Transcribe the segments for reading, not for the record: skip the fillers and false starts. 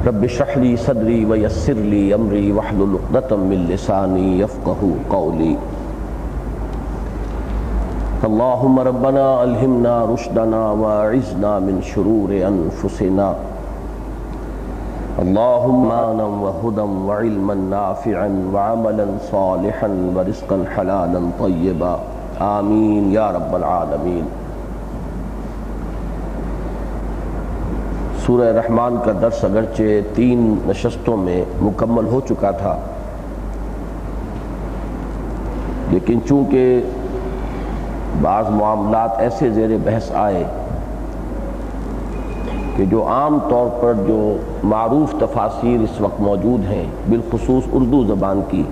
رب اشرح لي صدري ويسر لي امري واحلل عقدة من لساني يفقهوا قولي اللهم ربنا الهمنا رشدنا واعذنا من شرور انفسنا اللهم آمنا وهدى وعلما نافعا وعملا صالحا ورزقا حلالا طيبا آمین یا رب العالمین۔ سورہ رحمان کا درس اگرچہ 3 نشستوں میں مکمل ہو چکا تھا، لیکن چونکہ بعض معاملات ایسے زیر بحث آئے کہ جو عام طور پر جو معروف تفاسیر اس وقت موجود ہیں بالخصوص اردو زبان کی،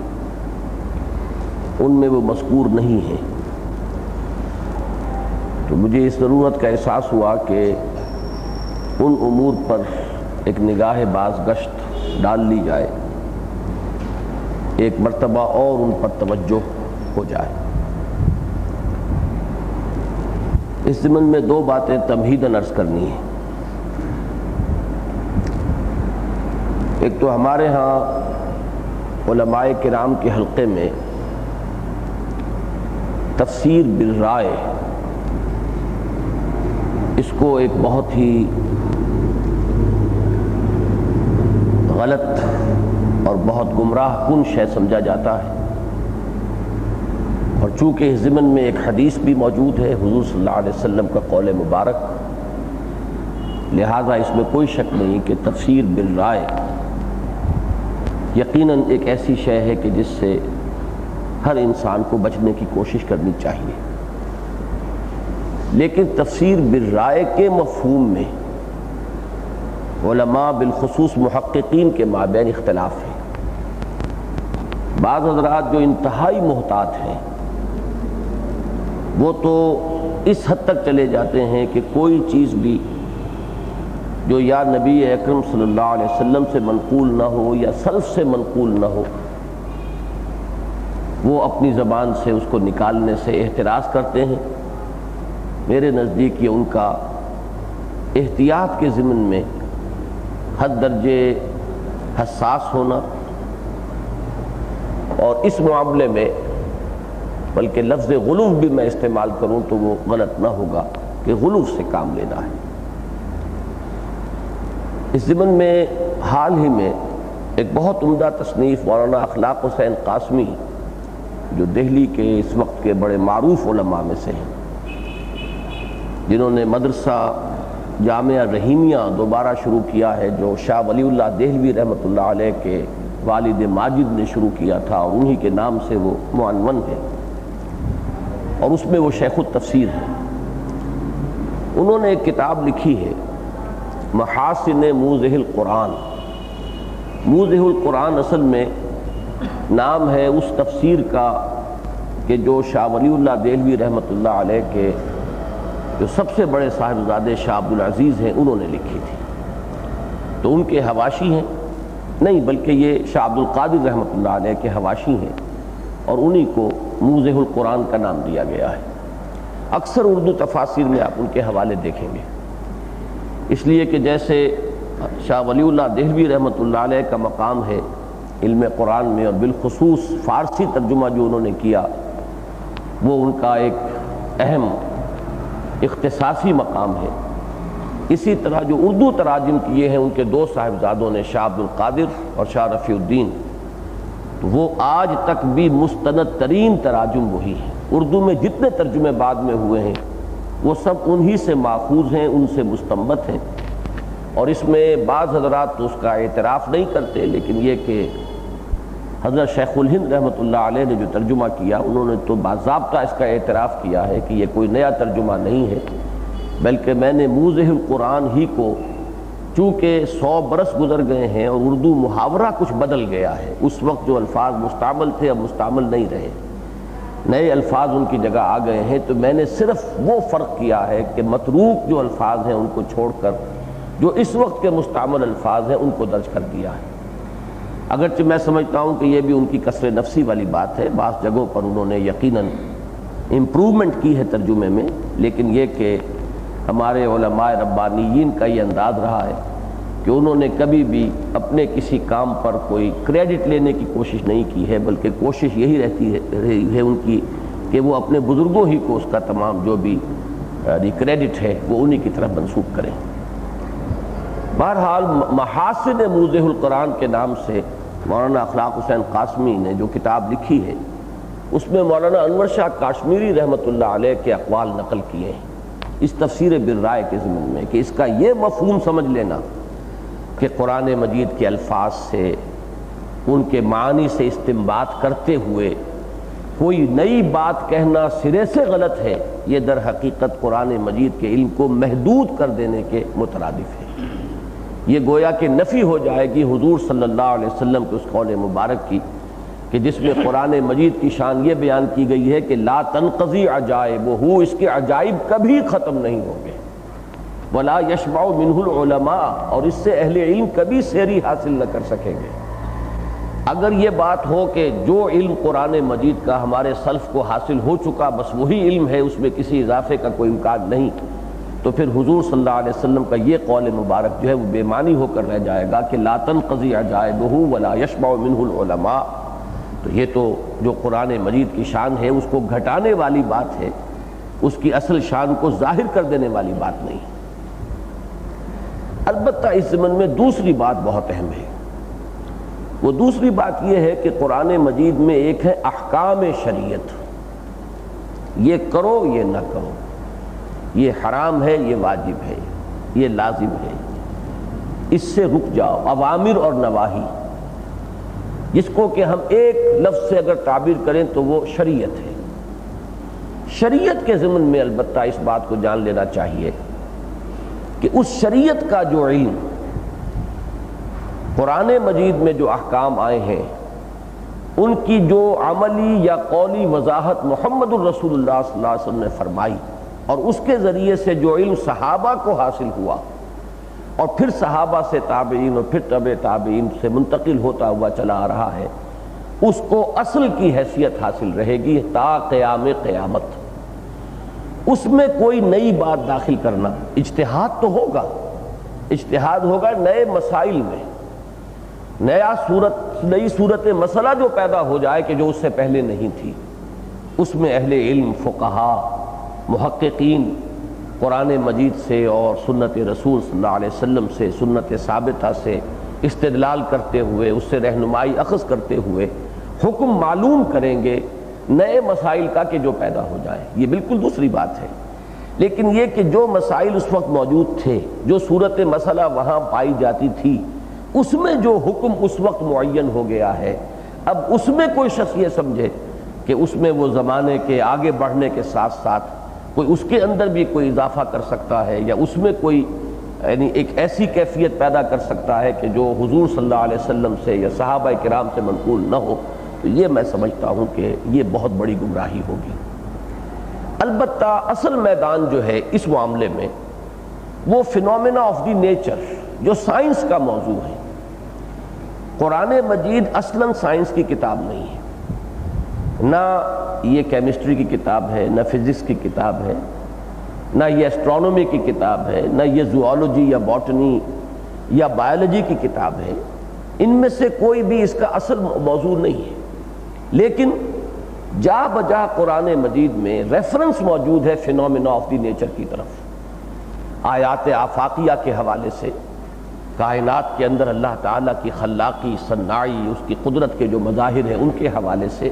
ان میں وہ مذکور نہیں ہیں، تو مجھے اس ضرورت کا احساس ہوا کہ ان امور پر ایک نگاہ باز گشت ڈال لی جائے، ایک مرتبہ اور ان پر توجہ ہو جائے۔ اس ضمن میں 2 باتیں تمہیداً عرض کرنی ہیں۔ ایک تو ہمارے ہاں علماء کرام کے حلقے میں تفسیر بالرائے، اس کو ایک بہت ہی غلط اور بہت گمراہ کن شے سمجھا جاتا ہے، اور چونکہ اس ضمن میں ایک حدیث بھی موجود ہے حضور صلی اللہ علیہ وسلم کا قول مبارک، لہذا اس میں کوئی شک نہیں کہ تفسیر بالرائے یقیناً ایک ایسی شے ہے کہ جس سے ہر انسان کو بچنے کی کوشش کرنی چاہیے۔ لیکن تفسیر بالرائے کے مفہوم میں علماء بالخصوص محققین کے مابین اختلاف ہے۔ بعض حضرات جو انتہائی محتاط ہیں وہ تو اس حد تک چلے جاتے ہیں کہ کوئی چیز بھی جو یا نبی اکرم صلی اللہ علیہ وسلم سے منقول نہ ہو یا سلف سے منقول نہ ہو، وہ اپنی زبان سے اس کو نکالنے سے احتراز کرتے ہیں۔ میرے نزدیک یہ ان کا احتیاط کے ضمن میں حد درجے حساس ہونا، اور اس معاملے میں بلکہ لفظ غلو بھی میں استعمال کروں تو وہ غلط نہ ہوگا کہ غلو سے کام لینا ہے۔ اس ضمن میں حال ہی میں ایک بہت عمدہ تصنیف مولانا اخلاق حسین قاسمی، جو دہلی کے اس وقت کے بڑے معروف علماء میں سے ہیں، جنہوں نے مدرسہ جامعہ رحیمیہ دوبارہ شروع کیا ہے، جو شاہ ولی اللہ دہلوی رحمۃ اللہ علیہ کے والد ماجد نے شروع کیا تھا، اور انہی کے نام سے وہ معنون ہے، اور اس میں وہ شیخ التفسیر ہیں۔ انہوں نے ایک کتاب لکھی ہے محاسن موضح القرآن۔ موضح القرآن اصل میں نام ہے اس تفسیر کا کہ جو شاہ ولی اللہ دہلوی رحمۃ اللہ علیہ کے جو سب سے بڑے صاحبزادے شاہ عبدالعزیز ہیں انہوں نے لکھی تھی، تو ان کے حواشی ہیں، نہیں بلکہ یہ شاہ عبدالقادر رحمۃ اللہ علیہ کے حواشی ہیں، اور انہی کو موضح القرآن کا نام دیا گیا ہے۔ اکثر اردو تفاسیر میں آپ ان کے حوالے دیکھیں گے، اس لیے کہ جیسے شاہ ولی اللہ دہلوی رحمۃ اللہ علیہ کا مقام ہے علم قرآن میں، اور بالخصوص فارسی ترجمہ جو انہوں نے کیا وہ ان کا ایک اہم اختصاصی مقام ہے، اسی طرح جو اردو تراجم کیے ہیں ان کے 2 صاحبزادوں نے، شاہ عبدالقادر اور شاہ رفیع الدین، وہ آج تک بھی مستند ترین تراجم وہی ہیں۔ اردو میں جتنے ترجمے بعد میں ہوئے ہیں وہ سب انہی سے ماخوذ ہیں، ان سے مستنبط ہیں، اور اس میں بعض حضرات تو اس کا اعتراف نہیں کرتے، لیکن یہ کہ حضرت شیخ الہند رحمۃ اللہ علیہ نے جو ترجمہ کیا انہوں نے تو باضابطہ اس کا اعتراف کیا ہے کہ یہ کوئی نیا ترجمہ نہیں ہے، بلکہ میں نے موضح القرآن ہی کو، چونکہ 100 برس گزر گئے ہیں اور اردو محاورہ کچھ بدل گیا ہے، اس وقت جو الفاظ مستعمل تھے اب مستعمل نہیں رہے، نئے الفاظ ان کی جگہ آ گئے ہیں، تو میں نے صرف وہ فرق کیا ہے کہ متروک جو الفاظ ہیں ان کو چھوڑ کر جو اس وقت کے مستعمل الفاظ ہیں ان کو درج کر دیا ہے۔ اگرچہ میں سمجھتا ہوں کہ یہ بھی ان کی کسر نفسی والی بات ہے، بعض جگہوں پر انہوں نے یقیناً امپروومنٹ کی ہے ترجمے میں، لیکن یہ کہ ہمارے علماء ربانیین کا یہ انداز رہا ہے کہ انہوں نے کبھی بھی اپنے کسی کام پر کوئی کریڈٹ لینے کی کوشش نہیں کی ہے، بلکہ کوشش یہی رہی ہے ان کی کہ وہ اپنے بزرگوں ہی کو اس کا تمام جو بھی کریڈٹ ہے وہ انہی کی طرف منسوب کریں۔ بہرحال محاسن موضح القرآن کے نام سے مولانا اخلاق حسین قاسمی نے جو کتاب لکھی ہے، اس میں مولانا انور شاہ کاشمیری رحمۃ اللہ علیہ کے اقوال نقل کیے ہیں اس تفسیر بالرائے کے ضمن میں، کہ اس کا یہ مفہوم سمجھ لینا کہ قرآن مجید کے الفاظ سے، ان کے معنی سے استنباط کرتے ہوئے کوئی نئی بات کہنا سرے سے غلط ہے، یہ در حقیقت قرآن مجید کے علم کو محدود کر دینے کے مترادف ہے۔ یہ گویا کہ نفی ہو جائے گی حضور صلی اللہ علیہ وسلم کے اس قول مبارک کی کہ جس میں قرآن مجید کی شان یہ بیان کی گئی ہے کہ لا تنقضی عجائبہ، اس کے عجائب کبھی ختم نہیں ہوں گے، ولا یشبع منہ العلماء، اور اس سے اہل علم کبھی سیری حاصل نہ کر سکیں گے۔ اگر یہ بات ہو کہ جو علم قرآن مجید کا ہمارے سلف کو حاصل ہو چکا بس وہی علم ہے، اس میں کسی اضافے کا کوئی امکان نہیں، تو پھر حضور صلی اللہ علیہ وسلم کا یہ قول مبارک جو ہے وہ بے معنی ہو کر رہ جائے گا کہ لا تنقضی عجائبہ ولا یشبع منہ العلماء۔ تو یہ تو جو قرآن مجید کی شان ہے اس کو گھٹانے والی بات ہے، اس کی اصل شان کو ظاہر کر دینے والی بات نہیں۔ البتہ اس ضمن میں دوسری بات بہت اہم ہے، وہ دوسری بات یہ ہے کہ قرآن مجید میں ایک ہے احکام شریعت، یہ کرو یہ نہ کرو، یہ حرام ہے یہ واجب ہے یہ لازم ہے، اس سے رک جاؤ، اوامر اور نواہی، جس کو کہ ہم ایک لفظ سے اگر تعبیر کریں تو وہ شریعت ہے۔ شریعت کے ضمن میں البتہ اس بات کو جان لینا چاہیے کہ اس شریعت کا جو علم قرآن مجید میں جو احکام آئے ہیں ان کی جو عملی یا قولی وضاحت محمد الرسول اللہ صلی اللہ علیہ وسلم نے فرمائی، اور اس کے ذریعے سے جو علم صحابہ کو حاصل ہوا اور پھر صحابہ سے تابعین اور پھر تبع تابعین سے منتقل ہوتا ہوا چلا آ رہا ہے، اس کو اصل کی حیثیت حاصل رہے گی تا قیام قیامت۔ اس میں کوئی نئی بات داخل کرنا، اجتہاد تو ہوگا، اجتہاد ہوگا نئے مسائل میں، نئی صورت مسئلہ جو پیدا ہو جائے کہ جو اس سے پہلے نہیں تھی، اس میں اہل علم، فقہا، محققین قرآن مجید سے اور سنت رسول صلی اللہ علیہ وسلم سے، سنت ثابتہ سے استدلال کرتے ہوئے، اس سے رہنمائی اخذ کرتے ہوئے حکم معلوم کریں گے نئے مسائل کا کہ جو پیدا ہو جائے، یہ بالکل دوسری بات ہے۔ لیکن یہ کہ جو مسائل اس وقت موجود تھے، جو صورت مسئلہ وہاں پائی جاتی تھی، اس میں جو حکم اس وقت معین ہو گیا ہے، اب اس میں کوئی شخص یہ سمجھے کہ اس میں وہ زمانے کے آگے بڑھنے کے ساتھ ساتھ کوئی اس کے اندر بھی کوئی اضافہ کر سکتا ہے، یا اس میں کوئی یعنی ایک ایسی کیفیت پیدا کر سکتا ہے کہ جو حضور صلی اللہ علیہ وسلم سے یا صحابہ کرام سے منقول نہ ہو، تو یہ میں سمجھتا ہوں کہ یہ بہت بڑی گمراہی ہوگی۔ البتہ اصل میدان جو ہے اس معاملے میں وہ فینومینا آف دی نیچر جو سائنس کا موضوع ہے۔ قرآن مجید اصلاً سائنس کی کتاب نہیں ہے، نہ یہ کیمسٹری کی کتاب ہے، نہ فزکس کی کتاب ہے، نہ یہ ایسٹرونومی کی کتاب ہے، نہ یہ زوالوجی یا باٹنی یا بایولوجی کی کتاب ہے، ان میں سے کوئی بھی اس کا اصل موضوع نہیں ہے۔ لیکن جا بجا قرآن مجید میں ریفرنس موجود ہے فینومینا آف دی نیچر کی طرف، آیات آفاقیہ کے حوالے سے، کائنات کے اندر اللہ تعالیٰ کی خلاقی، صناعی، اس کی قدرت کے جو مظاہر ہیں ان کے حوالے سے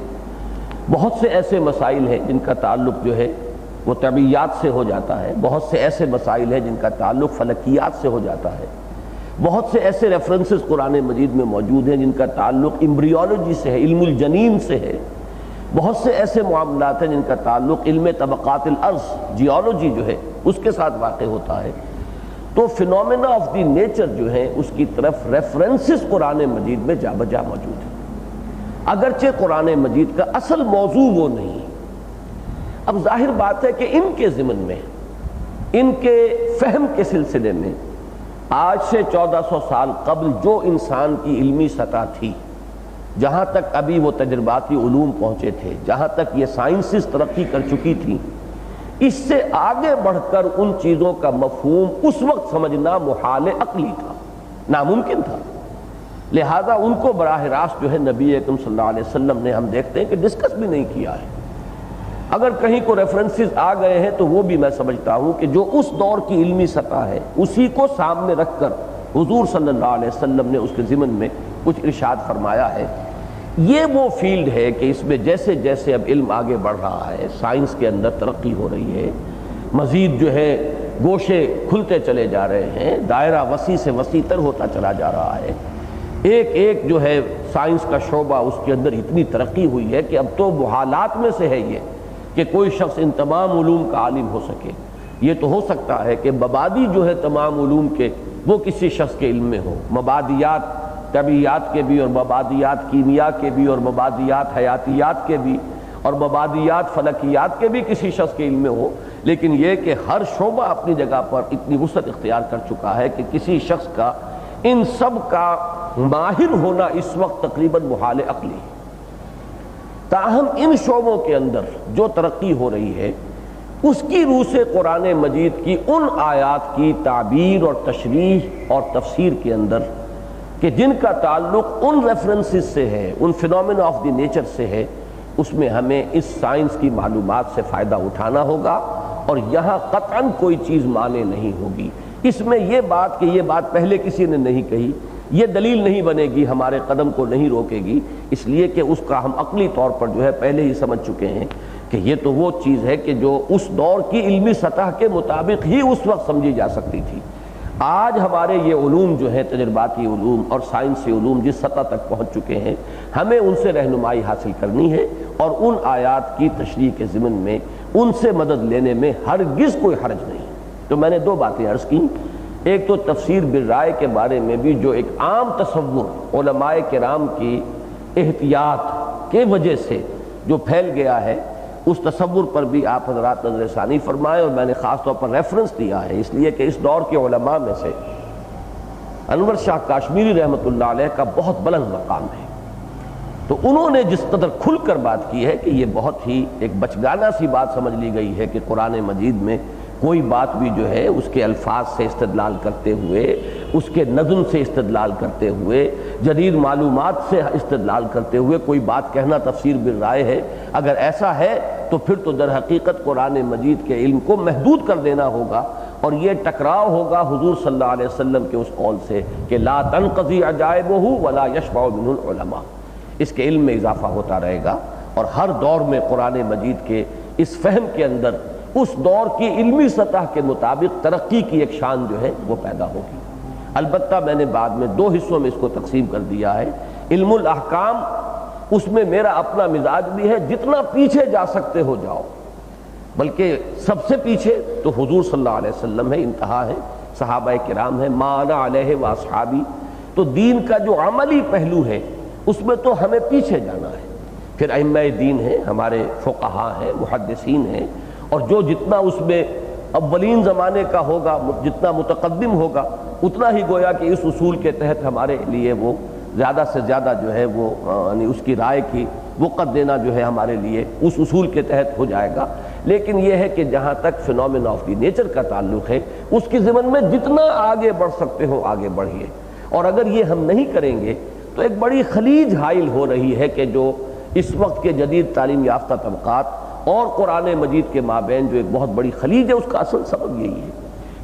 بہت سے ایسے مسائل ہیں جن کا تعلق جو ہے وہ طبیعیات سے ہو جاتا ہے، بہت سے ایسے مسائل ہیں جن کا تعلق فلکیات سے ہو جاتا ہے، بہت سے ایسے ریفرنسز قرآن مجید میں موجود ہیں جن کا تعلق ایمبریولوجی سے ہے، علم الجنین سے ہے، بہت سے ایسے معاملات ہیں جن کا تعلق علم طبقات الارض، جیولوجی جو ہے اس کے ساتھ واقع ہوتا ہے۔ تو فینومینا آف دی نیچر جو ہے اس کی طرف ریفرنسز قرآن مجید میں جا بجا موجود ہیں، اگرچہ قرآن مجید کا اصل موضوع وہ نہیں۔ اب ظاہر بات ہے کہ ان کے ضمن میں، ان کے فہم کے سلسلے میں آج سے 1400 سال قبل جو انسان کی علمی سطح تھی، جہاں تک ابھی وہ تجرباتی علوم پہنچے تھے، جہاں تک یہ سائنسز ترقی کر چکی تھی، اس سے آگے بڑھ کر ان چیزوں کا مفہوم اس وقت سمجھنا محال عقلی تھا۔ ناممکن تھا۔ لہذا ان کو براہ راست جو ہے نبی اکرم صلی اللہ علیہ وسلم نے ہم دیکھتے ہیں کہ ڈسکس بھی نہیں کیا ہے۔ اگر کہیں کو ریفرنسز آ گئے ہیں تو وہ بھی میں سمجھتا ہوں کہ جو اس دور کی علمی سطح ہے اسی کو سامنے رکھ کر حضور صلی اللہ علیہ وسلم نے اس کے ضمن میں کچھ ارشاد فرمایا ہے۔ یہ وہ فیلڈ ہے کہ اس میں جیسے جیسے اب علم آگے بڑھ رہا ہے، سائنس کے اندر ترقی ہو رہی ہے، مزید جو ہے گوشے کھلتے چلے جا رہے ہیں، دائرہ وسیع سے وسیع تر ہوتا چلا جا رہا ہے، ایک ایک جو ہے سائنس کا شعبہ اس کے اندر اتنی ترقی ہوئی ہے کہ اب تو محالات میں سے ہے یہ کہ کوئی شخص ان تمام علوم کا عالم ہو سکے۔ یہ تو ہو سکتا ہے کہ مبادی جو ہے تمام علوم کے وہ کسی شخص کے علم میں ہو، مبادیات طبیعیات کے بھی اور مبادیات کیمیا کے بھی اور مبادیات حیاتیات کے بھی اور مبادیات فلکیات کے بھی کسی شخص کے علم میں ہو، لیکن یہ کہ ہر شعبہ اپنی جگہ پر اتنی وسعت اختیار کر چکا ہے کہ کسی شخص کا ان سب کا ماہر ہونا اس وقت تقریباً محال عقلی ہے۔ تاہم ان شعبوں کے اندر جو ترقی ہو رہی ہے اس کی روح سے قرآن مجید کی ان آیات کی تعبیر اور تشریح اور تفسیر کے اندر کہ جن کا تعلق ان ریفرنسز سے ہے، ان فینومینا آف دی نیچر سے ہے، اس میں ہمیں اس سائنس کی معلومات سے فائدہ اٹھانا ہوگا اور یہاں قطعاً کوئی چیز مانے نہیں ہوگی۔ اس میں یہ بات کہ یہ بات پہلے کسی نے نہیں کہی، یہ دلیل نہیں بنے گی، ہمارے قدم کو نہیں روکے گی، اس لیے کہ اس کا ہم عقلی طور پر جو ہے پہلے ہی سمجھ چکے ہیں کہ یہ تو وہ چیز ہے کہ جو اس دور کی علمی سطح کے مطابق ہی اس وقت سمجھی جا سکتی تھی۔ آج ہمارے یہ علوم جو ہیں تجرباتی علوم اور سائنسی علوم جس سطح تک پہنچ چکے ہیں، ہمیں ان سے رہنمائی حاصل کرنی ہے اور ان آیات کی تشریح کے ضمن میں ان سے مدد لینے میں ہرگز کوئی حرج نہیں۔ تو میں نے دو باتیں عرض کی، ایک تو تفسیر بالرائے کے بارے میں بھی جو ایک عام تصور علماء کرام کی احتیاط کے وجہ سے جو پھیل گیا ہے، اس تصور پر بھی آپ حضرات نظر ثانی فرمائیں، اور میں نے خاص طور پر ریفرنس دیا ہے اس لیے کہ اس دور کے علماء میں سے انور شاہ کاشمیری رحمۃ اللہ علیہ کا بہت بلند مقام ہے، تو انہوں نے جس قدر کھل کر بات کی ہے کہ یہ بہت ہی ایک بچگانہ سی بات سمجھ لی گئی ہے کہ قرآن مجید میں کوئی بات بھی جو ہے اس کے الفاظ سے استدلال کرتے ہوئے، اس کے نظم سے استدلال کرتے ہوئے، جدید معلومات سے استدلال کرتے ہوئے کوئی بات کہنا تفسیر بالرائے ہے۔ اگر ایسا ہے تو پھر تو در حقیقت قرآن مجید کے علم کو محدود کر دینا ہوگا، اور یہ ٹکراؤ ہوگا حضور صلی اللہ علیہ وسلم کے اس قول سے کہ لا تنقضی عجائبہ ولا یشبع منہ العلماء، اس کے علم میں اضافہ ہوتا رہے گا، اور ہر دور میں قرآن مجید کے اس فہم کے اندر اس دور کی علمی سطح کے مطابق ترقی کی ایک شان جو ہے وہ پیدا ہوگی۔ البتہ میں نے بعد میں دو حصوں میں اس کو تقسیم کر دیا ہے۔ علم الاحکام، اس میں میرا اپنا مزاج بھی ہے، جتنا پیچھے جا سکتے ہو جاؤ، بلکہ سب سے پیچھے تو حضور صلی اللہ علیہ وسلم ہے، انتہا ہے، صحابہ کرام ہے، ما انا علیہ واصحابی، تو دین کا جو عملی پہلو ہے اس میں تو ہمیں پیچھے جانا ہے۔ پھر ائمہ دین ہیں، ہمارے فقہاء ہیں، محدثین ہیں، اور جو جتنا اس میں اولین زمانے کا ہوگا، جتنا متقدم ہوگا، اتنا ہی گویا کہ اس اصول کے تحت ہمارے لیے وہ زیادہ سے زیادہ جو ہے وہ یعنی اس کی رائے کی وقت دینا جو ہے ہمارے لیے اس اصول کے تحت ہو جائے گا۔ لیکن یہ ہے کہ جہاں تک فینومینا آف دی نیچر کا تعلق ہے، اس کی ضمن میں جتنا آگے بڑھ سکتے ہو آگے بڑھیے، اور اگر یہ ہم نہیں کریں گے تو ایک بڑی خلیج حائل ہو رہی ہے کہ جو اس وقت کے جدید تعلیم یافتہ طبقات اور قرآن مجید کے مابین جو ایک بہت بڑی خلیج ہے، اس کا اصل سبب یہی ہے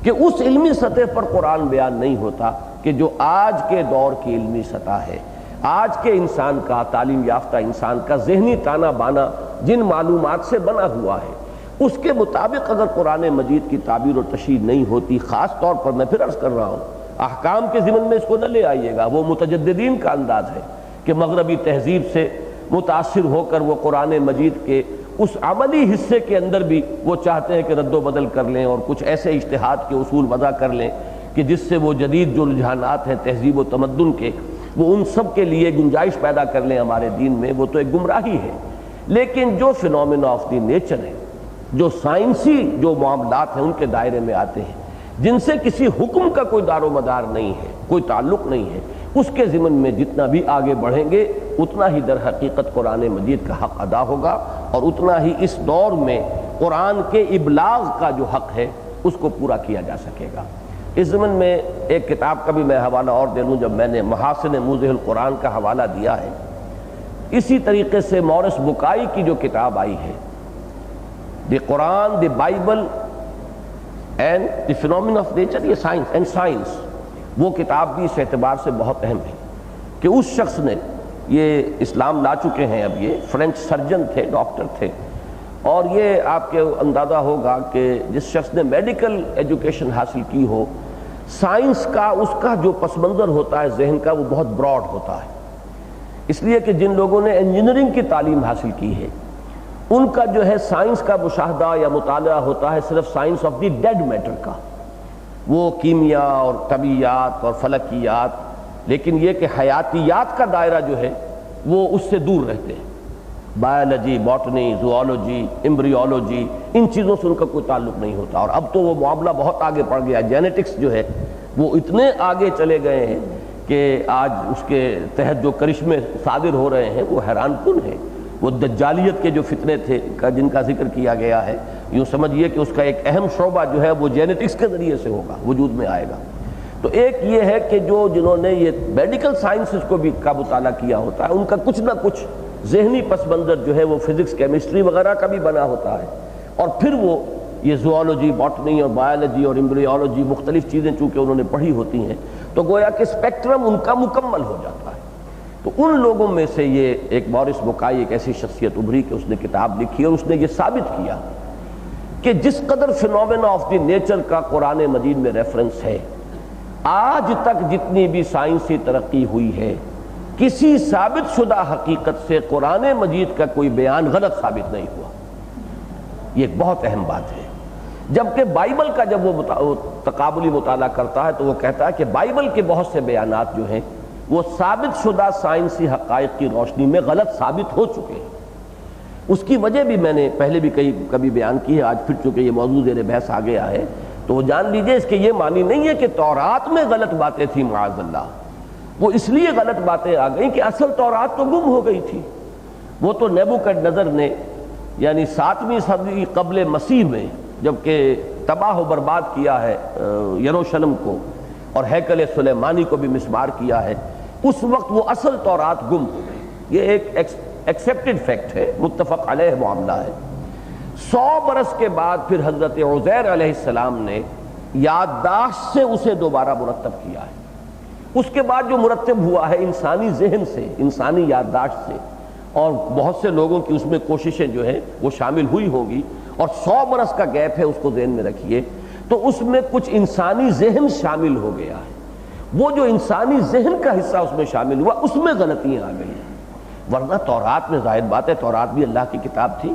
کہ اس علمی سطح پر قرآن بیان نہیں ہوتا کہ جو آج کے دور کی علمی سطح ہے، آج کے انسان کا، تعلیم یافتہ انسان کا ذہنی تانا بانا جن معلومات سے بنا ہوا ہے، اس کے مطابق اگر قرآن مجید کی تعبیر و تشریح نہیں ہوتی، خاص طور پر میں پھر عرض کر رہا ہوں احکام کے ضمن میں اس کو نہ لے آئیے گا، وہ متجددین کا انداز ہے کہ مغربی تہذیب سے متاثر ہو کر وہ قرآن مجید کے اس عملی حصے کے اندر بھی وہ چاہتے ہیں کہ رد و بدل کر لیں اور کچھ ایسے اجتہاد کے اصول وضع کر لیں کہ جس سے وہ جدید جو رجحانات ہیں تہذیب و تمدن کے، وہ ان سب کے لیے گنجائش پیدا کر لیں ہمارے دین میں، وہ تو ایک گمراہی ہے۔ لیکن جو فینومینا آف دی نیچر ہے، جو سائنسی جو معاملات ہیں ان کے دائرے میں آتے ہیں، جن سے کسی حکم کا کوئی دار و مدار نہیں ہے، کوئی تعلق نہیں ہے، اس کے ضمن میں جتنا بھی آگے بڑھیں گے اتنا ہی در حقیقت قرآن مجید کا حق ادا ہوگا، اور اتنا ہی اس دور میں قرآن کے ابلاغ کا جو حق ہے اس کو پورا کیا جا سکے گا۔ اس ضمن میں ایک کتاب کا بھی میں حوالہ اور دے لوں، جب میں نے محاسن موضح القرآن کا حوالہ دیا ہے، اسی طریقے سے مورس بکائی کی جو کتاب آئی ہے the Quran the Bible and the phenomena of nature, یہ سائنس اینڈ سائنس، وہ کتاب بھی اس اعتبار سے بہت اہم ہے کہ اس شخص نے، یہ اسلام لا چکے ہیں اب، یہ فرینچ سرجن تھے، ڈاکٹر تھے، اور یہ آپ کے اندازہ ہوگا کہ جس شخص نے میڈیکل ایجوکیشن حاصل کی ہو، سائنس کا اس کا جو پس منظر ہوتا ہے ذہن کا وہ بہت براڈ ہوتا ہے، اس لیے کہ جن لوگوں نے انجینئرنگ کی تعلیم حاصل کی ہے ان کا جو ہے سائنس کا مشاہدہ یا مطالعہ ہوتا ہے صرف science of the dead matter کا، وہ کیمیا اور طبیعیات اور فلکیات، لیکن یہ کہ حیاتیات کا دائرہ جو ہے وہ اس سے دور رہتے ہیں، بایولوجی، باٹنی، زوالوجی، ایمبریولوجی، ان چیزوں سے ان کا کوئی تعلق نہیں ہوتا۔ اور اب تو وہ معاملہ بہت آگے بڑھ گیا، جینیٹکس جو ہے وہ اتنے آگے چلے گئے ہیں کہ آج اس کے تحت جو کرشمے صادر ہو رہے ہیں وہ حیران کن ہیں۔ وہ دجالیت کے جو فتنے تھے جن کا ذکر کیا گیا ہے، یوں سمجھیے کہ اس کا ایک اہم شعبہ جو ہے وہ جینیٹکس کے ذریعے سے ہوگا، وجود میں آئے گا۔ تو ایک یہ ہے کہ جنہوں نے یہ میڈیکل سائنسز کو بھی کا مطالعہ کیا ہوتا ہے، ان کا کچھ نہ کچھ ذہنی پس منظر جو ہے وہ فزکس، کیمسٹری وغیرہ کا بھی بنا ہوتا ہے، اور پھر وہ یہ زوالوجی، باٹنی اور بایولوجی اور ایمبریولوجی، مختلف چیزیں چونکہ انہوں نے پڑھی ہوتی ہیں تو گویا کہ اسپیکٹرم ان کا مکمل ہو جاتا ہے۔ تو ان لوگوں میں سے یہ ایک مورس بکائی ایک ایسی شخصیت ابھری کہ اس نے کتاب لکھی اور اس نے یہ ثابت کیا کہ جس قدر فینومینا آف دی نیچر کا قرآن مجید میں ریفرنس ہے، آج تک جتنی بھی سائنسی ترقی ہوئی ہے، کسی ثابت شدہ حقیقت سے قرآن مجید کا کوئی بیان غلط ثابت نہیں ہوا۔ یہ ایک بہت اہم بات ہے۔ جبکہ بائبل کا جب وہ تقابلی مطالعہ کرتا ہے تو وہ کہتا ہے کہ بائبل کے بہت سے بیانات جو ہیں وہ ثابت شدہ سائنسی حقائق کی روشنی میں غلط ثابت ہو چکے ہیں۔ اس کی وجہ بھی میں نے پہلے بھی کبھی بیان کی ہے، آج پھر چونکہ یہ موضوع زیر بحث آ گیا ہے تو وہ جان لیجئے اس کے یہ معنی نہیں ہے کہ تورات میں غلط باتیں تھیں، معاذ اللہ، وہ اس لیے غلط باتیں آ گئیں کہ اصل تورات تو گم ہو گئی تھی۔ وہ تو نیبوکڈنیزر نے یعنی 7ویں صدی قبل مسیح میں جبکہ تباہ و برباد کیا ہے یروشلم کو اور ہیکل سلیمانی کو بھی مسمار کیا ہے، اس وقت وہ اصل تورات گم ہو گئی۔ یہ ایک ایکسیپٹڈ فیکٹ ہے، متفق علیہ معاملہ ہے۔ 100 برس کے بعد پھر حضرت عزیر علیہ السلام نے یادداشت سے اسے دوبارہ مرتب کیا ہے۔ اس کے بعد جو مرتب ہوا ہے انسانی ذہن سے، انسانی یادداشت سے، اور بہت سے لوگوں کی اس میں کوششیں جو ہیں وہ شامل ہوئی ہوں گی، اور 100 برس کا گیپ ہے، اس کو ذہن میں رکھیے، تو اس میں کچھ انسانی ذہن شامل ہو گیا ہے۔ وہ جو انسانی ذہن کا حصہ اس میں شامل ہوا اس میں غلطیاں آ گئی ہیں، ورنہ تورات میں ظاہر بات ہے تورات بھی اللہ کی کتاب تھی،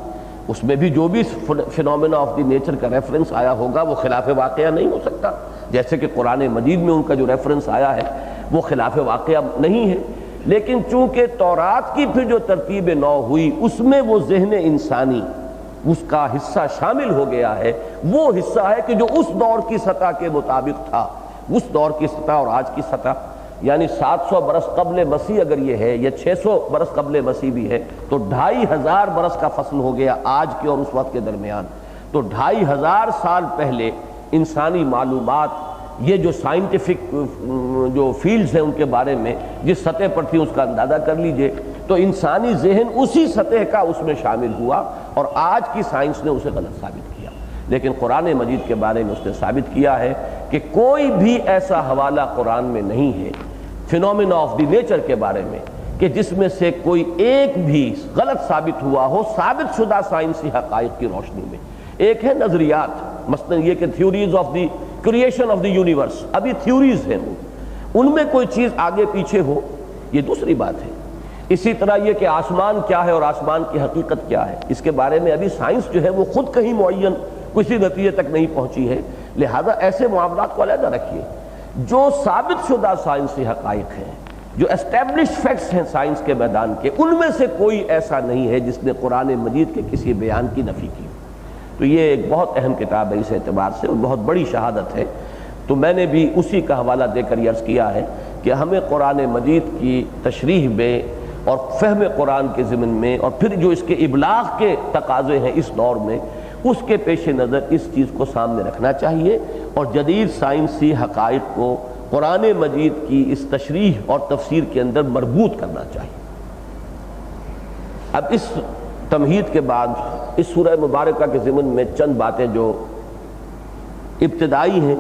اس میں بھی جو بھی فینومینا آف دی نیچر کا ریفرنس آیا ہوگا وہ خلاف واقعہ نہیں ہو سکتا، جیسے کہ قرآن مجید میں ان کا جو ریفرنس آیا ہے وہ خلاف واقعہ نہیں ہے۔ لیکن چونکہ تورات کی پھر جو ترتیب نو ہوئی اس میں وہ ذہن انسانی اس کا حصہ شامل ہو گیا ہے، وہ حصہ ہے کہ جو اس دور کی سطح کے مطابق تھا، اس دور کی سطح اور آج کی سطح، یعنی 700 برس قبل مسیح اگر یہ ہے یا 600 برس قبل مسیح بھی ہے تو 2500 برس کا فصل ہو گیا آج کے اور اس وقت کے درمیان۔ تو 2500 سال پہلے انسانی معلومات، یہ جو سائنٹیفک جو فیلڈز ہیں ان کے بارے میں جس سطح پر تھی اس کا اندازہ کر لیجئے، تو انسانی ذہن اسی سطح کا اس میں شامل ہوا اور آج کی سائنس نے اسے غلط ثابت کیا۔ لیکن قرآن مجید کے بارے میں اس نے ثابت کیا ہے کہ کوئی بھی ایسا حوالہ قرآن میں نہیں ہے فینومینا آف دی نیچر کے بارے میں کہ جس میں سے کوئی ایک بھی غلط ثابت ہوا ہو ثابت شدہ سائنسی حقائق کی روشنی میں۔ ایک ہے نظریات، مثلا یہ کہ theories of the creation of the universe, ابھی تھیوریز ہیں، ان میں کوئی چیز آگے پیچھے ہو یہ دوسری بات ہے۔ اسی طرح یہ کہ آسمان کیا ہے اور آسمان کی حقیقت کیا ہے، اس کے بارے میں ابھی سائنس جو ہے وہ خود کہیں معین کسی نتیجے تک نہیں پہنچی ہے، لہذا ایسے معاملات کو علیحدہ رکھیے۔ جو ثابت شدہ سائنسی حقائق ہیں، جو اسٹیبلش فیکٹس ہیں سائنس کے میدان کے، ان میں سے کوئی ایسا نہیں ہے جس نے قرآن مجید کے کسی بیان کی نفی کی۔ تو یہ ایک بہت اہم کتاب ہے اس اعتبار سے اور بہت بڑی شہادت ہے۔ تو میں نے بھی اسی کا حوالہ دے کر یہ عرض کیا ہے کہ ہمیں قرآن مجید کی تشریح میں اور فہم قرآن کے ضمن میں اور پھر جو اس کے ابلاغ کے تقاضے ہیں اس دور میں، اس کے پیش نظر اس چیز کو سامنے رکھنا چاہیے اور جدید سائنسی حقائق کو قرآن مجید کی اس تشریح اور تفسیر کے اندر مربوط کرنا چاہیے۔ اب اس تمہید کے بعد اس سورہ مبارکہ کے ضمن میں چند باتیں جو ابتدائی ہیں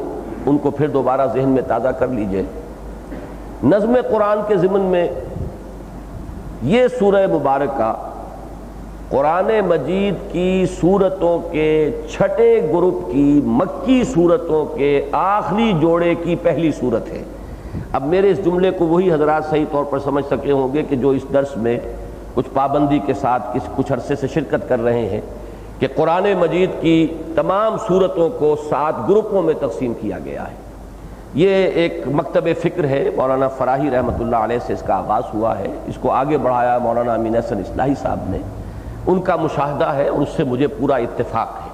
ان کو پھر دوبارہ ذہن میں تازہ کر لیجئے۔ نظم قرآن کے ضمن میں یہ سورہ مبارکہ قرآن مجید کی سورتوں کے چھٹے گروپ کی مکی سورتوں کے آخری جوڑے کی پہلی سورت ہے۔ اب میرے اس جملے کو وہی حضرات صحیح طور پر سمجھ سکے ہوں گے کہ جو اس درس میں کچھ پابندی کے ساتھ کچھ عرصے سے شرکت کر رہے ہیں کہ قرآن مجید کی تمام سورتوں کو 7 گروپوں میں تقسیم کیا گیا ہے۔ یہ ایک مکتب فکر ہے، مولانا فراہی رحمۃ اللہ علیہ سے اس کا آغاز ہوا ہے، اس کو آگے بڑھایا مولانا امین احسن اصلاحی صاحب نے۔ ان کا مشاہدہ ہے اور اس سے مجھے پورا اتفاق ہے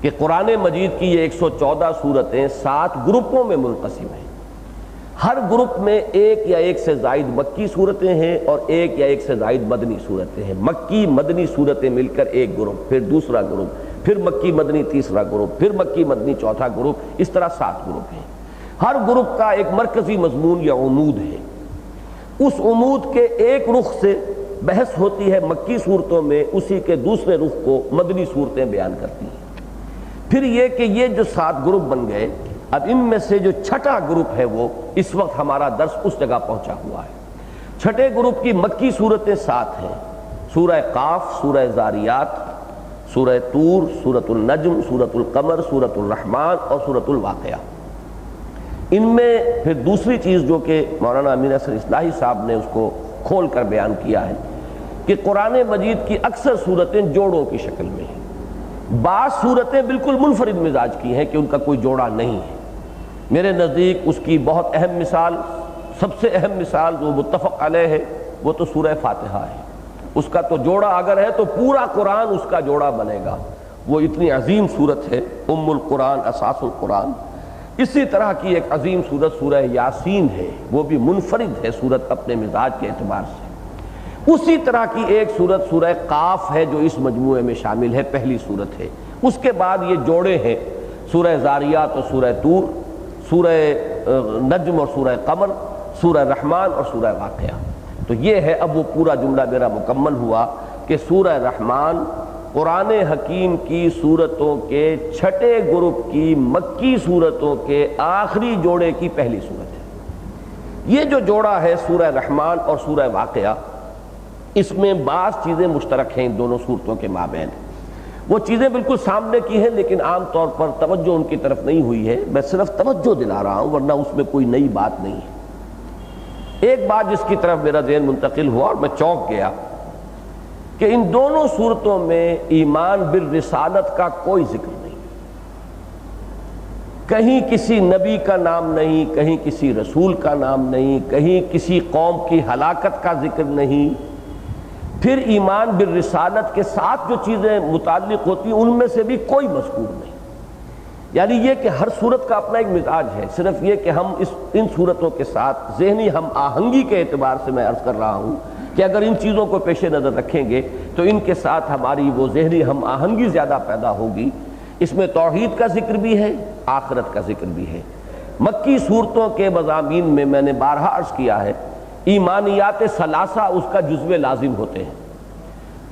کہ قرآن مجید کی یہ 114 سورتیں 7 گروپوں میں منقسم ہیں۔ ہر گروپ میں ایک یا ایک سے زائد مکی صورتیں ہیں اور ایک یا ایک سے زائد مدنی صورتیں ہیں۔ مکی مدنی صورتیں مل کر ایک گروپ، پھر دوسرا گروپ، پھر مکی مدنی تیسرا گروپ، پھر مکی مدنی چوتھا گروپ، اس طرح 7 گروپ ہیں۔ ہر گروپ کا ایک مرکزی مضمون یا عمود ہے۔ اس عمود کے ایک رخ سے بحث ہوتی ہے مکی صورتوں میں، اسی کے دوسرے رخ کو مدنی صورتیں بیان کرتی ہیں۔ پھر یہ کہ یہ جو 7 گروپ بن گئے، اب ان میں سے جو چھٹا گروپ ہے وہ اس وقت ہمارا درس اس جگہ پہنچا ہوا ہے۔ چھٹے گروپ کی مکی صورتیں 7 ہیں: سورہ قاف، سورہ زاریات، سورہ طور، سورۃ النجم، سورۃ القمر، سورۃ الرحمن اور سورۃ الواقعہ۔ ان میں پھر دوسری چیز جو کہ مولانا امین احسن اصلاحی صاحب نے اس کو کھول کر بیان کیا ہے کہ قرآن مجید کی اکثر صورتیں جوڑوں کی شکل میں ہیں۔ بعض صورتیں بالکل منفرد مزاج کی ہیں کہ ان کا کوئی جوڑا نہیں ہے۔ میرے نزدیک اس کی بہت اہم مثال، سب سے اہم مثال جو متفق علیہ ہے وہ تو سورہ فاتحہ ہے۔ اس کا تو جوڑا اگر ہے تو پورا قرآن اس کا جوڑا بنے گا، وہ اتنی عظیم صورت ہے، ام القرآن، اساس القرآن۔ اسی طرح کی ایک عظیم صورت سورہ یاسین ہے، وہ بھی منفرد ہے صورت اپنے مزاج کے اعتبار سے۔ اسی طرح کی ایک صورت سورہ قاف ہے جو اس مجموعے میں شامل ہے، پہلی صورت ہے۔ اس کے بعد یہ جوڑے ہیں سورہ زاریات اور سورہ طور، سورہ نجم اور سورہ قمر، سورہ رحمان اور سورہ واقعہ۔ تو یہ ہے، اب وہ پورا جملہ میرا مکمل ہوا کہ سورہ رحمان قرآن حکیم کی صورتوں کے چھٹے گروپ کی مکی صورتوں کے آخری جوڑے کی پہلی صورت ہے۔ یہ جو جوڑا ہے سورہ رحمان اور سورہ واقعہ، اس میں بعض چیزیں مشترک ہیں ان دونوں صورتوں کے مابین۔ وہ چیزیں بالکل سامنے کی ہیں لیکن عام طور پر توجہ ان کی طرف نہیں ہوئی ہے، میں صرف توجہ دلا رہا ہوں ورنہ اس میں کوئی نئی بات نہیں ہے۔ ایک بات جس کی طرف میرا ذہن منتقل ہوا اور میں چونک گیا کہ ان دونوں صورتوں میں ایمان بالرسالت کا کوئی ذکر نہیں، کہیں کسی نبی کا نام نہیں، کہیں کسی رسول کا نام نہیں، کہیں کسی قوم کی ہلاکت کا ذکر نہیں۔ پھر ایمان بالرسالت کے ساتھ جو چیزیں متعلق ہوتی ہیں ان میں سے بھی کوئی مذکور نہیں۔ یعنی یہ کہ ہر صورت کا اپنا ایک مزاج ہے، صرف یہ کہ ہم ان صورتوں کے ساتھ ذہنی ہم آہنگی کے اعتبار سے میں عرض کر رہا ہوں کہ اگر ان چیزوں کو پیش نظر رکھیں گے تو ان کے ساتھ ہماری وہ ذہنی ہم آہنگی زیادہ پیدا ہوگی۔ اس میں توحید کا ذکر بھی ہے، آخرت کا ذکر بھی ہے۔ مکی صورتوں کے مضامین میں نے بارہا عرض کیا ہے، ایمانیات ثلاثہ اس کا جزو لازم ہوتے ہیں۔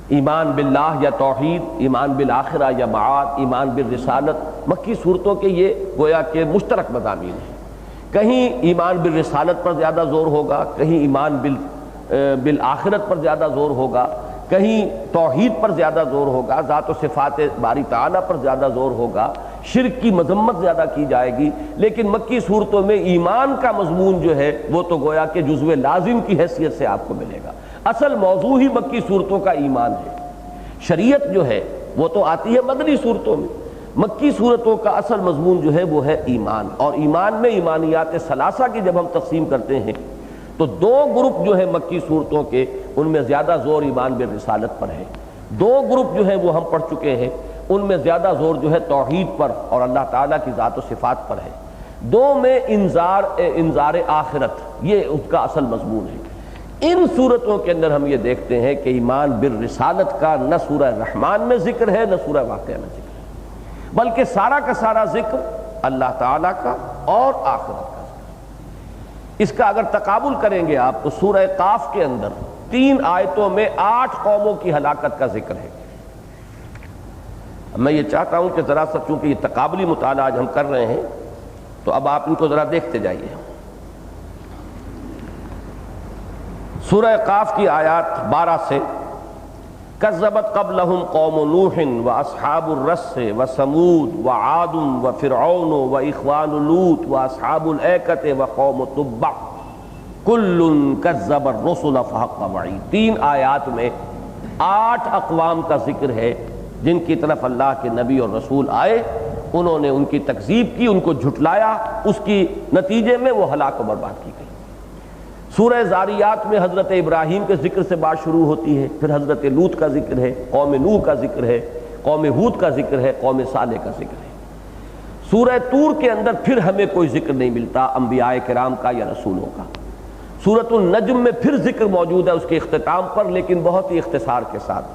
ایمان باللہ یا توحید، ایمان بالآخرہ یا معاد، ایمان بالرسالت، مکی صورتوں کے یہ گویا کہ مشترک مضامین ہیں۔ کہیں ایمان بالرسالت پر زیادہ زور ہوگا، کہیں ایمان بالآخرت پر زیادہ زور ہوگا، کہیں توحید پر زیادہ زور ہوگا، ذات و صفات باری تعالیٰ پر زیادہ زور ہوگا، شرک کی مذمت زیادہ کی جائے گی۔ لیکن مکی صورتوں میں ایمان کا مضمون جو ہے وہ تو گویا کہ جزو لازم کی حیثیت سے آپ کو ملے گا۔ اصل موضوع ہی مکی صورتوں کا ایمان ہے۔ شریعت جو ہے وہ تو آتی ہے مدنی صورتوں میں، مکی صورتوں کا اصل مضمون جو ہے وہ ہے ایمان۔ اور ایمان میں ایمانیات ثلاثہ کی جب ہم تقسیم کرتے ہیں تو 2 گروپ جو ہے مکی صورتوں کے، ان میں زیادہ زور ایمان بالرسالت پر ہے۔ 2 گروپ جو ہیں وہ ہم پڑھ چکے ہیں، ان میں زیادہ زور جو ہے توحید پر اور اللہ تعالیٰ کی ذات و صفات پر ہے۔ 2 میں انذار آخرت، یہ اس کا اصل مضمون ہے۔ ان صورتوں کے اندر ہم یہ دیکھتے ہیں کہ ایمان بالرسالت کا نہ سورہ رحمان میں ذکر ہے نہ سورہ واقعہ میں ذکر ہے، بلکہ سارا کا سارا ذکر اللہ تعالیٰ کا اور آخرت کا ذکر۔ اس کا اگر تقابل کریں گے آپ تو سورہ قاف کے اندر 3 آیتوں میں 8 قوموں کی ہلاکت کا ذکر ہے۔ میں یہ چاہتا ہوں کہ ذرا سا چونکہ یہ تقابلی مطالعہ آج ہم کر رہے ہیں تو اب آپ ان کو ذرا دیکھتے جائیے۔ سورہ قاف کی آیات 12 سے کذبت قبلہم قوم نوح واصحاب الرس وثمود وعاد وفرعون واخوان لوط واصحاب الایکۃ وقوم تبع کل کذب الرسل فحق وعید۔ 3 آیات میں 8 اقوام کا ذکر ہے جن کی طرف اللہ کے نبی اور رسول آئے، انہوں نے ان کی تکذیب کی، ان کو جھٹلایا، اس کی نتیجے میں وہ ہلاک و برباد کی گئی۔ سورہ زاریات میں حضرت ابراہیم کے ذکر سے بات شروع ہوتی ہے، پھر حضرت لوط کا ذکر ہے، قوم نوح کا ذکر ہے، قوم ہود کا ذکر ہے، قوم صالح کا ذکر ہے۔ سورہ طور کے اندر پھر ہمیں کوئی ذکر نہیں ملتا انبیاء کرام کا یا رسولوں کا۔ سورۃ النجم میں پھر ذکر موجود ہے اس کے اختتام پر، لیکن بہت ہی اختصار کے ساتھ۔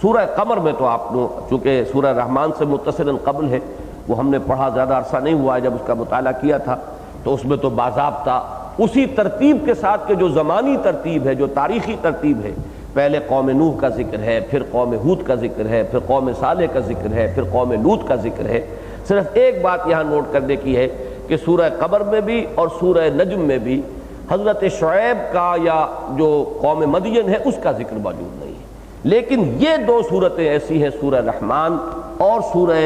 سورہ قمر میں تو آپ نے چونکہ سورہ رحمان سے متصل قبل ہے، وہ ہم نے پڑھا، زیادہ عرصہ نہیں ہوا ہے جب اس کا مطالعہ کیا تھا، تو اس میں تو باضابطہ اسی ترتیب کے ساتھ کہ جو زمانی ترتیب ہے، جو تاریخی ترتیب ہے، پہلے قوم نوح کا ذکر ہے، پھر قوم ہود کا ذکر ہے، پھر قوم صالح کا ذکر ہے، پھر قوم لوط کا ذکر ہے۔ صرف ایک بات یہاں نوٹ کرنے کی ہے کہ سورہ قمر میں بھی اور سورہ نجم میں بھی حضرت شعیب کا یا جو قوم مدین ہے اس کا ذکر موجود نہیں ہے، لیکن یہ 2 صورتیں ایسی ہیں، سورہ رحمان اور سورہ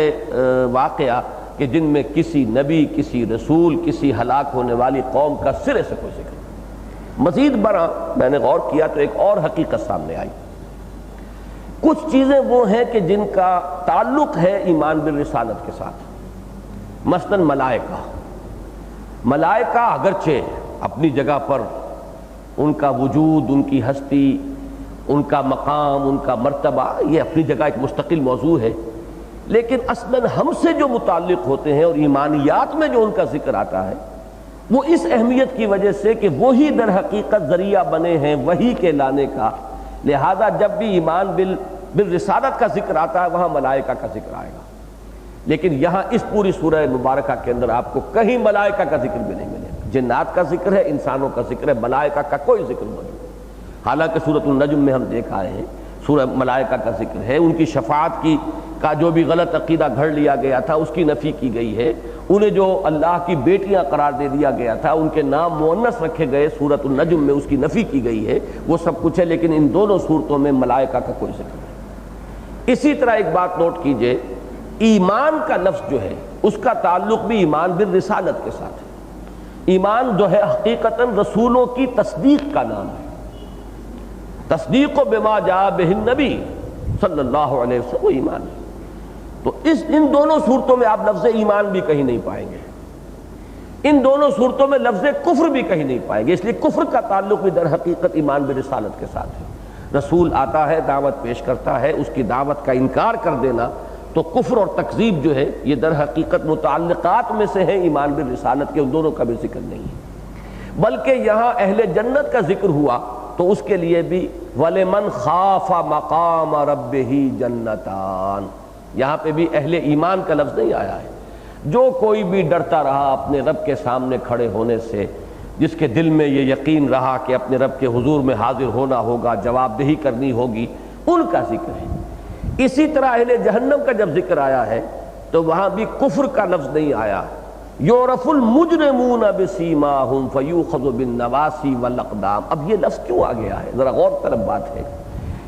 واقعہ، کہ جن میں کسی نبی، کسی رسول، کسی ہلاک ہونے والی قوم کا سرے سے کوئی ذکر نہیں۔ مزید برآں میں نے غور کیا تو ایک اور حقیقت سامنے آئی۔ کچھ چیزیں وہ ہیں کہ جن کا تعلق ہے ایمان بالرسالت کے ساتھ، مثلاً ملائکہ۔ ملائکہ اگرچہ اپنی جگہ پر ان کا وجود، ان کی ہستی، ان کا مقام، ان کا مرتبہ یہ اپنی جگہ ایک مستقل موضوع ہے، لیکن اصلاً ہم سے جو متعلق ہوتے ہیں اور ایمانیات میں جو ان کا ذکر آتا ہے وہ اس اہمیت کی وجہ سے کہ وہی در حقیقت ذریعہ بنے ہیں وحی کے لانے کا، لہذا جب بھی ایمان بالرسالت کا ذکر آتا ہے وہاں ملائکہ کا ذکر آئے گا، لیکن یہاں اس پوری سورہ مبارکہ کے اندر آپ کو کہیں ملائکہ کا ذکر بھی نہیں ملے گا۔ جنات کا ذکر ہے، انسانوں کا ذکر ہے، ملائکہ کا کوئی ذکر نہیں۔ حالانکہ سورۃ النجم میں ہم دیکھ آئے ہیں سورہ ملائکہ کا ذکر ہے، ان کی شفاعت کا جو بھی غلط عقیدہ گھڑ لیا گیا تھا اس کی نفی کی گئی ہے، انہیں جو اللہ کی بیٹیاں قرار دے دیا گیا تھا، ان کے نام مؤنث رکھے گئے سورۃ النجم میں، اس کی نفی کی گئی ہے، وہ سب کچھ ہے، لیکن ان دونوں صورتوں میں ملائکہ کا کوئی ذکر نہیں۔ اسی طرح ایک بات نوٹ کیجئے، ایمان کا لفظ جو ہے اس کا تعلق بھی ایمان بالرسالت کے ساتھ ہے۔ ایمان جو ہے حقیقتاً رسولوں کی تصدیق کا نام ہے، تصدیق بما جاء بہ النبی صلی اللہ علیہ وسلم، وہ ایمان ہے۔ تو ان دونوں صورتوں میں آپ لفظ ایمان بھی کہیں نہیں پائیں گے، ان دونوں صورتوں میں لفظ کفر بھی کہیں نہیں پائیں گے، اس لیے کفر کا تعلق بھی در حقیقت ایمان برسالت کے ساتھ ہے۔ رسول آتا ہے، دعوت پیش کرتا ہے، اس کی دعوت کا انکار کر دینا تو کفر اور تکذیب جو ہے یہ در حقیقت متعلقات میں سے ہیں ایمان بالرسالت کے، ان دونوں کا بھی ذکر نہیں ہے۔ بلکہ یہاں اہل جنت کا ذکر ہوا تو اس کے لیے بھی وَلِمَنْ خَافَ مَقَامَ رَبِّهِ جَنَّتَانِ، یہاں پہ بھی اہل ایمان کا لفظ نہیں آیا ہے۔ جو کوئی بھی ڈرتا رہا اپنے رب کے سامنے کھڑے ہونے سے، جس کے دل میں یہ یقین رہا کہ اپنے رب کے حضور میں حاضر ہونا ہوگا، جواب دہی کرنی ہوگی، ان کا ذکر ہے۔ اسی طرح اہل جہنم کا جب ذکر آیا ہے تو وہاں بھی کفر کا لفظ نہیں آیا۔ یعرف المجرمون بسیماہم فیؤخذ بالنواصی والاقدام، اب یہ لفظ کیوں آ گیا ہے؟ ذرا غور طلب بات ہے،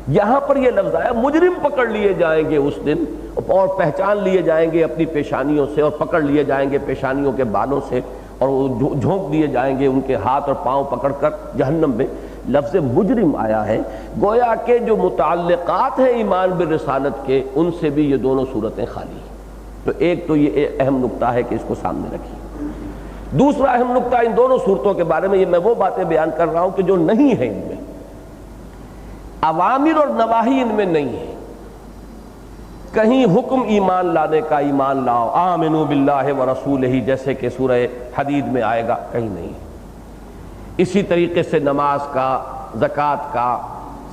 یہاں پر یہ لفظ آیا مجرم پکڑ لیے جائیں گے اس دن اور پہچان لیے جائیں گے اپنی پیشانیوں سے، اور پکڑ لیے جائیں گے پیشانیوں کے بالوں سے، اور وہ جھونک دیے جائیں گے ان کے ہاتھ اور پاؤں پکڑ کر جہنم میں۔ لفظ مجرم آیا ہے، گویا کہ جو متعلقات ہیں ایمان بالرسالت کے ان سے بھی یہ دونوں صورتیں خالی ہیں۔ تو ایک تو یہ اہم نقطہ ہے کہ اس کو سامنے رکھیے۔ دوسرا اہم نقطہ ان دونوں صورتوں کے بارے میں، یہ میں وہ باتیں بیان کر رہا ہوں کہ جو نہیں ہیں ان میں، اوامر اور نواہی ان میں نہیں ہے۔ کہیں حکم ایمان لانے کا، ایمان لاؤ آمنوا باللہ ورسولہ جیسے کہ سورہ حدید میں آئے گا، کہیں نہیں۔ اسی طریقے سے نماز کا، زکوٰۃ کا،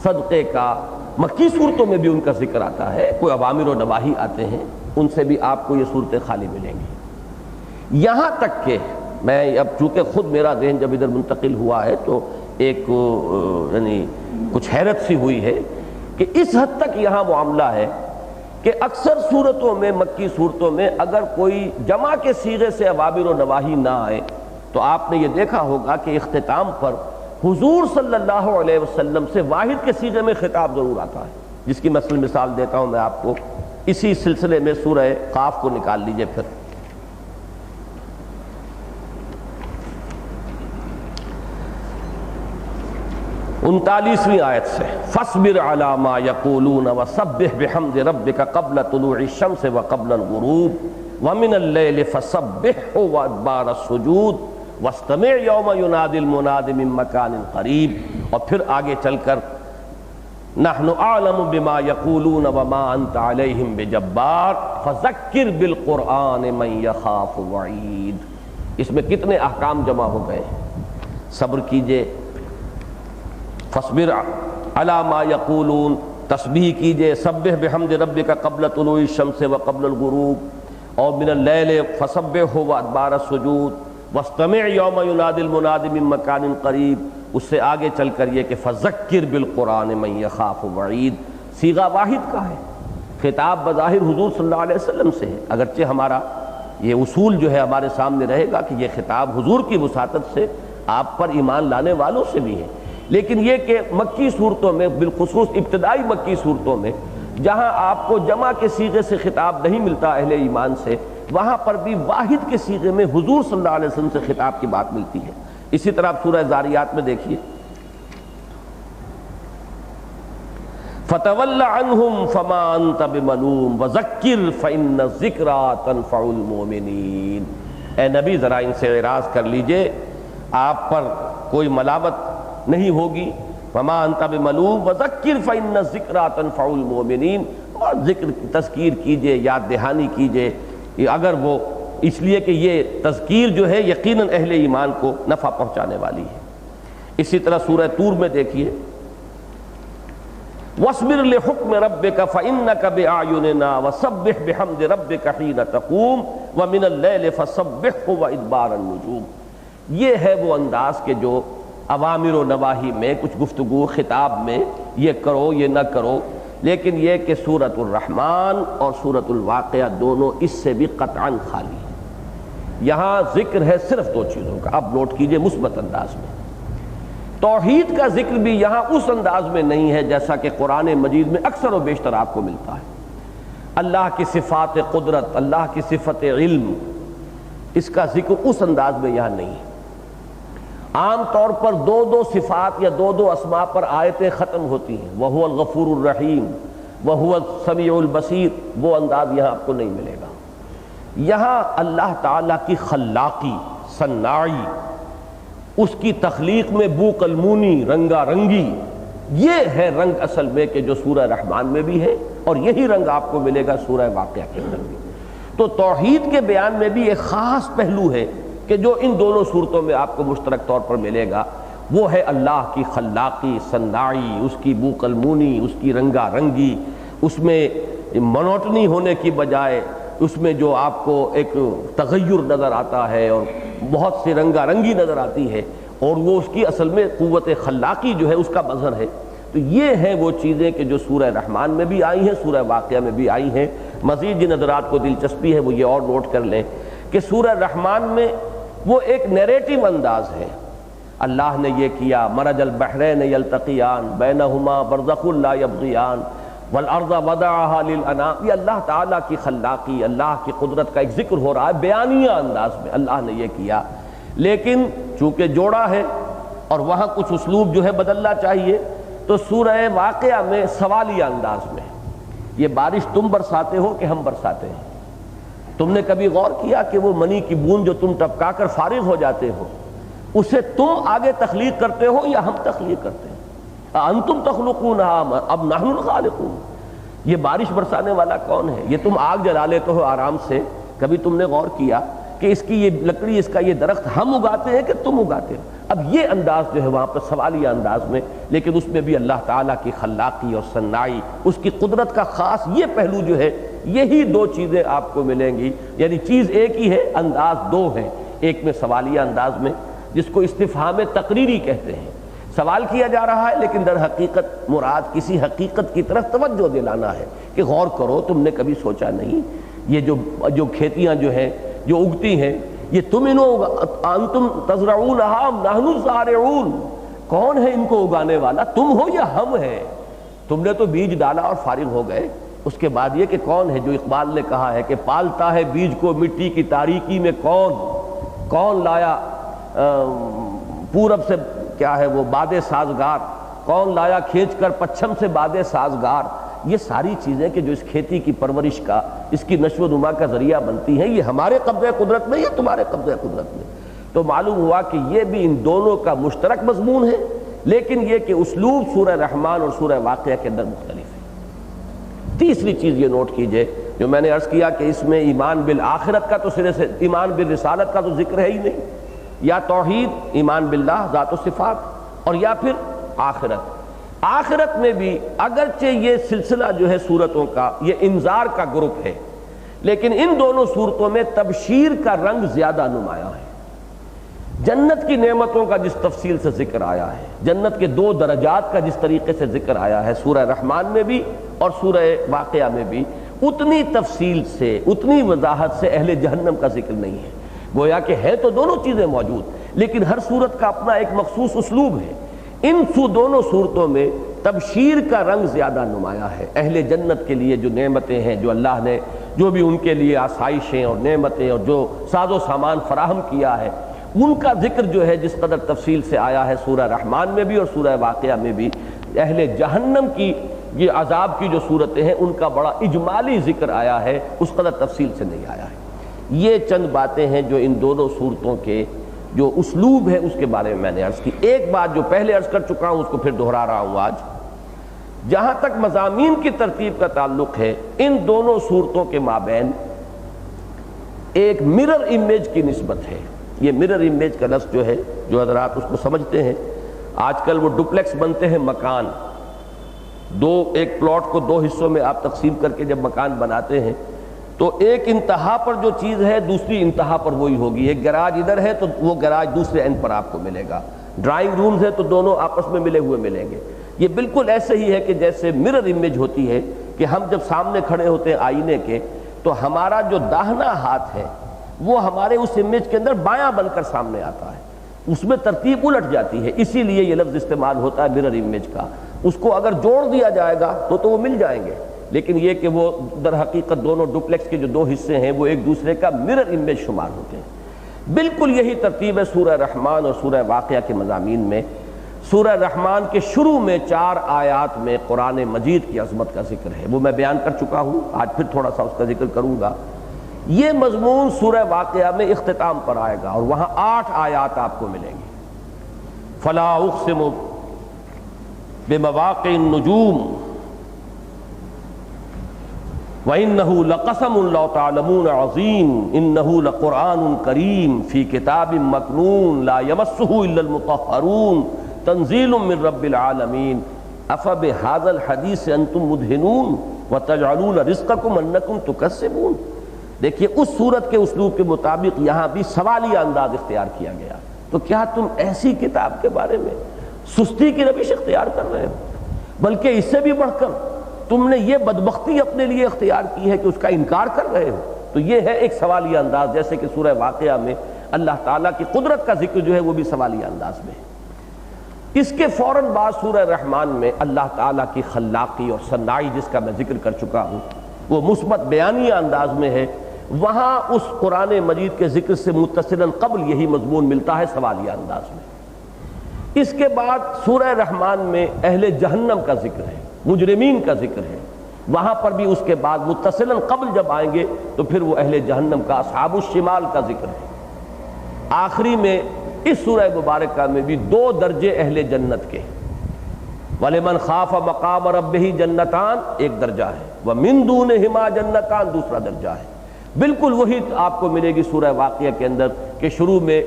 صدقے کا، مکی صورتوں میں بھی ان کا ذکر آتا ہے، کوئی اوامر و نواہی آتے ہیں، ان سے بھی آپ کو یہ صورتیں خالی ملیں گی۔ یہاں تک کہ میں اب چونکہ خود میرا ذہن جب ادھر منتقل ہوا ہے تو ایک یعنی کچھ حیرت سی ہوئی ہے کہ اس حد تک یہاں معاملہ ہے کہ اکثر صورتوں میں، مکی صورتوں میں اگر کوئی جمع کے صیغے سے اوامر و نواہی نہ آئے تو آپ نے یہ دیکھا ہوگا کہ اختتام پر حضور صلی اللہ علیہ وسلم سے واحد کے صیغے میں خطاب ضرور آتا ہے، جس کی مثال دیتا ہوں میں آپ کو اسی سلسلے میں سورہ قاف کو نکال لیجئے پھر 39ویں آیت سے فَاصْبِرْ عَلَىٰ مَا يَقُولُونَ وَسَبِّحْ بِحَمْدِ رَبِّكَ قَبْلَ طُلُوعِ الشَّمْسِ وَقَبْلَ الْغُرُوبِ وَمِنَ اللَّيْلِ فَسَبِّحْهُ وَأَدْبَارَ السُّجُودِ وَاسْتَمِعْ يَوْمَ يُنَادِ الْمُنَادِ مِن مَّكَانٍ قَرِيبٍ، اور پھر آگے چل کر نَحْنُ أَعْلَمُ بِمَا يَقُولُونَ وَمَا أَنْتَ عَلَيْهِمْ بِجَبَّارٍ فَذَكِّرْ بِالْقُرْآنِ مَن يَخَافُ وَعِيدٍ۔ اس میں کتنے احکام جمع ہو گئے؟ صبر کیجئے، فَاصْبِرْ عَلَىٰ مَا يَقُولُونَ، تسبیح کیجئے، سبح بحمد ربک قبل طلوع الشمس وقبل الغروب، اور من اللیل فسبحہ وادبار السجود واستمع یوم ینادی المنادی من مکان قریب۔ اس سے آگے چل کر یہ کہ فذکر بالقرآن من یخاف وعید، صیغہ واحد کا ہے، خطاب بظاہر حضور صلی اللہ علیہ وسلم سے ہے، اگرچہ ہمارا یہ اصول جو ہے ہمارے سامنے رہے گا کہ یہ خطاب حضور کی وساطت سے آپ پر ایمان لانے والوں سے بھی ہے، لیکن یہ کہ مکی صورتوں میں، بالخصوص ابتدائی مکی صورتوں میں جہاں آپ کو جمع کے صیغے سے خطاب نہیں ملتا اہل ایمان سے، وہاں پر بھی واحد کے صیغے میں حضور صلی اللہ علیہ وسلم سے خطاب کی بات ملتی ہے۔ اسی طرح سورہ زاریات میں دیکھیے فَتَوَلَّ عَنْهُمْ فَمَا أَنْتَ بِمَلُومٍ وَذَكِّرْ فَإِنَّ الذِّكْرَىٰ تَنفَعُ الْمُؤْمِنِينَ۔ اے نبی ذرا ان سے اعراض کر لیجئے، آپ پر کوئی ملامت نہیں ہوگی، فَمَا أَنْتَ بِمَلُومٍ وَذَكِّرْ فَإِنَّ الذِّكْرَىٰ تَنفَعُ الْمُؤْمِنِينَ، اور ذکر تذکیر کیجئے، یاد دہانی کیجئے، اگر وہ اس لیے کہ یہ تذکیر جو ہے یقیناً اہل ایمان کو نفع پہنچانے والی ہے۔ اسی طرح سورہ طور میں دیکھیے وَاصْبِرْ لِحُكْمِ رَبِّكَ فَإِنَّكَ بِأَعْيُنِنَا وَسَبِّحْ بِحَمْدِ رَبِّكَ حِينَ تَقُومُ وَمِنَ اللَّيْلِ فَسَبِّحْهُ وَإِدْبَارَ النُّجُومِ۔ یہ ہے وہ انداز کہ جو اوامر و نواہی میں کچھ گفتگو خطاب میں یہ کرو یہ نہ کرو، لیکن یہ کہ سورۃ الرحمن اور سورۃ الواقعہ دونوں اس سے بھی قطعاً خالی ہیں۔ یہاں ذکر ہے صرف دو چیزوں کا، اب نوٹ کیجئے مثبت انداز میں۔ توحید کا ذکر بھی یہاں اس انداز میں نہیں ہے جیسا کہ قرآن مجید میں اکثر و بیشتر آپ کو ملتا ہے۔ اللہ کی صفات قدرت، اللہ کی صفت علم، اس کا ذکر اس انداز میں یہاں نہیں ہے۔ عام طور پر دو دو صفات یا دو دو اسماء پر آیتیں ختم ہوتی ہیں، وَهُوَ الغفور الرحیم، وَهُوَ السمیع البصیر، وہ انداز یہاں آپ کو نہیں ملے گا۔ یہاں اللہ تعالیٰ کی خلاقی، صناعی، اس کی تخلیق میں بو قلمونی، رنگا رنگی، یہ ہے رنگ اصل میں کہ جو سورہ رحمان میں بھی ہے، اور یہی رنگ آپ کو ملے گا سورہ واقعہ کے اندر بھی۔ تو توحید کے بیان میں بھی ایک خاص پہلو ہے کہ جو ان دونوں صورتوں میں آپ کو مشترک طور پر ملے گا، وہ ہے اللہ کی خلاقی، صناعی، اس کی بو قلمونی، اس کی رنگا رنگی، اس میں منوٹنی ہونے کی بجائے اس میں جو آپ کو ایک تغیر نظر آتا ہے اور بہت سی رنگا رنگی نظر آتی ہے، اور وہ اس کی اصل میں قوت خلاقی جو ہے اس کا مظہر ہے۔ تو یہ ہیں وہ چیزیں کہ جو سورہ رحمان میں بھی آئی ہیں، سورہ واقعہ میں بھی آئی ہیں۔ مزید جن حضرات کو دلچسپی ہے وہ یہ اور نوٹ کر لیں کہ سورہ رحمان میں وہ ایک نیریٹو انداز ہے، اللہ نے یہ کیا، مرج البحرین یلتقیان بینہما برزخ لا یبغیان والارض وضعها للانام، یہ اللہ تعالیٰ کی خلاقی، اللہ کی قدرت کا ایک ذکر ہو رہا ہے بیانیہ انداز میں، اللہ نے یہ کیا، لیکن چونکہ جوڑا ہے اور وہاں کچھ اسلوب جو ہے بدلنا چاہیے، تو سورہ واقعہ میں سوالیہ انداز میں، یہ بارش تم برساتے ہو کہ ہم برساتے ہیں؟ تم نے کبھی غور کیا کہ وہ منی کی بوند جو تم ٹپکا کر فارغ ہو جاتے ہو، اسے تم آگے تخلیق کرتے ہو یا ہم تخلیق کرتے ہیں؟ انتم تخلقونها اب نحن الخالقون، یہ بارش برسانے والا کون ہے؟ یہ تم آگ جلا لیتے ہو آرام سے، کبھی تم نے غور کیا کہ اس کی یہ لکڑی، اس کا یہ درخت ہم اگاتے ہیں کہ تم اگاتے ہو؟ اب یہ انداز جو ہے وہاں پر سوالیہ انداز میں، لیکن اس میں بھی اللہ تعالیٰ کی خلاقی اور صناعی، اس کی قدرت کا خاص یہ پہلو جو ہے یہی دو چیزیں آپ کو ملیں گی، یعنی چیز ایک ہی ہے، انداز دو ہیں، ایک میں سوالیہ انداز میں جس کو استفہام تقریری کہتے ہیں، سوال کیا جا رہا ہے لیکن در حقیقت مراد کسی حقیقت کی طرف توجہ دلانا ہے کہ غور کرو، تم نے کبھی سوچا نہیں یہ جو کھیتیاں جو ہیں جو اگتی ہیں یہ تم انتم تزرعونها ام نحن الزارعون، کون ہے ان کو اگانے والا، تم ہو یا ہم ہیں؟ تم نے تو بیج ڈالا اور فارغ ہو گئے۔ اس کے بعد یہ کہ کون ہے، جو اقبال نے کہا ہے کہ پالتا ہے بیج کو مٹی کی تاریکی میں کون لایا پورب سے کیا ہے وہ باد سازگار، کون لایا کھینچ کر پچھم سے باد سازگار، یہ ساری چیزیں کہ جو اس کھیتی کی پرورش کا، اس کی نشو و نما کا ذریعہ بنتی ہیں، یہ ہمارے قبضہ قدرت میں، یہ تمہارے قبضہ قدرت میں۔ تو معلوم ہوا کہ یہ بھی ان دونوں کا مشترک مضمون ہے، لیکن یہ کہ اسلوب سورہ رحمان اور سورہ واقعہ کے اندر مختلف ہے۔ تیسری چیز یہ نوٹ کیجئے جو میں نے عرض کیا کہ اس میں ایمان بالآخرت کا تو سرے سے، ایمان بالرسالت کا تو ذکر ہے ہی نہیں، یا توحید، ایمان باللہ، ذات و صفات، اور یا پھر آخرت میں بھی اگرچہ یہ سلسلہ جو ہے صورتوں کا یہ انذار کا گروپ ہے، لیکن ان دونوں صورتوں میں تبشیر کا رنگ زیادہ نمایاں ہے۔ جنت کی نعمتوں کا جس تفصیل سے ذکر آیا ہے، جنت کے دو درجات کا جس طریقے سے ذکر آیا ہے سورہ رحمان میں بھی اور سورہ واقعہ میں بھی، اتنی تفصیل سے، اتنی وضاحت سے اہل جہنم کا ذکر نہیں ہے۔ گویا کہ ہے تو دونوں چیزیں موجود، لیکن ہر صورت کا اپنا ایک مخصوص اسلوب ہے۔ ان دونوں صورتوں میں تبشیر کا رنگ زیادہ نمایاں ہے۔ اہل جنت کے لیے جو نعمتیں ہیں، جو اللہ نے جو بھی ان کے لیے آسائشیں اور نعمتیں اور جو ساز و سامان فراہم کیا ہے، ان کا ذکر جو ہے جس قدر تفصیل سے آیا ہے سورہ رحمان میں بھی اور سورہ واقعہ میں بھی، اہل جہنم کی یہ عذاب کی جو صورتیں ہیں ان کا بڑا اجمالی ذکر آیا ہے، اس قدر تفصیل سے نہیں آیا ہے۔ یہ چند باتیں ہیں جو ان دونوں صورتوں کے جو اسلوب ہے اس کے بارے میں نے عرض کی۔ ایک بات جو پہلے عرض کر چکا ہوں اس کو پھر دہرا رہا ہوں آج، جہاں تک مضامین کی ترتیب کا تعلق ہے، ان دونوں صورتوں کے مابین ایک مرر امیج کی نسبت ہے۔ یہ مرر امیج کا لفظ جو ہے، جو حضرات اس کو سمجھتے ہیں، آج کل وہ ڈپلیکس بنتے ہیں، مکان ایک پلاٹ کو دو حصوں میں آپ تقسیم کر کے جب مکان بناتے ہیں تو ایک انتہا پر جو چیز ہے دوسری انتہا پر وہی ہوگی۔ ایک گراج ادھر ہے تو وہ گراج دوسرے اینڈ پر آپ کو ملے گا، ڈرائنگ رومز ہے تو دونوں آپس میں ملے ہوئے ملیں گے۔ یہ بالکل ایسے ہی ہے کہ جیسے مرر امیج ہوتی ہے کہ ہم جب سامنے کھڑے ہوتے ہیں آئینے کے تو ہمارا جو داہنا ہاتھ ہے وہ ہمارے اس امیج کے اندر بایاں بن کر سامنے آتا ہے، اس میں ترتیب الٹ جاتی ہے، اسی لیے یہ لفظ استعمال ہوتا ہے مرر امیج کا۔ اس کو اگر جوڑ دیا جائے گا تو وہ مل جائیں گے، لیکن یہ کہ وہ در حقیقت دونوں ڈپلیکس کے جو دو حصے ہیں وہ ایک دوسرے کا مرر امیج شمار ہوتے ہیں۔ بالکل یہی ترتیب ہے سورہ رحمان اور سورہ واقعہ کے مضامین میں۔ سورہ رحمان کے شروع میں 4 آیات میں قرآن مجید کی عظمت کا ذکر ہے، وہ میں بیان کر چکا ہوں، آج پھر تھوڑا سا اس کا ذکر کروں گا۔ یہ مضمون سورہ واقعہ میں اختتام پر آئے گا اور وہاں 8 آیات آپ کو ملیں گی۔ فلا اقسم بمواقع النجوم وَإِنَّهُ لَقَسَمٌ لَوْ تَعْلَمُونَ عَظِيمٌ إِنَّهُ لَقُرْآنٌ كَرِيمٌ فِي كِتَابٍ مَّكْنُونٍ لَا يَمَسُّهُ إِلَّا الْمُطَهَّرُونَ تَنزِيلٌ مِّن رَّبِّ الْعَالَمِينَ أَفَبِهَٰذَا الْحَدِيثِ أَنتُم مُّدْهِنُونَ وَتَجْعَلُونَ رِزْقَكُمْ أَنَّكُمْ تُكَذِّبُونَ۔ دیکھیے اس صورت کے اسلوب کے مطابق یہاں بھی سوالیہ انداز اختیار کیا گیا، تو کیا تم ایسی کتاب کے بارے میں سستی کی روش اختیار کر رہے ہو؟ بلکہ اس سے بھی بڑھ کر تم نے یہ بدبختی اپنے لیے اختیار کی ہے کہ اس کا انکار کر رہے ہو۔ تو یہ ہے ایک سوالیہ انداز، جیسے کہ سورہ واقعہ میں اللہ تعالیٰ کی قدرت کا ذکر جو ہے وہ بھی سوالیہ انداز میں ہے۔ اس کے فوراً بعد سورہ رحمان میں اللہ تعالیٰ کی خلاقی اور صناعی جس کا میں ذکر کر چکا ہوں وہ مثبت بیانیہ انداز میں ہے، وہاں اس قرآن مجید کے ذکر سے متصلاً قبل یہی مضمون ملتا ہے سوالیہ انداز میں۔ اس کے بعد سورہ رحمان میں اہل جہنم کا ذکر ہے، مجرمین کا ذکر ہے، وہاں پر بھی اس کے بعد متصلاً قبل جب آئیں گے تو پھر وہ اہل جہنم کا اصحاب الشمال کا ذکر ہے۔ آخری میں اس سورہ مبارکہ میں بھی 2 درجے اہل جنت کے، وَلِمَنْ خَافَ مَقَامَ رَبِّهِ جَنَّتَانِ ایک درجہ ہے، وَمِن دُونِهِمَا جَنَّتَانِ دوسرا درجہ ہے۔ بالکل وہی آپ کو ملے گی سورہ واقعہ کے اندر کہ شروع میں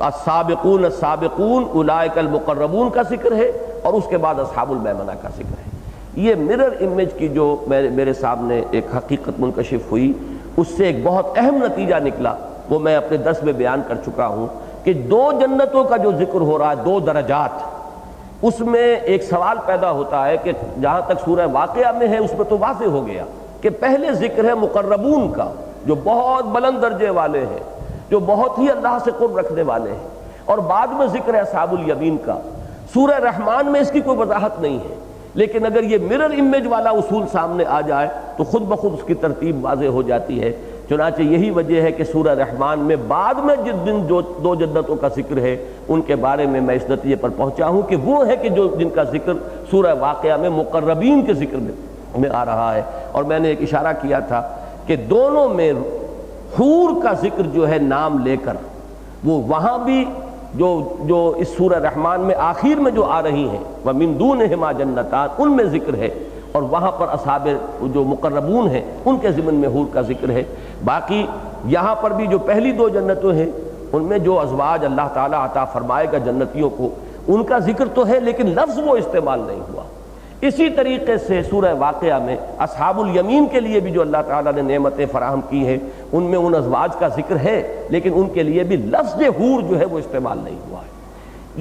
السابقون السابقون اولئک المقربون کا ذکر ہے اور اس کے بعد اصحاب المیمنہ کا ذکر ہے۔ یہ مرر امیج کی جو میرے سامنے ایک حقیقت منکشف ہوئی، اس سے ایک بہت اہم نتیجہ نکلا، وہ میں اپنے درس میں بیان کر چکا ہوں کہ دو جنتوں کا جو ذکر ہو رہا ہے، دو درجات، اس میں ایک سوال پیدا ہوتا ہے کہ جہاں تک سورہ واقعہ میں ہے اس میں تو واضح ہو گیا کہ پہلے ذکر ہے مقربون کا جو بہت بلند درجے والے ہیں، جو بہت ہی اللہ سے قرب رکھنے والے ہیں، اور بعد میں ذکر ہے اصحاب الیمین کا۔ سورہ رحمان میں اس کی کوئی وضاحت نہیں ہے، لیکن اگر یہ مرر امیج والا اصول سامنے آ جائے تو خود بخود اس کی ترتیب واضح ہو جاتی ہے۔ چنانچہ یہی وجہ ہے کہ سورہ رحمان میں بعد میں جس دن جو دو جنتوں کا ذکر ہے ان کے بارے میں اس نتیجے پر پہنچا ہوں کہ وہ ہے کہ جن کا ذکر سورہ واقعہ میں مقربین کے ذکر میں آ رہا ہے۔ اور میں نے ایک اشارہ کیا تھا کہ دونوں میں حور کا ذکر جو ہے نام لے کر، وہ وہاں بھی جو اس سورہ رحمان میں آخر میں جو آ رہی ہیں وَمِن دُونِهِمَا جَنَّتَانِ، ان میں ذکر ہے، اور وہاں پر اصحاب جو مقربون ہیں ان کے ضمن میں حور کا ذکر ہے۔ باقی یہاں پر بھی جو پہلی دو جنتوں ہیں ان میں جو ازواج اللہ تعالیٰ عطا فرمائے گا جنتیوں کو، ان کا ذکر تو ہے لیکن لفظ وہ استعمال نہیں ہوا۔ اسی طریقے سے سورہ واقعہ میں اصحاب الیمین کے لیے بھی جو اللہ تعالیٰ نے نعمتیں فراہم کی ہیں ان میں ان ازواج کا ذکر ہے، لیکن ان کے لیے بھی لفظ حور جو ہے وہ استعمال نہیں ہوا ہے۔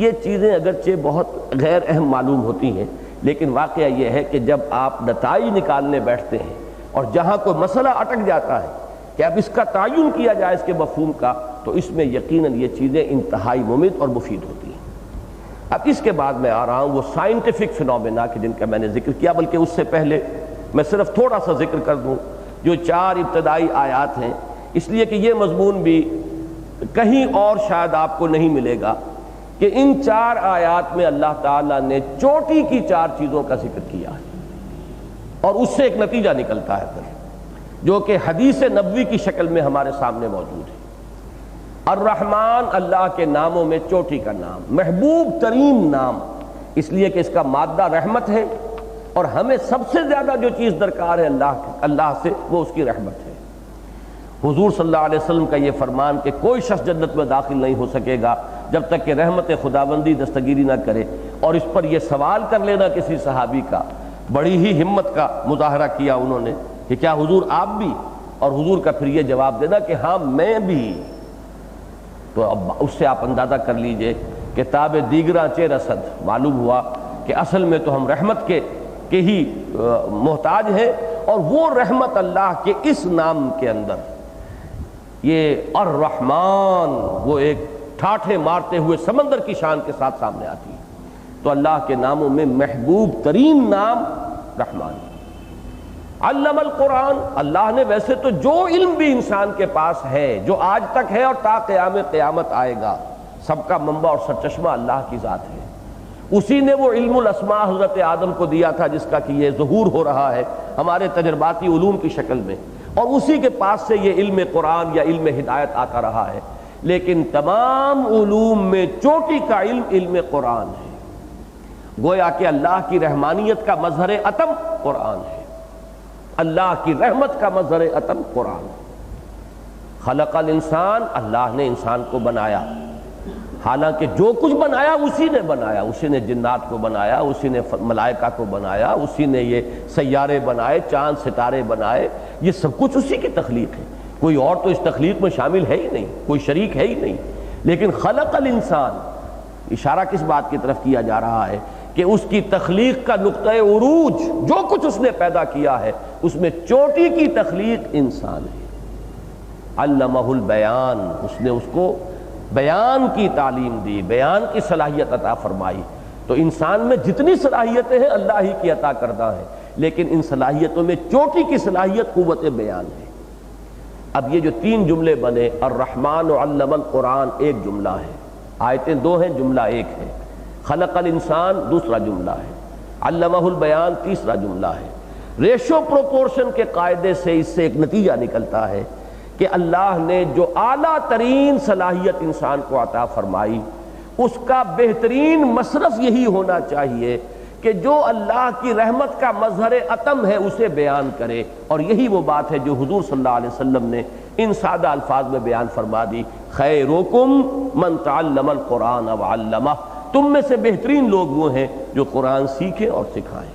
یہ چیزیں اگرچہ بہت غیر اہم معلوم ہوتی ہیں، لیکن واقعہ یہ ہے کہ جب آپ نتائج نکالنے بیٹھتے ہیں اور جہاں کوئی مسئلہ اٹک جاتا ہے کہ اب اس کا تعین کیا جائے اس کے مفہوم کا، تو اس میں یقیناً یہ چیزیں انتہائی مفید اور مفید ہوتی ہیں۔ اب اس کے بعد میں آ رہا ہوں وہ سائنٹیفک فنومینا کہ جن کا میں نے ذکر کیا، بلکہ اس سے پہلے میں صرف تھوڑا سا ذکر کر دوں جو 4 ابتدائی آیات ہیں، اس لیے کہ یہ مضمون بھی کہیں اور شاید آپ کو نہیں ملے گا کہ ان 4 آیات میں اللہ تعالیٰ نے چوٹی کی 4 چیزوں کا ذکر کیا ہے، اور اس سے ایک نتیجہ نکلتا ہے پھر جو کہ حدیث نبوی کی شکل میں ہمارے سامنے موجود ہے۔ الرحمن اللہ کے ناموں میں چوٹی کا نام، محبوب ترین نام، اس لیے کہ اس کا مادہ رحمت ہے، اور ہمیں سب سے زیادہ جو چیز درکار ہے اللہ سے وہ اس کی رحمت ہے۔ حضور صلی اللہ علیہ وسلم کا یہ فرمان کہ کوئی شخص جنت میں داخل نہیں ہو سکے گا جب تک کہ رحمت خداوندی دستگیری نہ کرے، اور اس پر یہ سوال کر لینا کسی صحابی کا، بڑی ہی ہمت کا مظاہرہ کیا انہوں نے کہ کیا حضور آپ بھی، اور حضور کا پھر یہ جواب دینا کہ ہاں میں بھی۔ تو اب اس سے آپ اندازہ کر لیجئے کہ تاب دیگراں چے رسد، معلوم ہوا کہ اصل میں تو ہم رحمت کے ہی محتاج ہیں، اور وہ رحمت اللہ کے اس نام کے اندر، یہ الرحمن، وہ ایک ٹھاٹھے مارتے ہوئے سمندر کی شان کے ساتھ سامنے آتی ہے۔ تو اللہ کے ناموں میں محبوب ترین نام رحمان۔ علم القرآن، اللہ نے ویسے تو جو علم بھی انسان کے پاس ہے، جو آج تک ہے اور تا قیامت آئے گا، سب کا منبع اور سرچشمہ اللہ کی ذات ہے۔ اسی نے وہ علم الاسماء حضرت آدم کو دیا تھا جس کا کہ یہ ظہور ہو رہا ہے ہمارے تجرباتی علوم کی شکل میں، اور اسی کے پاس سے یہ علم قرآن یا علم ہدایت آتا رہا ہے۔ لیکن تمام علوم میں چوٹی کا علم قرآن ہے، گویا کہ اللہ کی رحمانیت کا مظہر عتم قرآن ہے، اللہ کی رحمت کا مظہر عتم قرآن ہے۔ خلق الانسان، اللہ نے انسان کو بنایا، حالانکہ جو کچھ بنایا اسی نے بنایا، اسی نے جنات کو بنایا، اسی نے ملائکہ کو بنایا، اسی نے یہ سیارے بنائے، چاند ستارے بنائے، یہ سب کچھ اسی کی تخلیق ہے، کوئی اور تو اس تخلیق میں شامل ہے ہی نہیں، کوئی شریک ہے ہی نہیں۔ لیکن خلق الانسان، اشارہ کس بات کی طرف کیا جا رہا ہے کہ اس کی تخلیق کا نقطہ عروج، جو کچھ اس نے پیدا کیا ہے اس میں چوٹی کی تخلیق انسان ہے۔ علمہ البیان، اس نے اس کو بیان کی تعلیم دی، بیان کی صلاحیت عطا فرمائی۔ تو انسان میں جتنی صلاحیتیں ہیں اللہ ہی کی عطا کردہ ہیں، لیکن ان صلاحیتوں میں چوٹی کی صلاحیت قوت بیان ہے۔ اب یہ جو 3 جملے بنے، الرحمن علم القرآن ایک جملہ ہے، آیتیں 2 ہیں، جملہ ایک ہے، خلق الانسان دوسرا جملہ ہے، علمہ البیان تیسرا جملہ ہے۔ ریشو پروپورشن کے قاعدے سے اس سے ایک نتیجہ نکلتا ہے کہ اللہ نے جو اعلیٰ ترین صلاحیت انسان کو عطا فرمائی، اس کا بہترین مصرف یہی ہونا چاہیے کہ جو اللہ کی رحمت کا مظہر عتم ہے اسے بیان کرے، اور یہی وہ بات ہے جو حضور صلی اللہ علیہ وسلم نے ان سادہ الفاظ میں بیان فرما دی، خیرکم من تعلم القرآن وعلمہ، تم میں سے بہترین لوگ وہ ہیں جو قرآن سیکھیں اور سکھائیں۔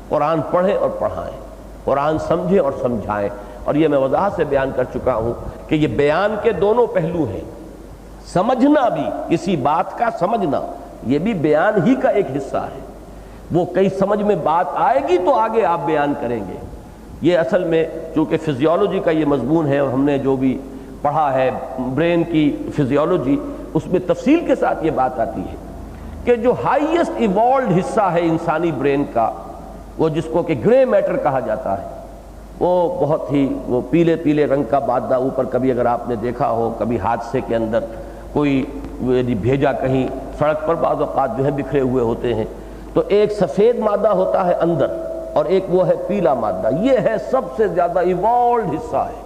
قرآن پڑھیں اور پڑھائیں، قرآن سمجھیں اور سمجھائیں۔ اور یہ میں وضاحت سے بیان کر چکا ہوں کہ یہ بیان کے دونوں پہلو ہیں، سمجھنا بھی، کسی بات کا سمجھنا یہ بھی بیان ہی کا ایک حصہ ہے۔ وہ کئی سمجھ میں بات آئے گی تو آگے آپ بیان کریں گے۔ یہ اصل میں چونکہ فزیولوجی کا یہ مضمون ہے اور ہم نے جو بھی پڑھا ہے برین کی فزیولوجی، اس میں تفصیل کے ساتھ یہ بات آتی ہے کہ جو ہائیسٹ ایوالوڈ حصہ ہے انسانی برین کا، وہ جس کو کہ گرے میٹر کہا جاتا ہے، وہ بہت ہی وہ پیلے پیلے رنگ کا مادہ اوپر، کبھی اگر آپ نے دیکھا ہو کبھی حادثے کے اندر کوئی بھیجا کہیں سڑک پر، بعض اوقات جو ہے بکھرے ہوئے ہوتے ہیں، تو ایک سفید مادہ ہوتا ہے اندر اور ایک وہ ہے پیلا مادہ۔ یہ ہے سب سے زیادہ ایوالوڈ حصہ ہے،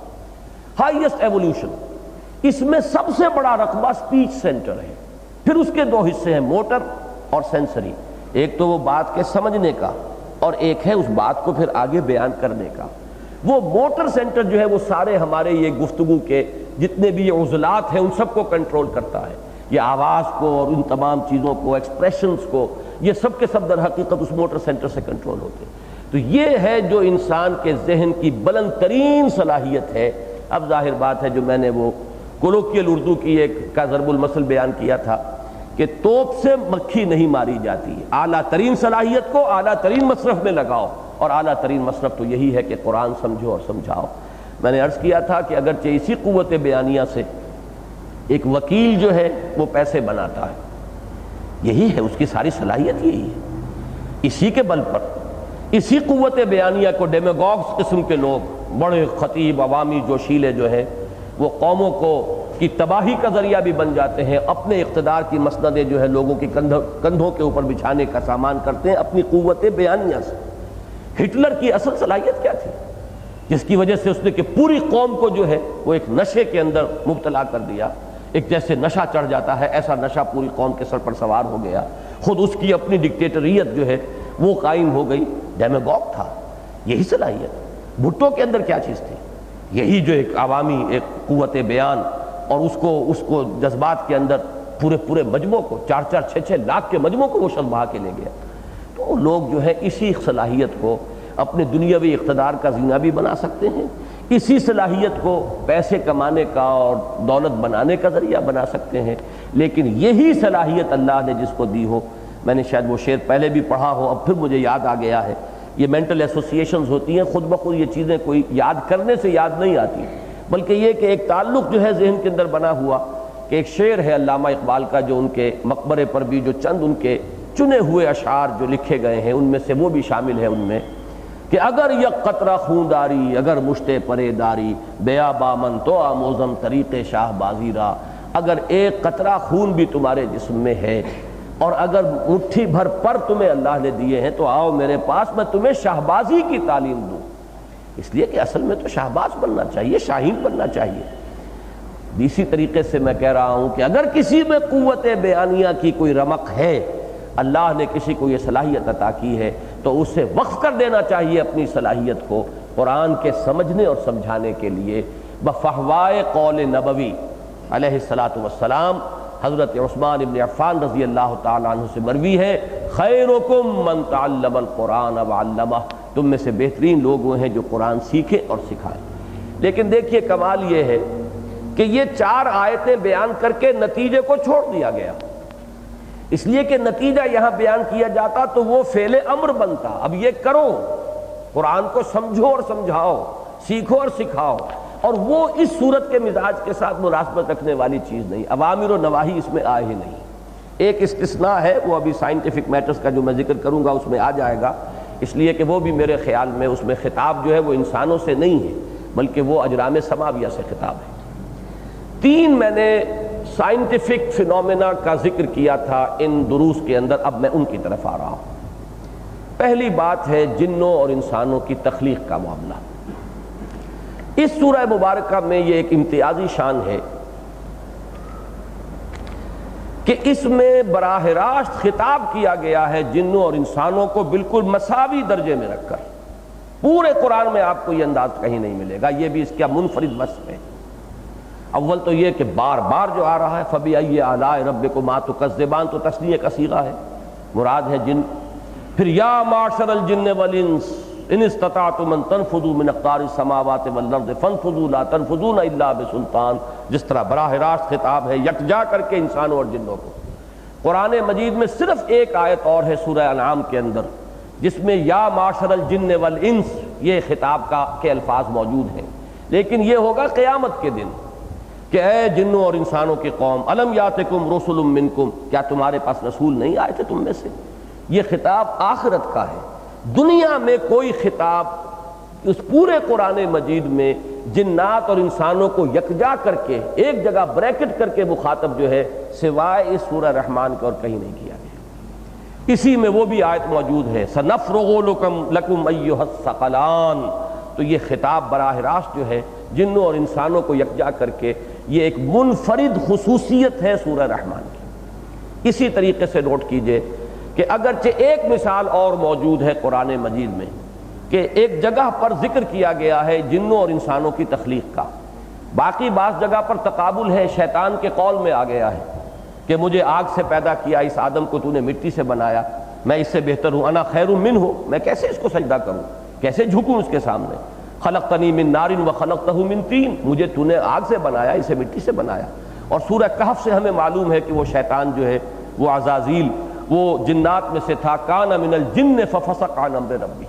ہائیسٹ ایوولوشن۔ اس میں سب سے بڑا رقبہ اسپیچ سینٹر ہے، پھر اس کے دو حصے ہیں، موٹر اور سینسری۔ ایک تو وہ بات کے سمجھنے کا اور ایک ہے اس بات کو پھر آگے بیان کرنے کا۔ وہ موٹر سینٹر جو ہے وہ سارے ہمارے یہ گفتگو کے جتنے بھی یہ عضلات ہیں ان سب کو کنٹرول کرتا ہے، یہ آواز کو اور ان تمام چیزوں کو، ایکسپریشنز کو، یہ سب کے سب در حقیقت اس موٹر سینٹر سے کنٹرول ہوتے ہیں۔ تو یہ ہے جو انسان کے ذہن کی بلند ترین صلاحیت ہے۔ اب ظاہر بات ہے جو میں نے وہ کولوکیل اردو کی ایک کا ضرب المثل بیان کیا تھا کہ توپ سے مکھی نہیں ماری جاتی، اعلیٰ ترین صلاحیت کو اعلیٰ ترین مصرف میں لگاؤ، اور اعلیٰ ترین مصرف تو یہی ہے کہ قرآن سمجھو اور سمجھاؤ۔ میں نے عرض کیا تھا کہ اگرچہ اسی قوت بیانیہ سے ایک وکیل جو ہے وہ پیسے بناتا ہے، یہی ہے اس کی ساری صلاحیت، یہی ہے، اسی کے بل پر اسی قوت بیانیہ کو ڈیمیگوگز قسم کے لوگ، بڑے خطیب عوامی جوشیلے جو ہیں، وہ قوموں کو کی تباہی کا ذریعہ بھی بن جاتے ہیں، اپنے اقتدار کی مسندیں جو ہے لوگوں کی کندھوں کے اوپر بچھانے کا سامان کرتے ہیں اپنی قوت بیانیہ سے۔ ہٹلر کی اصل صلاحیت کیا تھی جس کی وجہ سے اس نے کہ پوری قوم کو جو ہے وہ ایک نشے کے اندر مبتلا کر دیا، ایک جیسے نشہ چڑھ جاتا ہے ایسا نشہ پوری قوم کے سر پر سوار ہو گیا، خود اس کی اپنی ڈکٹیٹریت جو ہے وہ قائم ہو گئی۔ ڈیمیگوگ تھا، یہی صلاحیت۔ بھٹو کے اندر کیا چیز تھی؟ یہی جو ایک عوامی ایک قوت بیان، اور اس کو جذبات کے اندر پورے مجموع کو 4-6 لاکھ کے مجموع کو وہ شب بہا کے لے گیا۔ تو لوگ جو ہے اسی صلاحیت کو اپنے دنیاوی اقتدار کا زینہ بھی بنا سکتے ہیں، اسی صلاحیت کو پیسے کمانے کا اور دولت بنانے کا ذریعہ بنا سکتے ہیں۔ لیکن یہی صلاحیت اللہ نے جس کو دی ہو، میں نے شاید وہ شعر پہلے بھی پڑھا ہو، اب پھر مجھے یاد آ گیا ہے، یہ مینٹل ایسوسیشنز ہوتی ہیں، خود بخود یہ چیزیں کوئی یاد کرنے سے یاد نہیں آتی، بلکہ یہ کہ ایک تعلق جو ہے ذہن کے اندر بنا ہوا کہ ایک شعر ہے علامہ اقبال کا جو ان کے مقبرے پر بھی جو چند ان کے چنے ہوئے اشعار جو لکھے گئے ہیں ان میں سے وہ بھی شامل ہے، ان میں کہ اگر یک قطرہ خون داری، اگر مشتے پرے داری، بیا بامن تو آموزم طریق شاہ بازی را، اگر ایک قطرہ خون بھی تمہارے جسم میں ہے اور اگر مٹھی بھر پر تمہیں اللہ نے دیے ہیں تو آؤ میرے پاس، میں تمہیں شاہبازی کی تعلیم دوں۔ اس لیے کہ اصل میں تو شاہباز بننا چاہیے، شاہین بننا چاہیے۔ اسی طریقے سے میں کہہ رہا ہوں کہ اگر کسی میں قوت بیانیہ کی کوئی رمق ہے، اللہ نے کسی کو یہ صلاحیت عطا کی ہے، تو اسے وقف کر دینا چاہیے اپنی صلاحیت کو قرآن کے سمجھنے اور سمجھانے کے لیے۔ بفہوائے قول نبوی علیہ الصلاۃ والسلام، حضرت عثمان ابن عفان رضی اللہ تعالیٰ عنہ سے مروی ہے، خیرکم من تعلم القرآن وعلمہ، تم میں سے بہترین لوگ وہ ہیں جو قرآن سیکھیں اور سکھائیں۔ لیکن دیکھیے کمال یہ ہے کہ یہ 4 آیتیں بیان کر کے نتیجے کو چھوڑ دیا گیا، اس لیے کہ نتیجہ یہاں بیان کیا جاتا تو وہ فعل امر بنتا، اب یہ کرو، قرآن کو سمجھو اور سمجھاؤ، سیکھو اور سکھاؤ، اور وہ اس صورت کے مزاج کے ساتھ مناسبت رکھنے والی چیز نہیں، اوامر و نواہی اس میں آئے ہی نہیں۔ ایک استثناء ہے، وہ ابھی سائنٹیفک میٹرز کا جو میں ذکر کروں گا اس میں آ جائے گا، اس لیے کہ وہ بھی میرے خیال میں اس میں خطاب جو ہے وہ انسانوں سے نہیں ہے بلکہ وہ اجرام سماویہ سے خطاب ہے۔ 3 میں نے سائنٹیفک فینومینا کا ذکر کیا تھا ان دروس کے اندر، اب میں ان کی طرف آ رہا ہوں۔ پہلی بات ہے جنوں اور انسانوں کی تخلیق کا معاملہ۔ اس سورہ مبارکہ میں یہ ایک امتیازی شان ہے کہ اس میں براہ راست خطاب کیا گیا ہے جنوں اور انسانوں کو بالکل مساوی درجے میں رکھ کر۔ پورے قرآن میں آپ کو یہ انداز کہیں نہیں ملے گا، یہ بھی اس کا منفرد وصف ہے۔ اول تو یہ کہ بار بار جو آ رہا ہے فَبِأَيِّ آلَاءِ رَبِّكُمَا تُكَذِّبَانِ، تو تثنیہ کا صیغہ ہے، مراد ہے جن۔ پھر یا معشر الجن والانس ان استطعتم ان تنفذوا من اقطار السماوات والارض فانفذوا لا تنفذون الا بسلطان، جس طرح براہ راست خطاب ہے یکجا کر کے انسانوں اور جنوں کو۔ قرآن مجید میں صرف ایک آیت اور ہے سورہ انعام کے اندر جس میں یا معشر الجن والانس یہ خطاب کے الفاظ موجود ہیں، لیکن یہ ہوگا قیامت کے دن کہ اے جنوں اور انسانوں کی قوم، الم یاتکم رسل منکم، کیا تمہارے پاس رسول نہیں آئے تھے تم میں سے؟ یہ خطاب آخرت کا ہے۔ دنیا میں کوئی خطاب اس پورے قرآن مجید میں جنات اور انسانوں کو یکجا کر کے ایک جگہ بریکٹ کر کے مخاطب جو ہے سوائے اس سورہ رحمان کے اور کہیں نہیں کیا گیا۔ اسی میں وہ بھی آیت موجود ہے سنفرغ لکم ایھا الثقلان، تو یہ خطاب براہ راست جو ہے جنوں اور انسانوں کو یکجا کر کے یہ ایک منفرد خصوصیت ہے سورہ رحمان کی۔ اسی طریقے سے نوٹ کیجئے کہ اگرچہ ایک مثال اور موجود ہے قرآن مجید میں کہ ایک جگہ پر ذکر کیا گیا ہے جنوں اور انسانوں کی تخلیق کا، باقی بعض جگہ پر تقابل ہے، شیطان کے قول میں آ گیا ہے کہ مجھے آگ سے پیدا کیا، اس آدم کو تو نے مٹی سے بنایا، میں اس سے بہتر ہوں، انا خیر منہ، میں کیسے اس کو سجدہ کروں، کیسے جھکوں اس کے سامنے، خلقتنی من نار وخلقتہ من طین، مجھے تو نے آگ سے بنایا، اسے مٹی سے بنایا۔ اور سورہ کہف سے ہمیں معلوم ہے کہ وہ شیطان جو ہے وہ عزازیل وہ جنات میں سے تھا، کان من الجن ففسق عن امر ربی۔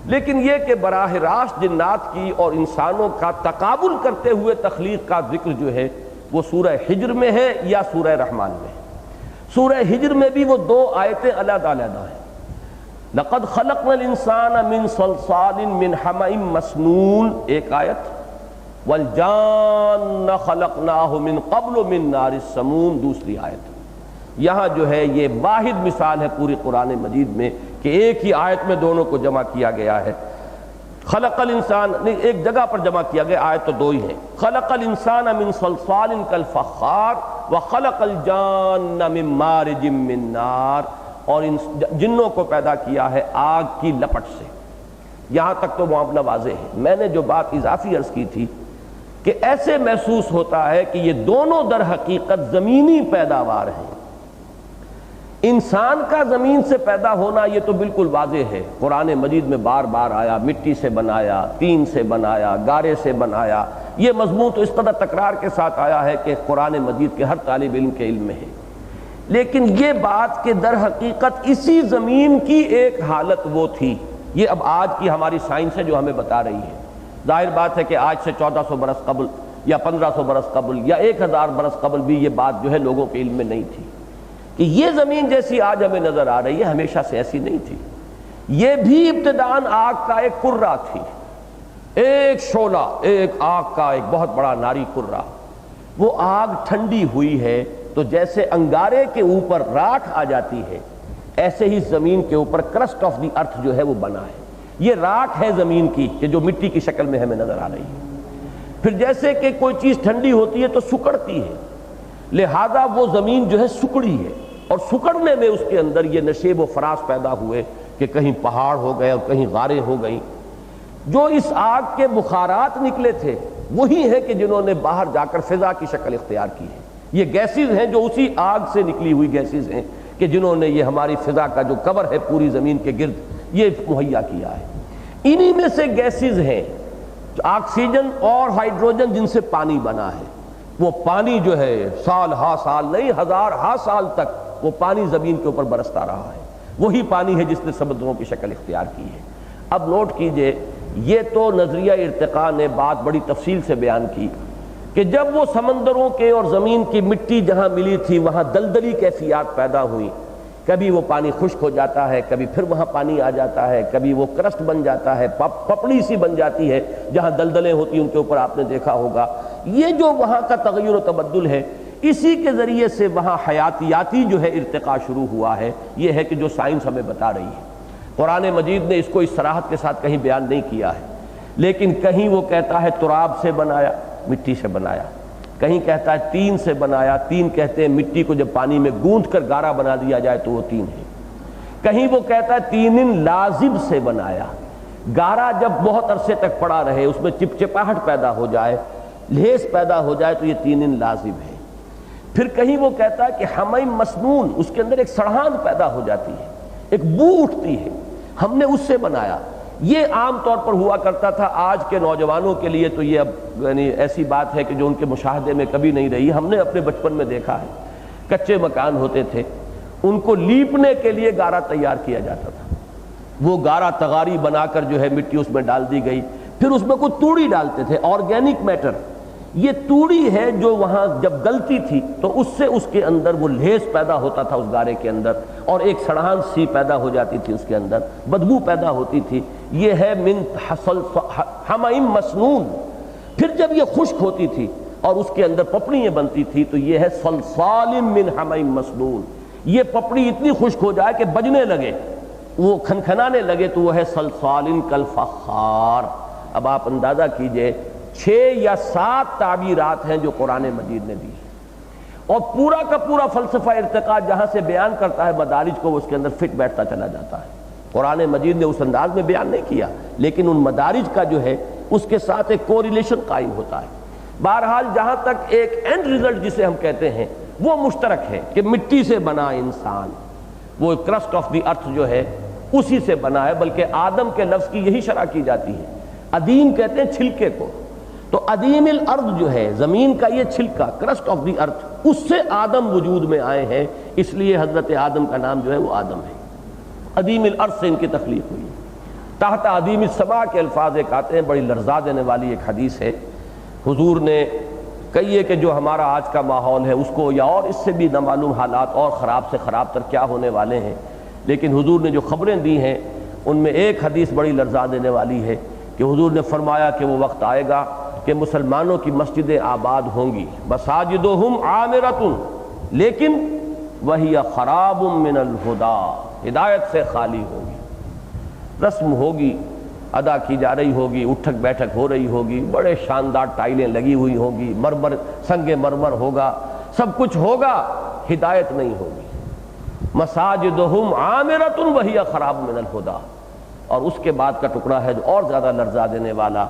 لیکن یہ کہ براہ راست جنات کی اور انسانوں کا تقابل کرتے ہوئے تخلیق کا ذکر جو ہے وہ سورہ حجر میں ہے یا سورہ رحمان میں ہے۔ سورہ حجر میں بھی وہ دو آیتیں علیحدہ علیحدہ ہیں، لقد خلقنا الانسان من صلصال من حمأ مسنون ایک آیت، والجان خلقناہ من قبل من نار السموم دوسری آیت۔ یہاں جو ہے یہ واحد مثال ہے پوری قرآن مجید میں کہ ایک ہی آیت میں دونوں کو جمع کیا گیا ہے۔ خلق الانسان نہیں، ایک جگہ پر جمع کیا گیا، آیت تو دو ہی ہیں، خلق الانسان من صلصال کالفخار وخلق الجان من مارج من نار، اور جنوں کو پیدا کیا ہے آگ کی لپٹ سے۔ یہاں تک تو معاملہ واضح ہے۔ میں نے جو بات اضافی عرض کی تھی کہ ایسے محسوس ہوتا ہے کہ یہ دونوں در حقیقت زمینی پیداوار ہیں۔ انسان کا زمین سے پیدا ہونا یہ تو بالکل واضح ہے، قرآن مجید میں بار بار آیا، مٹی سے بنایا، طین سے بنایا، گارے سے بنایا، یہ مضمون تو اس قدر تکرار کے ساتھ آیا ہے کہ قرآن مجید کے ہر طالب علم کے علم میں ہے۔ لیکن یہ بات کہ در حقیقت اسی زمین کی ایک حالت وہ تھی، یہ اب آج کی ہماری سائنس ہے جو ہمیں بتا رہی ہے۔ ظاہر بات ہے کہ آج سے 1400 برس قبل یا 1500 برس قبل یا 1000 برس قبل بھی یہ بات جو ہے لوگوں کے علم میں نہیں تھی کہ یہ زمین جیسی آج ہمیں نظر آ رہی ہے ہمیشہ سے ایسی نہیں تھی۔ یہ بھی ابتداءً آگ کا ایک کرہ تھی، ایک شعلہ، ایک آگ کا ایک بہت بڑا ناری کرہ۔ وہ آگ ٹھنڈی ہوئی ہے تو جیسے انگارے کے اوپر راکھ آ جاتی ہے ایسے ہی زمین کے اوپر کرسٹ آف دی ارتھ جو ہے وہ بنا ہے۔ یہ راکھ ہے زمین کی کہ جو مٹی کی شکل میں ہمیں نظر آ رہی ہے۔ پھر جیسے کہ کوئی چیز ٹھنڈی ہوتی ہے تو سکڑتی ہے، لہذا وہ زمین جو ہے سکڑی ہے، اور سکڑنے میں اس کے اندر یہ نشیب و فراز پیدا ہوئے کہ کہیں پہاڑ ہو گئے اور کہیں غاریں ہو گئیں۔ جو اس آگ کے بخارات نکلے تھے وہی ہیں کہ جنہوں نے باہر جا کر فضا کی شکل اختیار کی ہے۔ یہ گیسز ہیں جو اسی آگ سے نکلی ہوئی گیسز ہیں کہ جنہوں نے یہ ہماری فضا کا جو کور ہے پوری زمین کے گرد یہ مہیا کیا ہے۔ انہی میں سے گیسز ہیں آکسیجن اور ہائیڈروجن جن سے پانی بنا ہے۔ وہ پانی جو ہے سال ہا سال نہیں، ہزار ہا سال تک وہ پانی زمین کے اوپر برستا رہا ہے، وہی پانی ہے جس نے سمندروں کی شکل اختیار کی ہے۔ اب نوٹ کیجئے، یہ تو نظریہ ارتقاء نے بات بڑی تفصیل سے بیان کی کہ جب وہ سمندروں کے اور زمین کی مٹی جہاں ملی تھی وہاں دلدلی کیفیات پیدا ہوئی، کبھی وہ پانی خشک ہو جاتا ہے، کبھی پھر وہاں پانی آ جاتا ہے، کبھی وہ کرسٹ بن جاتا ہے، پپڑی سی بن جاتی ہے جہاں دلدلیں ہوتی ہیں ان کے اوپر آپ نے دیکھا ہوگا۔ یہ جو وہاں کا تغیر و تبدل ہے اسی کے ذریعے سے وہاں حیاتیاتی جو ہے ارتقاء شروع ہوا ہے۔ یہ ہے کہ جو سائنس ہمیں بتا رہی ہے۔ قرآن مجید نے اس کو اس صراحت کے ساتھ کہیں بیان نہیں کیا ہے، لیکن کہیں وہ کہتا ہے تراب سے بنایا، مٹی سے بنایا، کہیں کہتا ہے تین سے بنایا، تین کہتے ہیں مٹی کو جب پانی میں گوندھ کر گارا بنا دیا جائے تو وہ تین ہے، کہیں وہ کہتا ہے تین لازب سے بنایا، گارا جب بہت عرصے تک پڑا رہے اس میں چپچپاہٹ پیدا ہو جائے، لہس پیدا ہو جائے تو یہ تین لازب ہے۔ پھر کہیں وہ کہتا ہے کہ حمیم مسنون، اس کے اندر ایک سڑھاند پیدا ہو جاتی ہے، ایک بو اٹھتی ہے، ہم نے اس سے بنایا۔ یہ عام طور پر ہوا کرتا تھا، آج کے نوجوانوں کے لیے تو یہ اب یعنی ایسی بات ہے کہ جو ان کے مشاہدے میں کبھی نہیں رہی۔ ہم نے اپنے بچپن میں دیکھا ہے، کچے مکان ہوتے تھے، ان کو لیپنے کے لیے گارا تیار کیا جاتا تھا، وہ گارا تغاری بنا کر جو ہے مٹی اس میں ڈال دی گئی، پھر اس میں کوئی توڑی ڈالتے تھے، آرگینک میٹر، یہ توڑی ہے جو وہاں جب گلتی تھی تو اس سے اس کے اندر وہ لیس پیدا ہوتا تھا اس گارے کے اندر، اور ایک سڑان سی پیدا ہو جاتی تھی اس کے اندر، بدبو پیدا ہوتی تھی۔ یہ ہے من حمیم مسنون۔ پھر جب یہ خشک ہوتی تھی اور اس کے اندر پپڑیاں بنتی تھی تو یہ ہے صلصال من حمیم مسنون۔ یہ پپڑی اتنی خشک ہو جائے کہ بجنے لگے، وہ کھنکھنانے لگے تو وہ ہے صلصال کالفخار۔ اب آپ اندازہ کیجئے 6 یا 7 تعبیرات ہیں جو قرآن مجید نے دی، اور پورا کا پورا فلسفہ ارتقاء جہاں سے بیان کرتا ہے مدارج کو، وہ اس کے اندر فٹ بیٹھتا چلا جاتا ہے۔ قرآن مجید نے اس انداز میں بیان نہیں کیا، لیکن ان مدارج کا جو ہے اس کے ساتھ ایک کوریلیشن قائم ہوتا ہے۔ بہرحال جہاں تک ایک اینڈ ریزلٹ جسے ہم کہتے ہیں وہ مشترک ہے کہ مٹی سے بنا انسان، وہ کرسٹ آف دی ارتھ جو ہے اسی سے بنا ہے، بلکہ آدم کے لفظ کی یہی شرح کی جاتی ہے۔ ادیم کہتے ہیں چھلکے کو، تو ادیم الارض جو ہے زمین کا یہ چھلکا، کرسٹ آف دی ارتھ، اس سے آدم وجود میں آئے ہیں، اس لیے حضرت آدم کا نام جو ہے وہ آدم ہے۔ ادیم الارض سے ان کی تخلیق ہوئی۔ تحت ادیم السماء کے الفاظ ایک آتے ہیں، بڑی لرزا دینے والی ایک حدیث ہے۔ حضور نے کہیے کہ جو ہمارا آج کا ماحول ہے اس کو، یا اور اس سے بھی نامعلوم حالات اور خراب سے خراب تر کیا ہونے والے ہیں، لیکن حضور نے جو خبریں دی ہیں ان میں ایک حدیث بڑی لرزا دینے والی ہے کہ حضور نے فرمایا کہ وہ وقت آئے گا کہ مسلمانوں کی مسجدیں آباد ہوں گی، مساجدہم عامرۃ لیکن وہی خراب من الہدی، ہدایت سے خالی ہوگی، رسم ہوگی، ادا کی جا رہی ہوگی، اٹھک بیٹھک ہو رہی ہوگی، بڑے شاندار ٹائلیں لگی ہوئی ہوگی، مرمر سنگ مرمر ہوگا، سب کچھ ہوگا، ہدایت نہیں ہوگی۔ مساجدہم عامرۃ وہی خراب من الہدی۔ اور اس کے بعد کا ٹکڑا ہے جو اور زیادہ لرزا دینے والا،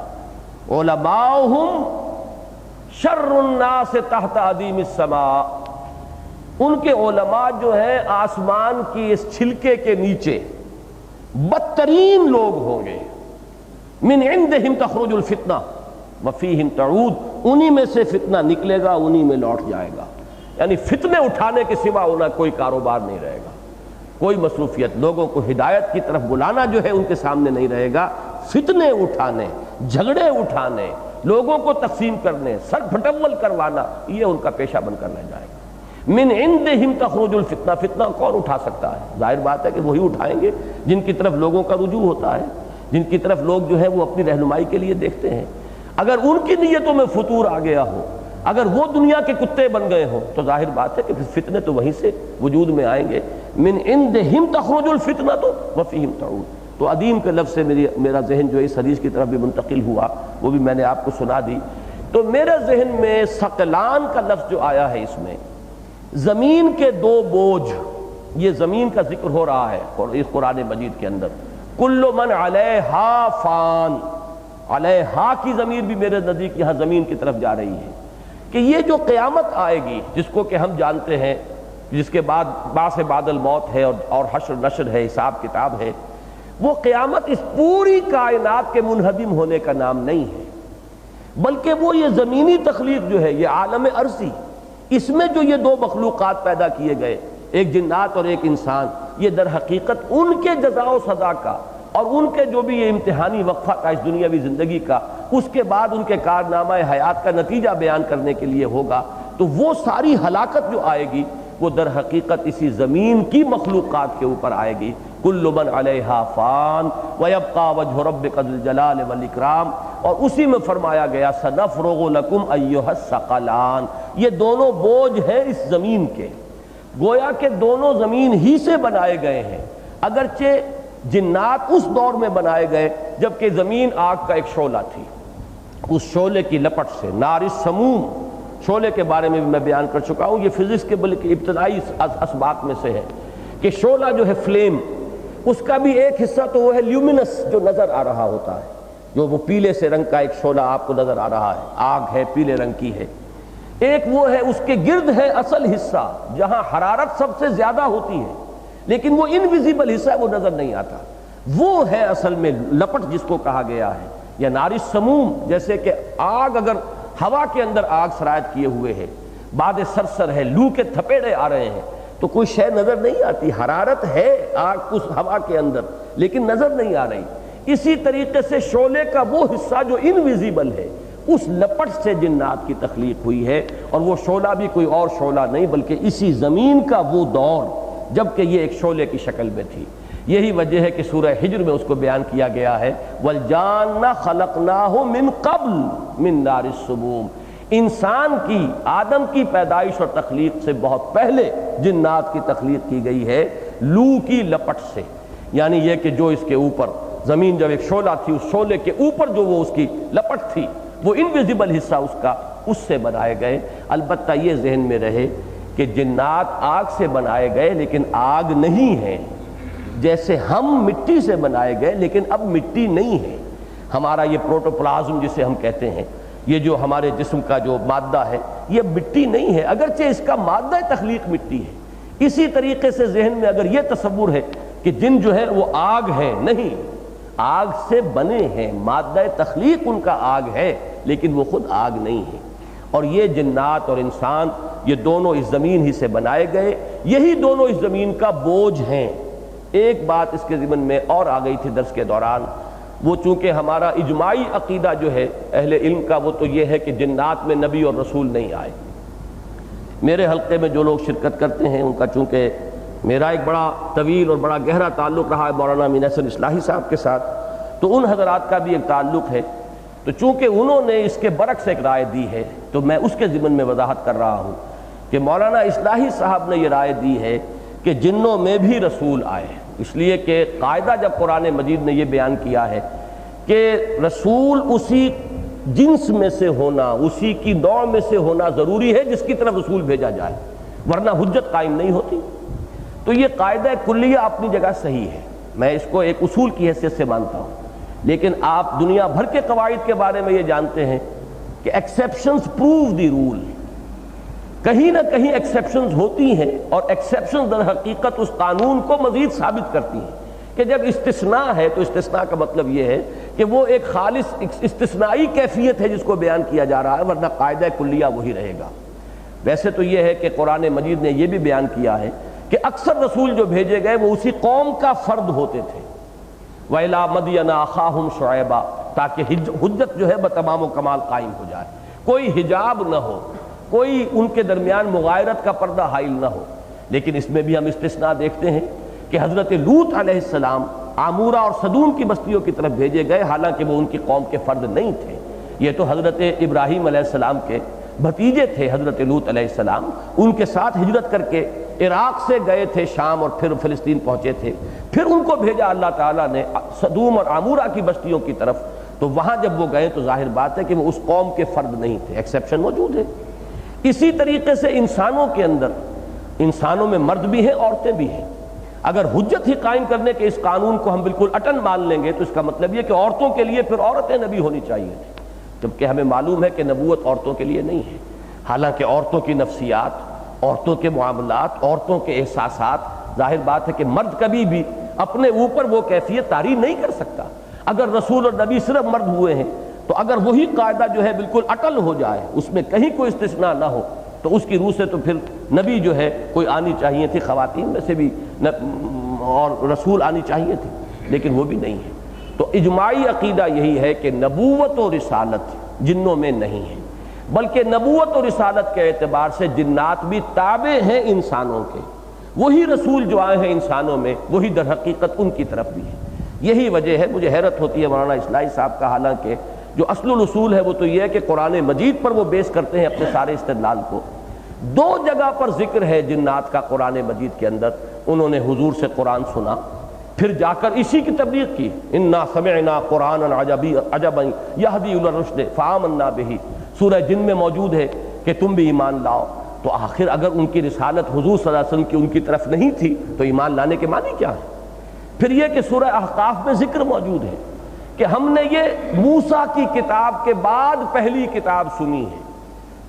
علماؤہم شر الناس تحت ادیم السماء، ان کے علماء جو ہیں آسمان کی اس چھلکے کے نیچے بدترین لوگ ہوں گے۔ من عندہم تخرج الفتنہ وفیہم تعود، انہی میں سے فتنہ نکلے گا، انہی میں لوٹ جائے گا، یعنی فتنے اٹھانے کے سوا انہیں کوئی کاروبار نہیں رہے گا، کوئی مصروفیت، لوگوں کو ہدایت کی طرف بلانا جو ہے ان کے سامنے نہیں رہے گا، فتنے اٹھانے، جھگڑے اٹھانے، لوگوں کو تقسیم کرنے، سر پھٹول کروانا، یہ ان کا پیشہ بن کر رہ جائے گا۔ من عندہم تخرج الفتنہ، فتنہ کون اٹھا سکتا ہے؟ ظاہر بات ہے کہ وہی اٹھائیں گے جن کی طرف لوگوں کا رجوع ہوتا ہے، جن کی طرف لوگ جو ہے وہ اپنی رہنمائی کے لیے دیکھتے ہیں۔ اگر ان کی نیتوں میں فطور آ گیا ہو، اگر وہ دنیا کے کتے بن گئے ہوں، تو ظاہر بات ہے کہ فتنے تو وہیں سے وجود میں آئیں گے۔ من عندہم تخرج الفتنہ وفیہم تعود۔ تو ادیم کے لفظ سے میرا ذہن جو اس حدیث کی طرف بھی منتقل ہوا، وہ بھی میں نے آپ کو سنا دی۔ تو میرے ذہن میں ثقلان کا لفظ جو آیا ہے، اس میں زمین کے 2 بوجھ، یہ زمین کا ذکر ہو رہا ہے اس قرآن مجید کے اندر۔ کل من علیہا فان، علیہا کی ضمیر بھی میرے نزدیک یہاں زمین کی طرف جا رہی ہے، کہ یہ جو قیامت آئے گی جس کو کہ ہم جانتے ہیں، جس کے بعد بعث بعد الموت ہے اور حشر نشر ہے، حساب کتاب ہے، وہ قیامت اس پوری کائنات کے منہدم ہونے کا نام نہیں ہے، بلکہ وہ یہ زمینی تخلیق جو ہے، یہ عالم ارضی، اس میں جو یہ 2 مخلوقات پیدا کیے گئے، ایک جنات اور ایک انسان، یہ در حقیقت ان کے جزا و سزا کا اور ان کے جو بھی یہ امتحانی وقفہ تھا اس دنیاوی زندگی کا، اس کے بعد ان کے کارنامہ حیات کا نتیجہ بیان کرنے کے لیے ہوگا۔ تو وہ ساری ہلاکت جو آئے گی وہ در حقیقت اسی زمین کی مخلوقات کے اوپر آئے گی۔ کل من علیہا فان ویبقى وجہ ربک ذو الجلال والاکرام، اور اسی میں فرمایا گیا سنفرغ لکم ایھا الثقلان، یہ دونوں بوجھ ہیں اس زمین کے، گویا کہ دونوں زمین ہی سے بنائے گئے ہیں، اگرچہ جنات اس دور میں بنائے گئے جبکہ زمین آگ کا ایک شعلہ تھی، اس شعلے کی لپٹ سے، نار السموم، شعلے کے بارے میں بھی میں بیان کر چکا ہوں، یہ فزکس کے بلکہ ابتدائی اسباق میں سے ہے کہ شعلہ جو ہے فلیم، اس کا بھی ایک حصہ تو وہ ہے لیومینس جو نظر آ رہا ہوتا ہے، جو وہ پیلے سے رنگ کا ایک شعلہ آپ کو نظر آ رہا ہے، آگ ہے پیلے رنگ کی ہے، ایک وہ ہے اس کے گرد ہے اصل حصہ جہاں حرارت سب سے زیادہ ہوتی ہے، لیکن وہ انویزیبل حصہ وہ نظر نہیں آتا. وہ ہے اصل میں لپٹ جس کو کہا گیا ہے, یا نار السموم. جیسے کہ آگ اگر ہوا کے اندر آگ سرایت کیے ہوئے ہے, باد سرسر ہے, لو کے تھپیڑے آ رہے ہیں, تو کوئی شے نظر نہیں آتی. حرارت ہے آگ اس ہوا کے اندر لیکن نظر نہیں آ رہی. اسی طریقے سے شعلے کا وہ حصہ جو انویزیبل ہے, اس لپٹ سے جنات کی تخلیق ہوئی ہے. اور وہ شعلہ بھی کوئی اور شعلہ نہیں بلکہ اسی زمین کا وہ دور جبکہ یہ ایک شعلے کی شکل میں تھی. یہی وجہ ہے کہ سورہ حجر میں اس کو بیان کیا گیا ہے, وَالْجَانَّ خَلَقْنَاهُ مِن قَبْلُ مِن نَارِ السُّمُومِ. انسان کی, آدم کی پیدائش اور تخلیق سے بہت پہلے جنات کی تخلیق کی گئی ہے لو کی لپٹ سے. یعنی یہ کہ جو اس کے اوپر زمین جب ایک شعلہ تھی, اس شعلے کے اوپر جو وہ اس کی لپٹ تھی, وہ انویزیبل حصہ اس کا, اس سے بنائے گئے. البتہ یہ ذہن میں رہے کہ جنات آگ سے بنائے گئے لیکن آگ نہیں ہے. جیسے ہم مٹی سے بنائے گئے لیکن اب مٹی نہیں ہے. ہمارا یہ پروٹوپلازم جسے ہم کہتے ہیں, یہ جو ہمارے جسم کا جو مادہ ہے, یہ مٹی نہیں ہے اگرچہ اس کا مادہ تخلیق مٹی ہے. اسی طریقے سے ذہن میں اگر یہ تصور ہے کہ جن جو ہے وہ آگ ہے, نہیں, آگ سے بنے ہیں, مادہ تخلیق ان کا آگ ہے لیکن وہ خود آگ نہیں ہے. اور یہ جنات اور انسان یہ دونوں اس زمین ہی سے بنائے گئے, یہی دونوں اس زمین کا بوجھ ہیں. ایک بات اس کے ضمن میں اور آ گئی تھی درس کے دوران, وہ چونکہ ہمارا اجماعی عقیدہ جو ہے اہل علم کا وہ تو یہ ہے کہ جنات میں نبی اور رسول نہیں آئے. میرے حلقے میں جو لوگ شرکت کرتے ہیں ان کا چونکہ میرا ایک بڑا طویل اور بڑا گہرا تعلق رہا ہے مولانا امین احسن اصلاحی صاحب کے ساتھ, تو ان حضرات کا بھی ایک تعلق ہے. تو چونکہ انہوں نے اس کے برعکس ایک رائے دی ہے تو میں اس کے ضمن میں وضاحت کر رہا ہوں کہ مولانا اصلاحی صاحب نے یہ رائے دی ہے کہ جنوں میں بھی رسول آئے. اس لیے کہ قاعدہ جب قرآن مجید نے یہ بیان کیا ہے کہ رسول اسی جنس میں سے ہونا, اسی کی نوع میں سے ہونا ضروری ہے جس کی طرف رسول بھیجا جائے, ورنہ حجت قائم نہیں ہوتی. تو یہ قاعدہ کلیہ اپنی جگہ صحیح ہے, میں اس کو ایک اصول کی حیثیت سے مانتا ہوں. لیکن آپ دنیا بھر کے قواعد کے بارے میں یہ جانتے ہیں کہ ایکسیپشنز پروو دی رول. کہیں نہ کہیں ایکسیپشنز ہوتی ہیں اور ایکسیپشنز در حقیقت اس قانون کو مزید ثابت کرتی ہیں کہ جب استثناء ہے تو استثناء کا مطلب یہ ہے کہ وہ ایک خالص استثنائی کیفیت ہے جس کو بیان کیا جا رہا ہے, ورنہ قاعدہ کلیہ وہی رہے گا. ویسے تو یہ ہے کہ قرآن مجید نے یہ بھی بیان کیا ہے کہ اکثر رسول جو بھیجے گئے وہ اسی قوم کا فرد ہوتے تھے. وَإِلَىٰ مَدْيَنَ أَخَاهُمْ شُعَيْبًا, تاکہ حجت جو ہے بتمام و کمال قائم ہو جائے, کوئی حجاب نہ ہو, کوئی ان کے درمیان مغایرت کا پردہ حائل نہ ہو. لیکن اس میں بھی ہم استثناء دیکھتے ہیں کہ حضرت لوط علیہ السلام عامورہ اور صدوم کی بستیوں کی طرف بھیجے گئے, حالانکہ وہ ان کی قوم کے فرد نہیں تھے. یہ تو حضرت ابراہیم علیہ السلام کے بھتیجے تھے حضرت لوط علیہ السلام, ان کے ساتھ ہجرت کر کے عراق سے گئے تھے شام اور پھر فلسطین پہنچے تھے. پھر ان کو بھیجا اللہ تعالیٰ نے صدوم اور عامورہ کی بستیوں کی طرف, تو وہاں جب وہ گئے تو ظاہر بات ہے کہ وہ اس قوم کے فرد نہیں تھے, ایکسیپشن موجود ہے. اسی طریقے سے انسانوں کے اندر, انسانوں میں مرد بھی ہیں عورتیں بھی ہیں. اگر حجت ہی قائم کرنے کے اس قانون کو ہم بالکل اٹل مان لیں گے تو اس کا مطلب یہ کہ عورتوں کے لیے پھر عورتیں نبی ہونی چاہیے تھی, جبکہ ہمیں معلوم ہے کہ نبوت عورتوں کے لیے نہیں ہے. حالانکہ عورتوں کی نفسیات, عورتوں کے معاملات, عورتوں کے احساسات, ظاہر بات ہے کہ مرد کبھی بھی اپنے اوپر وہ کیفیت طاری نہیں کر سکتا. اگر رسول اور نبی صرف مرد ہوئے ہیں تو اگر وہی قاعدہ جو ہے بالکل اٹل ہو جائے, اس میں کہیں کوئی استثناء نہ ہو, تو اس کی روح سے تو پھر نبی جو ہے کوئی آنی چاہیے تھی, خواتین میں سے بھی اور رسول آنی چاہیے تھی, لیکن وہ بھی نہیں ہے. تو اجماعی عقیدہ یہی ہے کہ نبوت و رسالت جنوں میں نہیں ہے, بلکہ نبوت و رسالت کے اعتبار سے جنات بھی تابع ہیں انسانوں کے. وہی رسول جو آئے ہیں انسانوں میں وہی در حقیقت ان کی طرف بھی ہے. یہی وجہ ہے, مجھے حیرت ہوتی ہے مولانا اصلاحی صاحب کا, حالانکہ جو اصل الاصول ہے وہ تو یہ ہے کہ قرآن مجید پر وہ بیس کرتے ہیں اپنے سارے استدلال کو. 2 جگہ پر ذکر ہے جنات کا قرآن مجید کے اندر. انہوں نے حضور سے قرآن سنا, پھر جا کر اسی کی تبلیغ کی. انا سمعنا قرآنا عجبا یہدی الی الرشد فآمنا بہ, سورہ جن میں موجود ہے کہ تم بھی ایمان لاؤ. تو آخر اگر ان کی رسالت حضور صلی اللہ علیہ وسلم کی ان کی طرف نہیں تھی تو ایمان لانے کے معنی کیا ہے؟ پھر یہ کہ سورہ احقاف میں ذکر موجود ہے کہ ہم نے یہ موسیٰ کی کتاب کے بعد پہلی کتاب سنی ہے.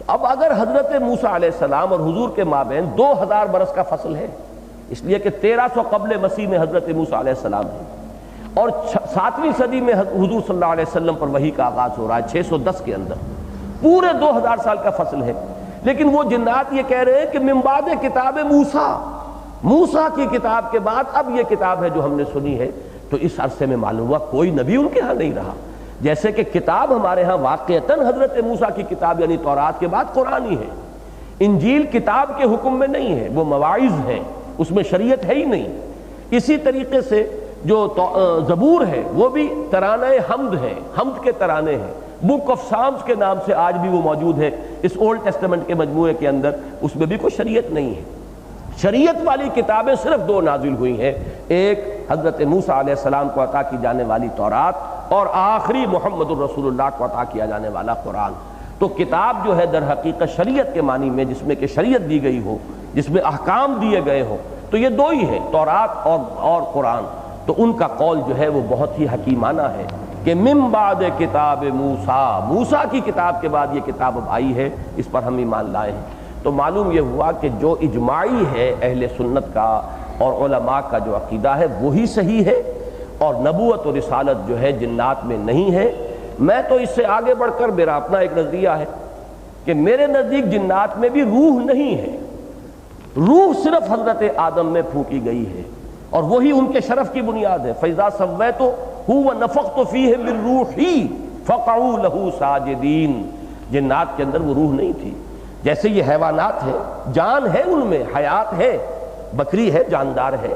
اب اگر حضرت موسیٰ علیہ السلام اور حضور کے مابین 2000 برس کا فصل ہے, اس لیے کہ 1300 قبل مسیح میں حضرت موسیٰ علیہ السلام ہے اور 7ویں صدی میں حضور صلی اللہ علیہ وسلم پر وحی کا آغاز ہو رہا ہے 610 کے اندر، پورے 2000 سال کا فصل ہے۔ لیکن وہ جنات یہ کہہ رہے ہیں کہ من بعد کتاب موسیٰ کی کتاب کے بعد اب یہ کتاب ہے جو ہم نے سنی ہے۔ تو اس عرصے میں معلوم ہوا کوئی نبی ان کے ہاں نہیں رہا، جیسے کہ کتاب ہمارے ہاں واقعتاً حضرت موسیٰ کی کتاب یعنی تورات کے بعد قرآن ہی ہے۔ انجیل کتاب کے حکم میں نہیں ہے، وہ مواعظ ہے، اس میں شریعت ہے ہی نہیں۔ اسی طریقے سے جو زبور ہے وہ بھی ترانہ حمد ہے، حمد کے ترانے ہیں، بک آف سامز کے نام سے آج بھی وہ موجود ہے اس اولڈ ٹیسٹمنٹ کے مجموعے کے اندر، اس میں بھی کوئی شریعت نہیں ہے۔ شریعت والی کتابیں صرف 2 نازل ہوئی ہیں، ایک حضرت موسیٰ علیہ السلام کو عطا کی جانے والی تورات اور آخری محمد الرسول اللہ کو عطا کیا جانے والا قرآن۔ تو کتاب جو ہے در حقیقت شریعت کے معنی میں، جس میں کہ شریعت دی گئی ہو، جس میں احکام دیے گئے ہوں، تو یہ 2 ہی ہیں، تورات اور قرآن۔ تو ان کا قول جو ہے وہ بہت ہی حکیمانہ ہے کہ من بعد کتاب موسیٰ کی کتاب کے بعد یہ کتاب اب آئی ہے، اس پر ہم ایمان لائے ہیں۔ تو معلوم یہ ہوا کہ جو اجماعی ہے اہل سنت کا اور علماء کا جو عقیدہ ہے وہی صحیح ہے، اور نبوت و رسالت جو ہے جنات میں نہیں ہے۔ میں تو اس سے آگے بڑھ کر میرا اپنا ایک نظریہ ہے کہ میرے نزدیک جنات میں بھی روح نہیں ہے، روح صرف حضرت آدم میں پھونکی گئی ہے، اور وہی ان کے شرف کی بنیاد ہے۔ فَإِذَا سَوَّيْتُهُ وَنَفَخْتُ فِيهِ مِن رُوحِي فَقَعُوا لَهُ سَاجِدِينَ۔ جنات کے اندر وہ روح نہیں تھی، جیسے یہ حیوانات ہیں، جان ہے ان میں، حیات ہے، بکری ہے جاندار ہے،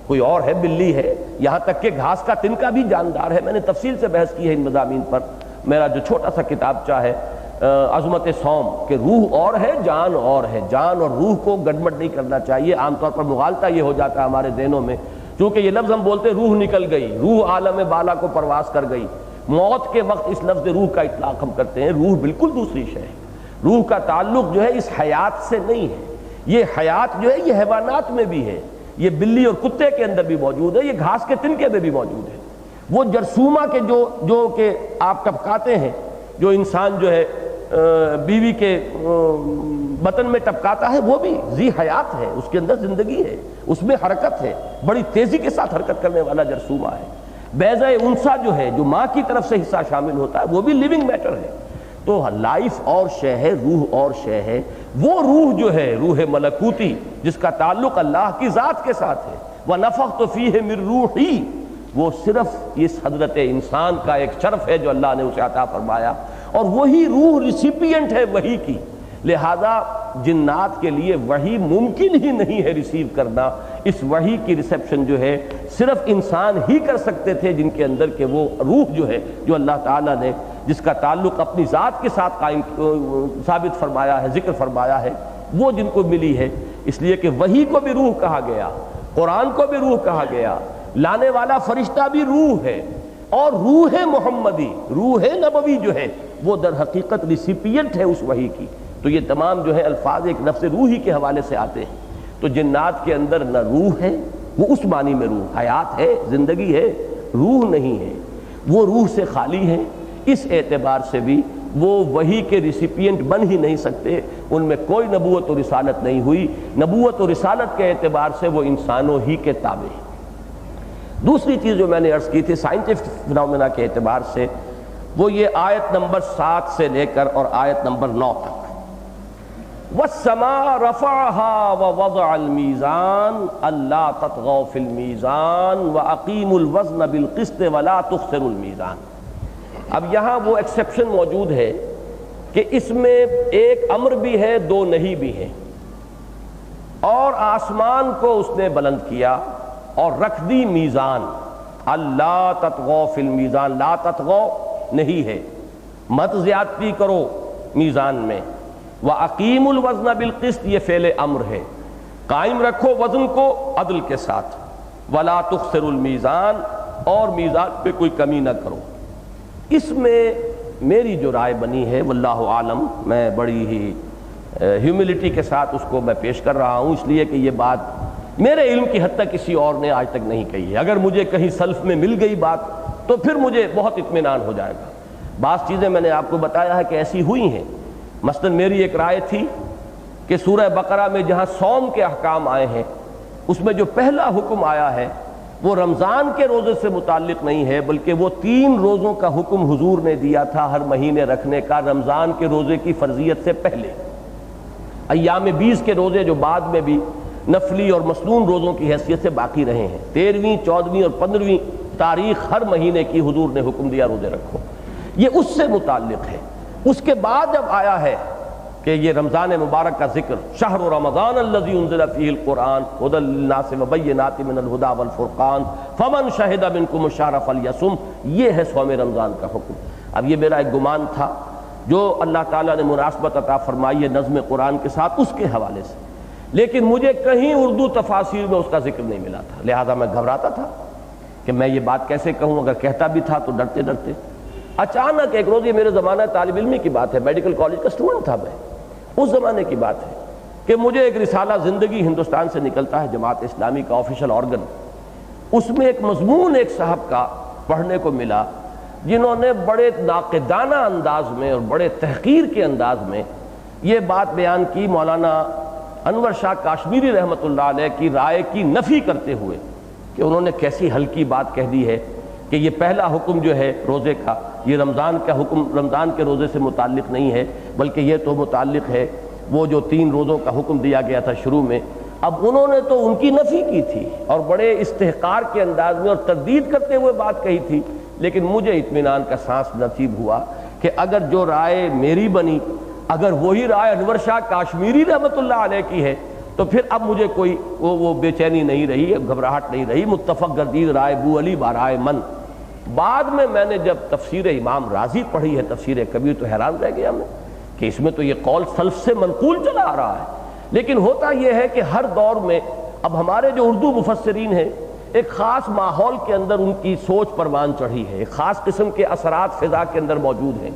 کوئی اور ہے بلی ہے، یہاں تک کہ گھاس کا تنکا بھی جاندار ہے۔ میں نے تفصیل سے بحث کی ہے ان مضامین پر، میرا جو چھوٹا سا کتابچہ ہے عظمت صوم، کہ روح اور ہے جان اور ہے، جان اور روح کو گڑبڑ نہیں کرنا چاہیے۔ عام طور پر مغالطہ یہ ہو جاتا ہے ہمارے ذہنوں میں، چونکہ یہ لفظ ہم بولتے روح نکل گئی، روح عالم بالا کو پرواز کر گئی، موت کے وقت اس لفظ روح کا اطلاق ہم کرتے ہیں۔ روح بالکل دوسری شے ہے، روح کا تعلق جو ہے اس حیات سے نہیں ہے۔ یہ حیات جو ہے یہ حیوانات میں بھی ہے، یہ بلی اور کتے کے اندر بھی موجود ہے، یہ گھاس کے تنکے میں بھی موجود ہے۔ وہ جرثومہ کے جو کہ آپ ٹپکاتے ہیں، جو انسان جو ہے بیوی کے بطن میں ٹپکاتا ہے، وہ بھی ذی حیات ہے، اس کے اندر زندگی ہے، اس میں حرکت ہے، بڑی تیزی کے ساتھ حرکت کرنے والا جرثومہ ہے۔ بیضہ انثیٰ جو ہے، جو ماں کی طرف سے حصہ شامل ہوتا ہے، وہ بھی لیونگ میٹر ہے۔ تو لائف اور شے ہے، روح اور شے ہے۔ وہ روح جو ہے روح ملکوتی، جس کا تعلق اللہ کی ذات کے ساتھ ہے، وَنَفَخْتُ فِيهِ مِن رُوحِي، وہ صرف اس حضرت انسان کا ایک شرف ہے جو اللہ نے اسے عطا فرمایا، اور وہی روح ریسیپینٹ ہے وحی کی۔ لہذا جنات کے لیے وحی ممکن ہی نہیں ہے ریسیو کرنا۔ اس وحی کی ریسیپشن جو ہے صرف انسان ہی کر سکتے تھے، جن کے اندر کہ وہ روح جو ہے، جو اللہ تعالیٰ نے جس کا تعلق اپنی ذات کے ساتھ قائم ثابت فرمایا ہے، ذکر فرمایا ہے، وہ جن کو ملی ہے۔ اس لیے کہ وحی کو بھی روح کہا گیا، قرآن کو بھی روح کہا گیا، لانے والا فرشتہ بھی روح ہے، اور روح محمدی، روح نبوی جو ہے وہ در حقیقت ریسیپینٹ ہے اس وحی کی۔ تو یہ تمام جو ہے الفاظ ایک لفظ روحی کے حوالے سے آتے ہیں۔ تو جنات کے اندر نہ روح ہے، وہ اس معنی میں روح، حیات ہے، زندگی ہے، روح نہیں ہے، وہ روح سے خالی ہے۔ اس اعتبار سے بھی وہ وحی کے ریسیپینٹ بن ہی نہیں سکتے، ان میں کوئی نبوت و رسالت نہیں ہوئی۔ نبوت و رسالت کے اعتبار سے وہ انسانوں ہی کے تابع ہیں۔ دوسری چیز جو میں نے عرض کی تھی سائنٹیفک فنامنا کے اعتبار سے، وہ یہ آیت نمبر 7 سے لے کر اور آیت نمبر 9 تک، وَالسَّمَاءَ رَفَعَهَا وَوَضَعَ الْمِيزَانَ أَلَّا تَطْغَوْا فِي الْمِيزَانِ وَأَقِيمُوا الْوَزْنَ بِالْقِسْطِ وَلَا تُخْسِرُوا الْمِيزَانَ۔ اب یہاں وہ ایکسیپشن موجود ہے کہ اس میں ایک امر بھی ہے، 2 نہیں بھی ہیں۔ اور آسمان کو اس نے بلند کیا اور رکھ دی میزان، اللہ تطغوا فی المیزان، لا تطغوا نہیں ہے، مت زیادتی کرو میزان میں۔ وَأَقِيمُوا الْوَزْنَ بِالْقِسْطِ، یہ فعل امر ہے، قائم رکھو وزن کو عدل کے ساتھ، وَلَا تُخْسِرُوا الْمِيزَانَ، اور میزان پہ کوئی کمی نہ کرو۔ اس میں میری جو رائے بنی ہے واللہ عالم، میں بڑی ہی ہیوملٹی کے ساتھ اس کو میں پیش کر رہا ہوں، اس لیے کہ یہ بات میرے علم کی حد تک کسی اور نے آج تک نہیں کہی ہے۔ اگر مجھے کہیں سلف میں مل گئی بات تو پھر مجھے بہت اطمینان ہو جائے گا۔ بعض چیزیں میں نے آپ کو بتایا ہے کہ ایسی ہوئی ہیں۔ مثلا میری ایک رائے تھی کہ سورہ بقرہ میں جہاں صوم کے احکام آئے ہیں اس میں جو پہلا حکم آیا ہے وہ رمضان کے روزے سے متعلق نہیں ہے، بلکہ وہ 3 روزوں کا حکم حضور نے دیا تھا ہر مہینے رکھنے کا، رمضان کے روزے کی فرضیت سے پہلے۔ ایام 20 کے روزے جو بعد میں بھی نفلی اور مسنون روزوں کی حیثیت سے باقی رہے ہیں، 13ویں 14ویں اور 15ویں تاریخ ہر مہینے کی حضور نے حکم دیا روزے رکھو، یہ اس سے متعلق ہے۔ اس کے بعد جب آیا ہے کہ یہ رمضان مبارک کا ذکر، شہر رمضان الذی انزل فیہ القرآن ھدی للناس وبینات من الھدی والفرقان فمن شہد منکم الشہر فلیصم، یہ ہے صوم رمضان کا حکم۔ اب یہ میرا ایک گمان تھا جو اللہ تعالیٰ نے مناسبت عطا فرمائی ہے نظم قرآن کے ساتھ، اس کے حوالے سے، لیکن مجھے کہیں اردو تفاسیر میں اس کا ذکر نہیں ملا تھا، لہذا میں گھبراتا تھا کہ میں یہ بات کیسے کہوں، اگر کہتا بھی تھا تو ڈرتے ڈرتے۔ اچانک ایک روز، یہ میرے زمانہ طالب علمی کی بات ہے، میڈیکل کالج کا اسٹوڈنٹ تھا میں، اس زمانے کی بات ہے کہ مجھے ایک رسالہ زندگی ہندوستان سے نکلتا ہے، جماعت اسلامی کا آفیشل آرگن، اس میں ایک مضمون ایک صاحب کا پڑھنے کو ملا جنہوں نے بڑے ناقدانہ انداز میں اور بڑے تحقیر کے انداز میں یہ بات بیان کی، مولانا انور شاہ کاشمیری رحمۃ اللہ علیہ کی رائے کی نفی کرتے ہوئے کہ انہوں نے کیسی ہلکی بات کہہ دی ہے کہ یہ پہلا حکم جو ہے روزے کا، یہ رمضان کا حکم رمضان کے روزے سے متعلق نہیں ہے، بلکہ یہ تو متعلق ہے وہ جو 3 روزوں کا حکم دیا گیا تھا شروع میں۔ اب انہوں نے تو ان کی نفی کی تھی اور بڑے استحقار کے انداز میں اور تردید کرتے ہوئے بات کہی تھی، لیکن مجھے اطمینان کا سانس نصیب ہوا کہ اگر جو رائے میری بنی، اگر وہی رائے انور شاہ کاشمیری رحمۃ اللہ علیہ کی ہے، تو پھر اب مجھے کوئی وہ بے چینی نہیں رہی، گھبراہٹ نہیں رہی، متفق گردید رائے بو علی برائے من۔ بعد میں نے جب تفسیر امام رازی پڑھی ہے، تفسیر کبیر، تو حیران رہ گیا میں کہ اس میں تو یہ قول سلف سے منقول چلا آ رہا ہے، لیکن ہوتا یہ ہے کہ ہر دور میں اب ہمارے جو اردو مفسرین ہیں ایک خاص ماحول کے اندر ان کی سوچ پروان چڑھی ہے، ایک خاص قسم کے اثرات فضا کے اندر موجود ہیں،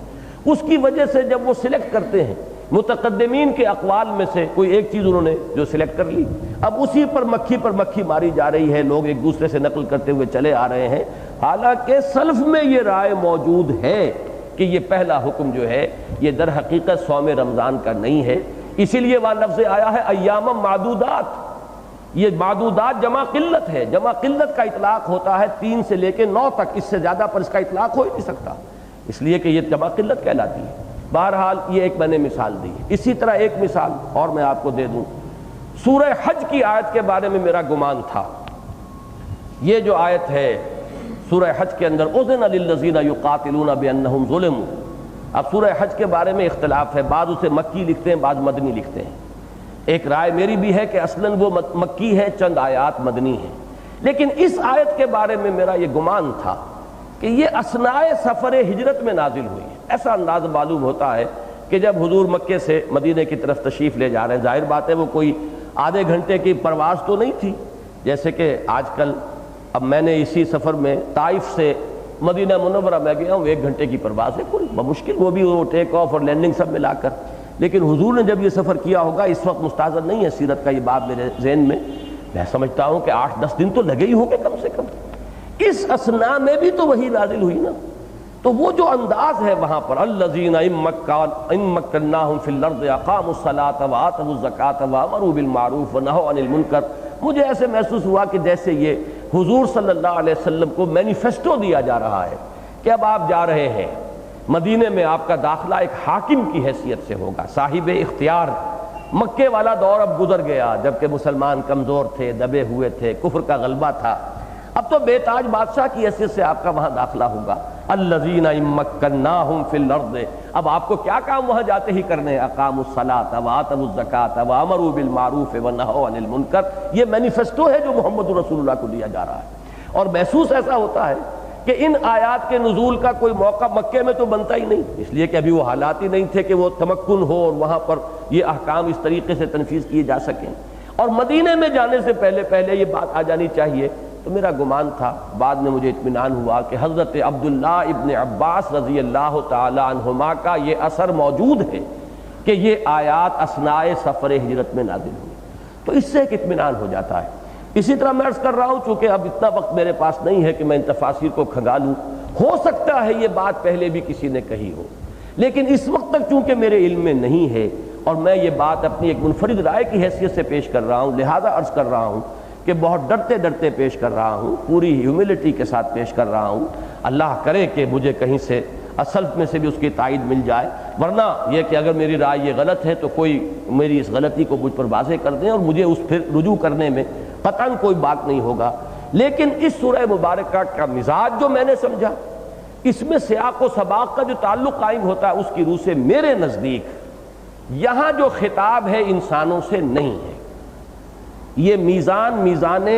اس کی وجہ سے جب وہ سلیکٹ کرتے ہیں متقدمین کے اقوال میں سے کوئی ایک چیز انہوں نے جو سلیکٹ کر لی، اب اسی پر مکھی ماری جا رہی ہے، لوگ ایک دوسرے سے نقل کرتے ہوئے چلے آ رہے ہیں، حالانکہ سلف میں یہ رائے موجود ہے کہ یہ پہلا حکم جو ہے یہ در حقیقت صوم رمضان کا نہیں ہے۔ اسی لیے وہاں لفظ آیا ہے ایام معدودات، یہ معدودات جمع قلت ہے، جمع قلت کا اطلاق ہوتا ہے 3 سے لے کے 9 تک، اس سے زیادہ پر اس کا اطلاق ہو ہی نہیں سکتا، اس لیے کہ یہ جمع قلت کہلاتی ہے۔ بہرحال یہ ایک میں نے مثال دی، اسی طرح ایک مثال اور میں آپ کو دے دوں، سورہ حج کی آیت کے بارے میں میرا گمان تھا، یہ جو آیت ہے سورہ حج کے اندر اذن للذین یقاتلون بانہم ظلموا، اب سورہ حج کے بارے میں اختلاف ہے، بعض اسے مکی لکھتے ہیں، بعض مدنی لکھتے ہیں، ایک رائے میری بھی ہے کہ اصلاً وہ مکی ہے، چند آیات مدنی ہیں، لیکن اس آیت کے بارے میں میرا یہ گمان تھا کہ یہ اثناء سفر ہجرت میں نازل ہوئی ہے۔ ایسا انداز معلوم ہوتا ہے کہ جب حضور مکے سے مدینے کی طرف تشریف لے جا رہے ہیں، ظاہر بات ہے وہ کوئی آدھے گھنٹے کی پرواز تو نہیں تھی جیسے کہ آج کل، اب میں نے اسی سفر میں طائف سے مدینہ منورہ میں گیا ہوں، 1 گھنٹے کی پرواز ہے، کوئی بمشکل، وہ بھی وہ ٹیک آف اور لینڈنگ سب ملا کر، لیکن حضور نے جب یہ سفر کیا ہوگا، اس وقت مستحضر نہیں ہے سیرت کا یہ بات میرے ذہن میں سمجھتا ہوں کہ 8-10 دن تو لگے ہی ہوں گے کم سے کم، اس اثناء میں بھی تو وہی نازل ہوئی نا، تو وہ جو انداز ہے وہاں پر الذین ان مکناہم فی الارض اقاموا الصلاۃ وآتوا الزکاۃ وامروا بالمعروف ونہوا عن المنکر، مجھے ایسے محسوس ہوا کہ جیسے یہ حضور صلی اللہ علیہ وسلم کو مینیفیسٹو دیا جا رہا ہے کہ اب آپ جا رہے ہیں مدینے میں، آپ کا داخلہ ایک حاکم کی حیثیت سے ہوگا، صاحب اختیار۔ مکے والا دور اب گزر گیا جبکہ مسلمان کمزور تھے، دبے ہوئے تھے، کفر کا غلبہ تھا، اب تو بے تاج بادشاہ کی حیثیت سے آپ کا وہاں داخلہ ہوگا۔ الذین ان مکناہم فی الارض، اب آپ کو کیا کام وہاں جاتے ہی کرنے ہیں، اقاموا الصلاۃ وآتوا الزکاۃ وامروا بالمعروف ونہوا عن المنکر، یہ مینیفیسٹو ہے جو محمد رسول اللہ کو دیا جا رہا ہے، اور محسوس ایسا ہوتا ہے کہ ان آیات کے نزول کا کوئی موقع مکے میں تو بنتا ہی نہیں، اس لیے کہ ابھی وہ حالات ہی نہیں تھے کہ وہ تمکن ہو اور وہاں پر یہ احکام اس طریقے سے تنفیذ کیے جا سکیں، اور مدینے میں جانے سے پہلے یہ بات آ جانی چاہیے۔ تو میرا گمان تھا، بعد میں مجھے اطمینان ہوا کہ حضرت عبداللہ ابن عباس رضی اللہ تعالی عنہما کا یہ اثر موجود ہے کہ یہ آیات اثناء سفر ہجرت میں نازل ہوئی، تو اس سے ایک اطمینان ہو جاتا ہے۔ اسی طرح میں عرض کر رہا ہوں، چونکہ اب اتنا وقت میرے پاس نہیں ہے کہ میں ان تفاسیر کو کھنگالوں، ہو سکتا ہے یہ بات پہلے بھی کسی نے کہی ہو، لیکن اس وقت تک چونکہ میرے علم میں نہیں ہے اور میں یہ بات اپنی ایک منفرد رائے کی حیثیت سے پیش کر رہا ہوں، لہذا عرض کر رہا ہوں کہ بہت ڈرتے ڈرتے پیش کر رہا ہوں، پوری ہیوملٹی کے ساتھ پیش کر رہا ہوں، اللہ کرے کہ مجھے کہیں سے اصل میں سے بھی اس کی تائید مل جائے، ورنہ یہ کہ اگر میری رائے یہ غلط ہے تو کوئی میری اس غلطی کو مجھ پر واضح کر دیں اور مجھے اس پھر رجوع کرنے میں قطعاً کوئی بات نہیں ہوگا۔ لیکن اس سورہ مبارکہ کا مزاج جو میں نے سمجھا، اس میں سیاق و سباق کا جو تعلق قائم ہوتا ہے، اس کی روح سے میرے نزدیک یہاں جو خطاب ہے انسانوں سے نہیں ہے، یہ میزان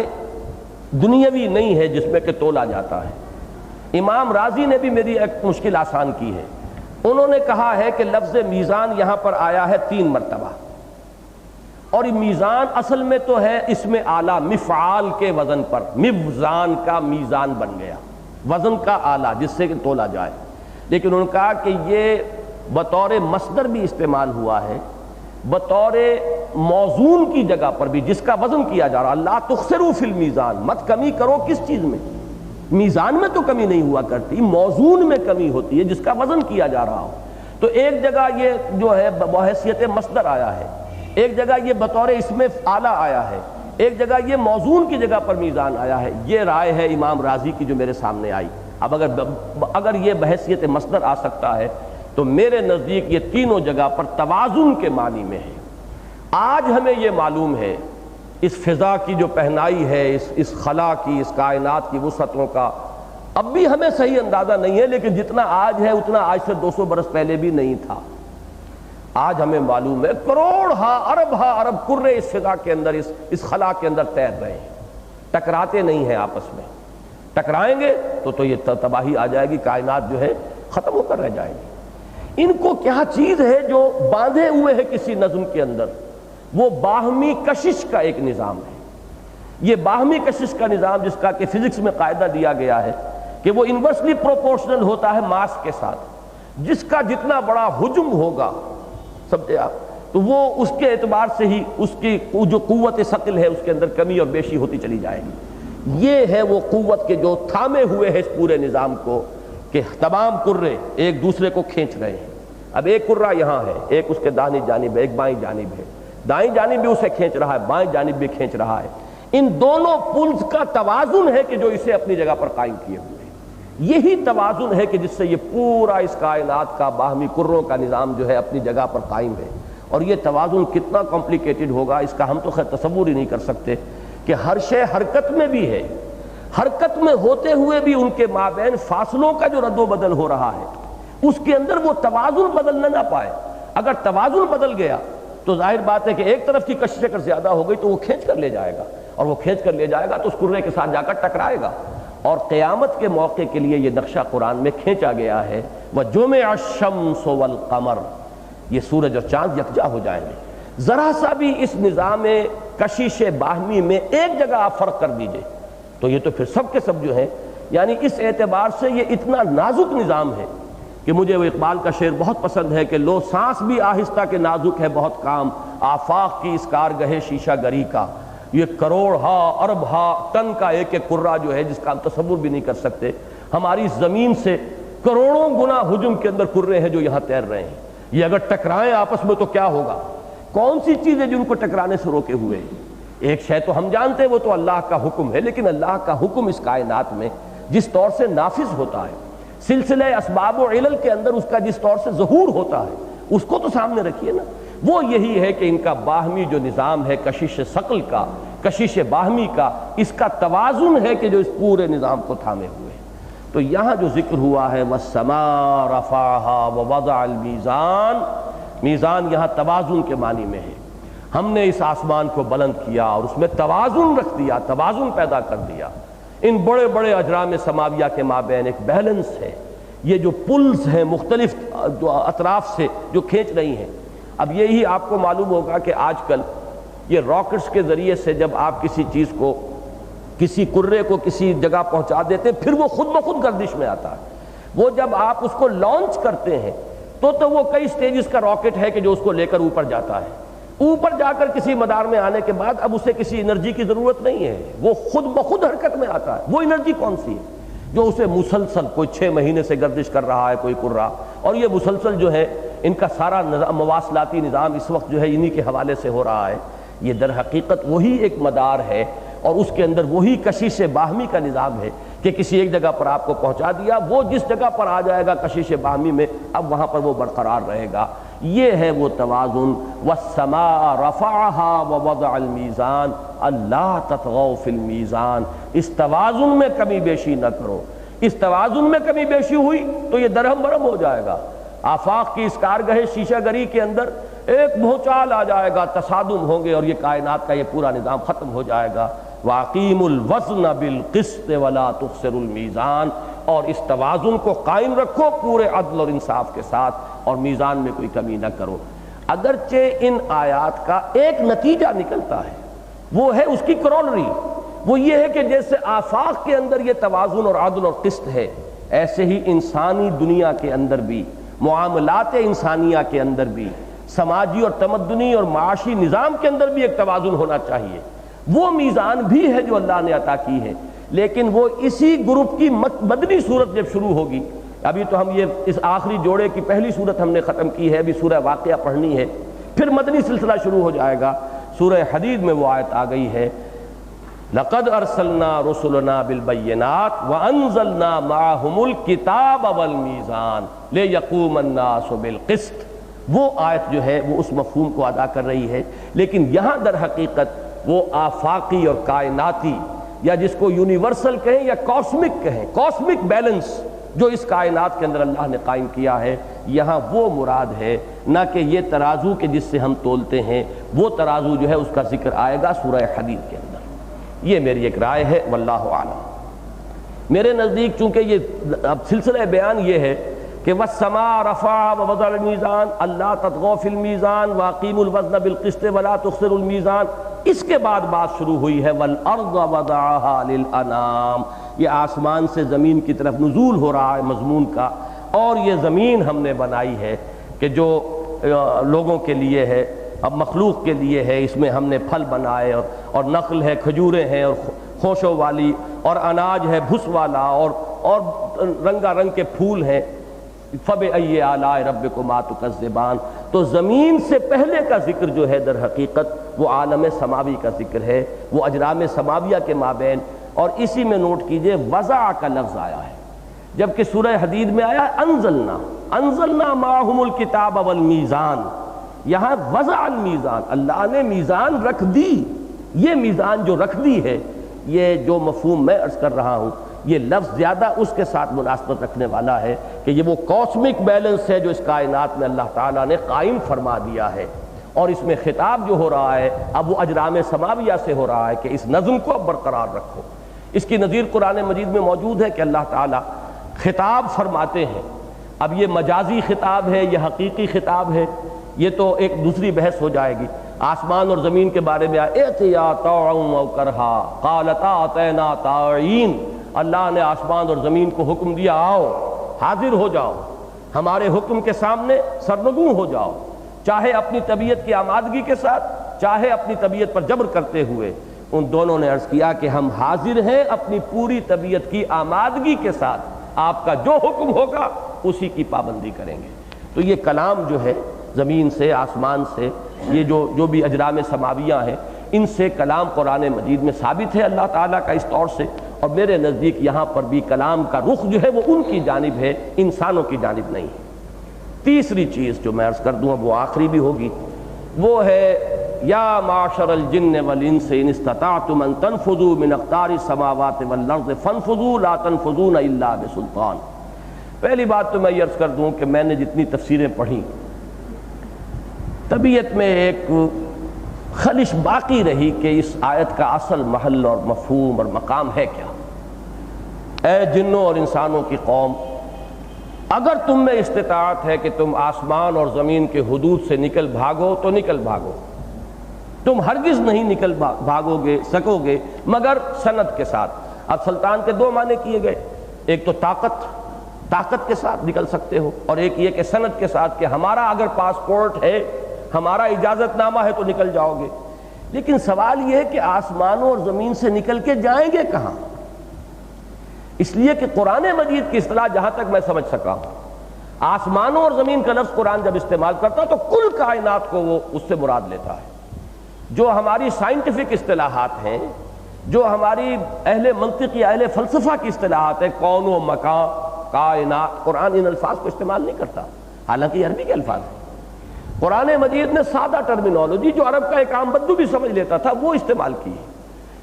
دنیاوی نہیں ہے جس میں کہ تولا جاتا ہے۔ امام راضی نے بھی میری ایک مشکل آسان کی ہے، انہوں نے کہا ہے کہ لفظ میزان یہاں پر آیا ہے 3 مرتبہ، اور یہ میزان اصل میں تو ہے اسم آلہ مفعال کے وزن پر، مفزان کا میزان بن گیا، وزن کا آلہ جس سے کہ تولا جائے، لیکن انہوں نے کہا کہ یہ بطور مصدر بھی استعمال ہوا ہے، بطور موزون کی جگہ پر بھی جس کا وزن کیا جا رہا، اللہ تخسروا فی المیزان، مت کمی کرو کس چیز میں، میزان میں تو کمی نہیں ہوا کرتی، موزون میں کمی ہوتی ہے جس کا وزن کیا جا رہا ہو۔ تو ایک جگہ یہ جو ہے بحیثیت مصدر آیا ہے، ایک جگہ یہ بطور اسم آلہ آیا ہے، ایک جگہ یہ موزون کی جگہ پر میزان آیا ہے۔ یہ رائے ہے امام راضی کی جو میرے سامنے آئی۔ اب اگر یہ بحیثیت مصدر آ سکتا ہے تو میرے نزدیک یہ تینوں جگہ پر توازن کے معنی میں ہے۔ آج ہمیں یہ معلوم ہے اس فضا کی جو پہنائی ہے، اس خلا کی، اس کائنات کی وسعتوں کا اب بھی ہمیں صحیح اندازہ نہیں ہے، لیکن جتنا آج ہے اتنا آج سے 200 برس پہلے بھی نہیں تھا۔ آج ہمیں معلوم ہے کروڑ ارب کرے اس فضا کے اندر، اس خلا کے اندر تیر رہے ہیں، ٹکراتے نہیں ہیں آپس میں، ٹکرائیں گے تو یہ تباہی آ جائے گی، کائنات جو ہے ختم ہو کر رہ جائے گی۔ ان کو کیا چیز ہے جو باندھے ہوئے ہے کسی نظم کے اندر، وہ باہمی کشش کا ایک نظام ہے۔ یہ باہمی کشش کا نظام جس کا کہ فزکس میں قاعدہ دیا گیا ہے کہ وہ انورسلی پروپورشنل ہوتا ہے ماس کے ساتھ، جس کا جتنا بڑا حجم ہوگا، سمجھے آپ، تو وہ اس کے اعتبار سے ہی اس کی جو قوت ثقل ہے اس کے اندر کمی اور بیشی ہوتی چلی جائے گی۔ یہ ہے وہ قوت کے جو تھامے ہوئے ہے اس پورے نظام کو، کہ تمام کرے ایک دوسرے کو کھینچ رہے ہیں۔ اب ایک کرہ یہاں ہے، ایک اس کے داہنی جانب ہے، ایک بائیں جانب ہے، دائیں جانب بھی اسے کھینچ رہا ہے، بائیں جانب بھی کھینچ رہا ہے۔ ان دونوں پلز کا توازن ہے کہ جو اسے اپنی جگہ پر قائم کیے ہوئے ہیں۔ یہی توازن ہے کہ جس سے یہ پورا اس کائنات کا باہمی کروں کا نظام جو ہے اپنی جگہ پر قائم ہے۔ اور یہ توازن کتنا کمپلیکیٹڈ ہوگا اس کا ہم تو خیر تصور ہی نہیں کر سکتے، کہ ہر شے حرکت میں بھی ہے، حرکت میں ہوتے ہوئے بھی ان کے مابین فاصلوں کا جو رد و بدل ہو رہا ہے، اس کے اندر وہ توازن بدلنا نہ پائے۔ اگر توازن بدل گیا تو ظاہر بات ہے کہ ایک طرف کی کشش اگر زیادہ ہو گئی تو وہ کھینچ کر لے جائے گا، اور وہ کھینچ کر لے جائے گا تو اس کرے کے ساتھ جا کر ٹکرائے گا۔ اور قیامت کے موقع کے لیے یہ نقشہ قرآن میں کھینچا گیا ہے، وَجُمِعَ الشَّمْسُ وَالْقَمَرُ، یہ سورج اور چاند یکجا ہو جائیں گے۔ ذرا سا بھی اس نظام کشش باہمی میں ایک جگہ آپ فرق کر دیجئے تو یہ تو پھر سب کے سب جو ہے، یعنی اس اعتبار سے یہ اتنا نازک نظام ہے کہ مجھے وہ اقبال کا شعر بہت پسند ہے کہ لو سانس بھی آہستہ کے نازک ہے بہت کام، آفاق کی اس کارگہ شیشہ گری کا، یہ کروڑ ہا ارب ہا ٹن کا ایک ایک کرہ جو ہے جس کا ہم تصور بھی نہیں کر سکتے، ہماری زمین سے کروڑوں گنا حجم کے اندر کرے ہیں جو یہاں تیر رہے ہیں۔ یہ اگر ٹکرائیں آپس میں تو کیا ہوگا؟ کون سی چیز ہے جن کو ٹکرانے سے روکے ہوئے ہیں؟ ایک شے تو ہم جانتے ہیں وہ تو اللہ کا حکم ہے، لیکن اللہ کا حکم اس کائنات میں جس طور سے نافذ ہوتا ہے، سلسلہ اسباب و علل کے اندر اس کا جس طور سے ظہور ہوتا ہے، اس کو تو سامنے رکھیے نا۔ وہ یہی ہے کہ ان کا باہمی جو نظام ہے کشش ثقل کا، کشش باہمی کا، اس کا توازن ہے کہ جو اس پورے نظام کو تھامے ہوئے ہیں۔ تو یہاں جو ذکر ہوا ہے وَالسَّمَاءَ رَفَعَهَا وَوَضَعَ الْمِيزَانَ، میزان یہاں توازن کے معنی میں ہے۔ ہم نے اس آسمان کو بلند کیا اور اس میں توازن رکھ دیا، توازن پیدا کر دیا۔ ان بڑے بڑے اجرام سماویہ کے مابین ایک بیلنس ہے، یہ جو پلز ہیں مختلف جو اطراف سے جو کھینچ رہی ہیں۔ اب یہی آپ کو معلوم ہوگا کہ آج کل یہ راکٹس کے ذریعے سے جب آپ کسی چیز کو، کسی کرے کو کسی جگہ پہنچا دیتے پھر وہ خود بخود گردش میں آتا ہے۔ وہ جب آپ اس کو لانچ کرتے ہیں تو وہ کئی سٹیجز کا راکٹ ہے کہ جو اس کو لے کر اوپر جاتا ہے۔ اوپر جا کر کسی مدار میں آنے کے بعد اب اسے کسی انرجی کی ضرورت نہیں ہے، وہ خود بخود حرکت میں آتا ہے۔ وہ انرجی کون سی ہے جو اسے مسلسل کوئی 6 مہینے سے گردش کر رہا ہے کوئی کرہ، اور یہ مسلسل جو ہے ان کا سارا مواصلاتی نظام اس وقت جو ہے انہی کے حوالے سے ہو رہا ہے۔ یہ در حقیقت وہی ایک مدار ہے اور اس کے اندر وہی کشش باہمی کا نظام ہے کہ کسی ایک جگہ پر آپ کو پہنچا دیا، وہ جس جگہ پر آ جائے گا کشش باہمی میں اب وہاں پر وہ برقرار رہے گا۔ یہ ہے وہ توازن۔ والسماء رفعها ووضع المیزان اللہ تطغوا فی المیزان، اس توازن میں کمی بیشی نہ کرو۔ اس توازن میں کمی بیشی ہوئی تو یہ درہم برہم ہو جائے گا۔ آفاق کی اس کارگاہ شیشہ گری کے اندر ایک بھونچال آ جائے گا، تصادم ہوں گے اور یہ کائنات کا یہ پورا نظام ختم ہو جائے گا۔ وَأَقِيمُوا الْوَزْنَ بِالْقِسْطِ وَلَا تُخْسِرُوا الْمِيزَانَ، اور اس توازن کو قائم رکھو پورے عدل اور انصاف کے ساتھ، اور میزان میں کوئی کمی نہ کرو۔ اگرچہ ان آیات کا ایک نتیجہ نکلتا ہے، وہ ہے اس کی کرولری، وہ یہ ہے کہ جیسے آفاق کے اندر یہ توازن اور عدل اور قسط ہے، ایسے ہی انسانی دنیا کے اندر بھی، معاملات انسانیہ کے اندر بھی، سماجی اور تمدنی اور معاشی نظام کے اندر بھی ایک توازن ہونا چاہیے۔ وہ میزان بھی ہے جو اللہ نے عطا کی ہے، لیکن وہ اسی گروپ کی مدنی صورت جب شروع ہوگی، ابھی تو ہم یہ اس آخری جوڑے کی پہلی صورت ہم نے ختم کی ہے، ابھی سورہ واقعہ پڑھنی ہے، پھر مدنی سلسلہ شروع ہو جائے گا۔ سورہ حدید میں وہ آیت آ گئی ہے، لَقَدْ أَرْسَلْنَا رُسُلَنَا بِالْبَيِّنَاتِ وَأَنزَلْنَا مَعَهُمُ الْكِتَابَ وَالْمِيزَانَ لِيَقُومَ النَّاسُ بِالْقِسْطِ۔ وہ آیت جو ہے وہ اس مفہوم کو ادا کر رہی ہے، لیکن یہاں در حقیقت وہ آفاقی اور کائناتی، یا جس کو یونیورسل کہیں یا کاسمک کہیں، کاسمک بیلنس جو اس کائنات کے اندر اللہ نے قائم کیا ہے، یہاں وہ مراد ہے، نہ کہ یہ ترازو کے جس سے ہم تولتے ہیں، وہ ترازو جو ہے اس کا ذکر آئے گا سورہ حدید کے اندر۔ یہ میری ایک رائے ہے، واللہ اعلم۔ میرے نزدیک چونکہ یہ اب سلسلہ بیان یہ ہے کہ وَالسَّمَاءَ رَفَعَهَا وَوَضَعَ الْمِيزَانَ اللہ تطغوا فی المیزان وَأَقِیمُوا الْوَزْنَ بِالْقِسْطِ وَلَا تُخْسِرُوا الْمِيزَانَ۔ اس کے بعد بات شروع ہوئی ہے وَالْأَرْضَ وَضَعَهَا لِلْأَنَامِ، یہ آسمان سے زمین کی طرف نزول ہو رہا ہے مضمون کا، اور یہ زمین ہم نے بنائی ہے کہ جو لوگوں کے لیے ہے، اب مخلوق کے لیے ہے، اس میں ہم نے پھل بنائے، اور نخل ہے، کھجوریں ہیں اور خوشوں والی، اور اناج ہے بھس والا، اور رنگا رنگ کے پھول ہیں۔ فَبِأَيِّ آلَاءِ رَبِّكُمَا تُكَذِّبَانِ، تو زمین سے پہلے کا ذکر جو ہے در حقیقت وہ عالم سماوی کا ذکر ہے، وہ اجرام سماویہ کے مابین، اور اسی میں نوٹ کیجئے وضع کا لفظ آیا ہے، جبکہ سورہ حدید میں آیا انزلنا معہم الکتاب والمیزان، یہاں وضع المیزان، اللہ نے میزان رکھ دی۔ یہ میزان جو رکھ دی ہے، یہ جو مفہوم میں عرض کر رہا ہوں، یہ لفظ زیادہ اس کے ساتھ مناسبت رکھنے والا ہے کہ یہ وہ کاسمک بیلنس ہے جو اس کائنات میں اللہ تعالیٰ نے قائم فرما دیا ہے، اور اس میں خطاب جو ہو رہا ہے اب وہ اجرام سماویہ سے ہو رہا ہے کہ اس نظم کو اب برقرار رکھو۔ اس کی نظیر قرآن مجید میں موجود ہے کہ اللہ تعالیٰ خطاب فرماتے ہیں، اب یہ مجازی خطاب ہے، یہ حقیقی خطاب ہے، یہ تو ایک دوسری بحث ہو جائے گی۔ آسمان اور زمین کے بارے میں ائتیا طوعا و کرہا قالتا اتینا طاعین، اللہ نے آسمان اور زمین کو حکم دیا آؤ حاضر ہو جاؤ، ہمارے حکم کے سامنے سرنگوں ہو جاؤ، چاہے اپنی طبیعت کی آمادگی کے ساتھ، چاہے اپنی طبیعت پر جبر کرتے ہوئے۔ ان دونوں نے عرض کیا کہ ہم حاضر ہیں اپنی پوری طبیعت کی آمادگی کے ساتھ، آپ کا جو حکم ہوگا اسی کی پابندی کریں گے۔ تو یہ کلام جو ہے زمین سے، آسمان سے، یہ جو بھی اجرام سماویہ ہیں، ان سے کلام قرآن مجید میں ثابت ہے اللہ تعالیٰ کا اس طور سے، اور میرے نزدیک یہاں پر بھی کلام کا رخ جو ہے وہ ان کی جانب ہے، انسانوں کی جانب نہیں ہے۔ تیسری چیز جو میں عرض کر دوں اب وہ آخری بھی ہوگی، وہ ہے یا معاشر الجن والانس ان استطعتم ان تنفذوا من اقطار السماوات والارض فانفذوا لا تنفذون الا بسلطان۔ پہلی بات تو میں یہ عرض کر دوں کہ میں نے جتنی تفسیریں پڑھی، طبیعت میں ایک خلش باقی رہی کہ اس آیت کا اصل محل اور مفہوم اور مقام ہے کیا۔ اے جنوں اور انسانوں کی قوم، اگر تم میں استطاعت ہے کہ تم آسمان اور زمین کے حدود سے نکل بھاگو تو نکل بھاگو، تم ہرگز نہیں نکل بھاگو گے سکو گے مگر سند کے ساتھ۔ اب سلطان کے دو معنی کیے گئے، ایک تو طاقت کے ساتھ نکل سکتے ہو، اور ایک یہ کہ سند کے ساتھ کہ ہمارا اگر پاسپورٹ ہے، ہمارا اجازت نامہ ہے تو نکل جاؤ گے۔ لیکن سوال یہ ہے کہ آسمانوں اور زمین سے نکل کے جائیں گے کہاں؟ اس لیے کہ قرآن مجید کی اصطلاح جہاں تک میں سمجھ سکا ہوں، آسمانوں اور زمین کا لفظ قرآن جب استعمال کرتا تو کل کائنات کو وہ اس سے مراد لیتا ہے۔ جو ہماری سائنٹیفک اصطلاحات ہیں، جو ہماری اہل منطق یا اہل فلسفہ کی اصطلاحات ہے، کون و مکان، کائنات، قرآن ان الفاظ کو استعمال نہیں کرتا، حالانکہ یہ عربی کے الفاظ ہیں۔ قرآن مجید نے سادہ ٹرمینالوجی جو عرب کا ایک عام بدو بھی سمجھ لیتا تھا وہ استعمال کی ہے،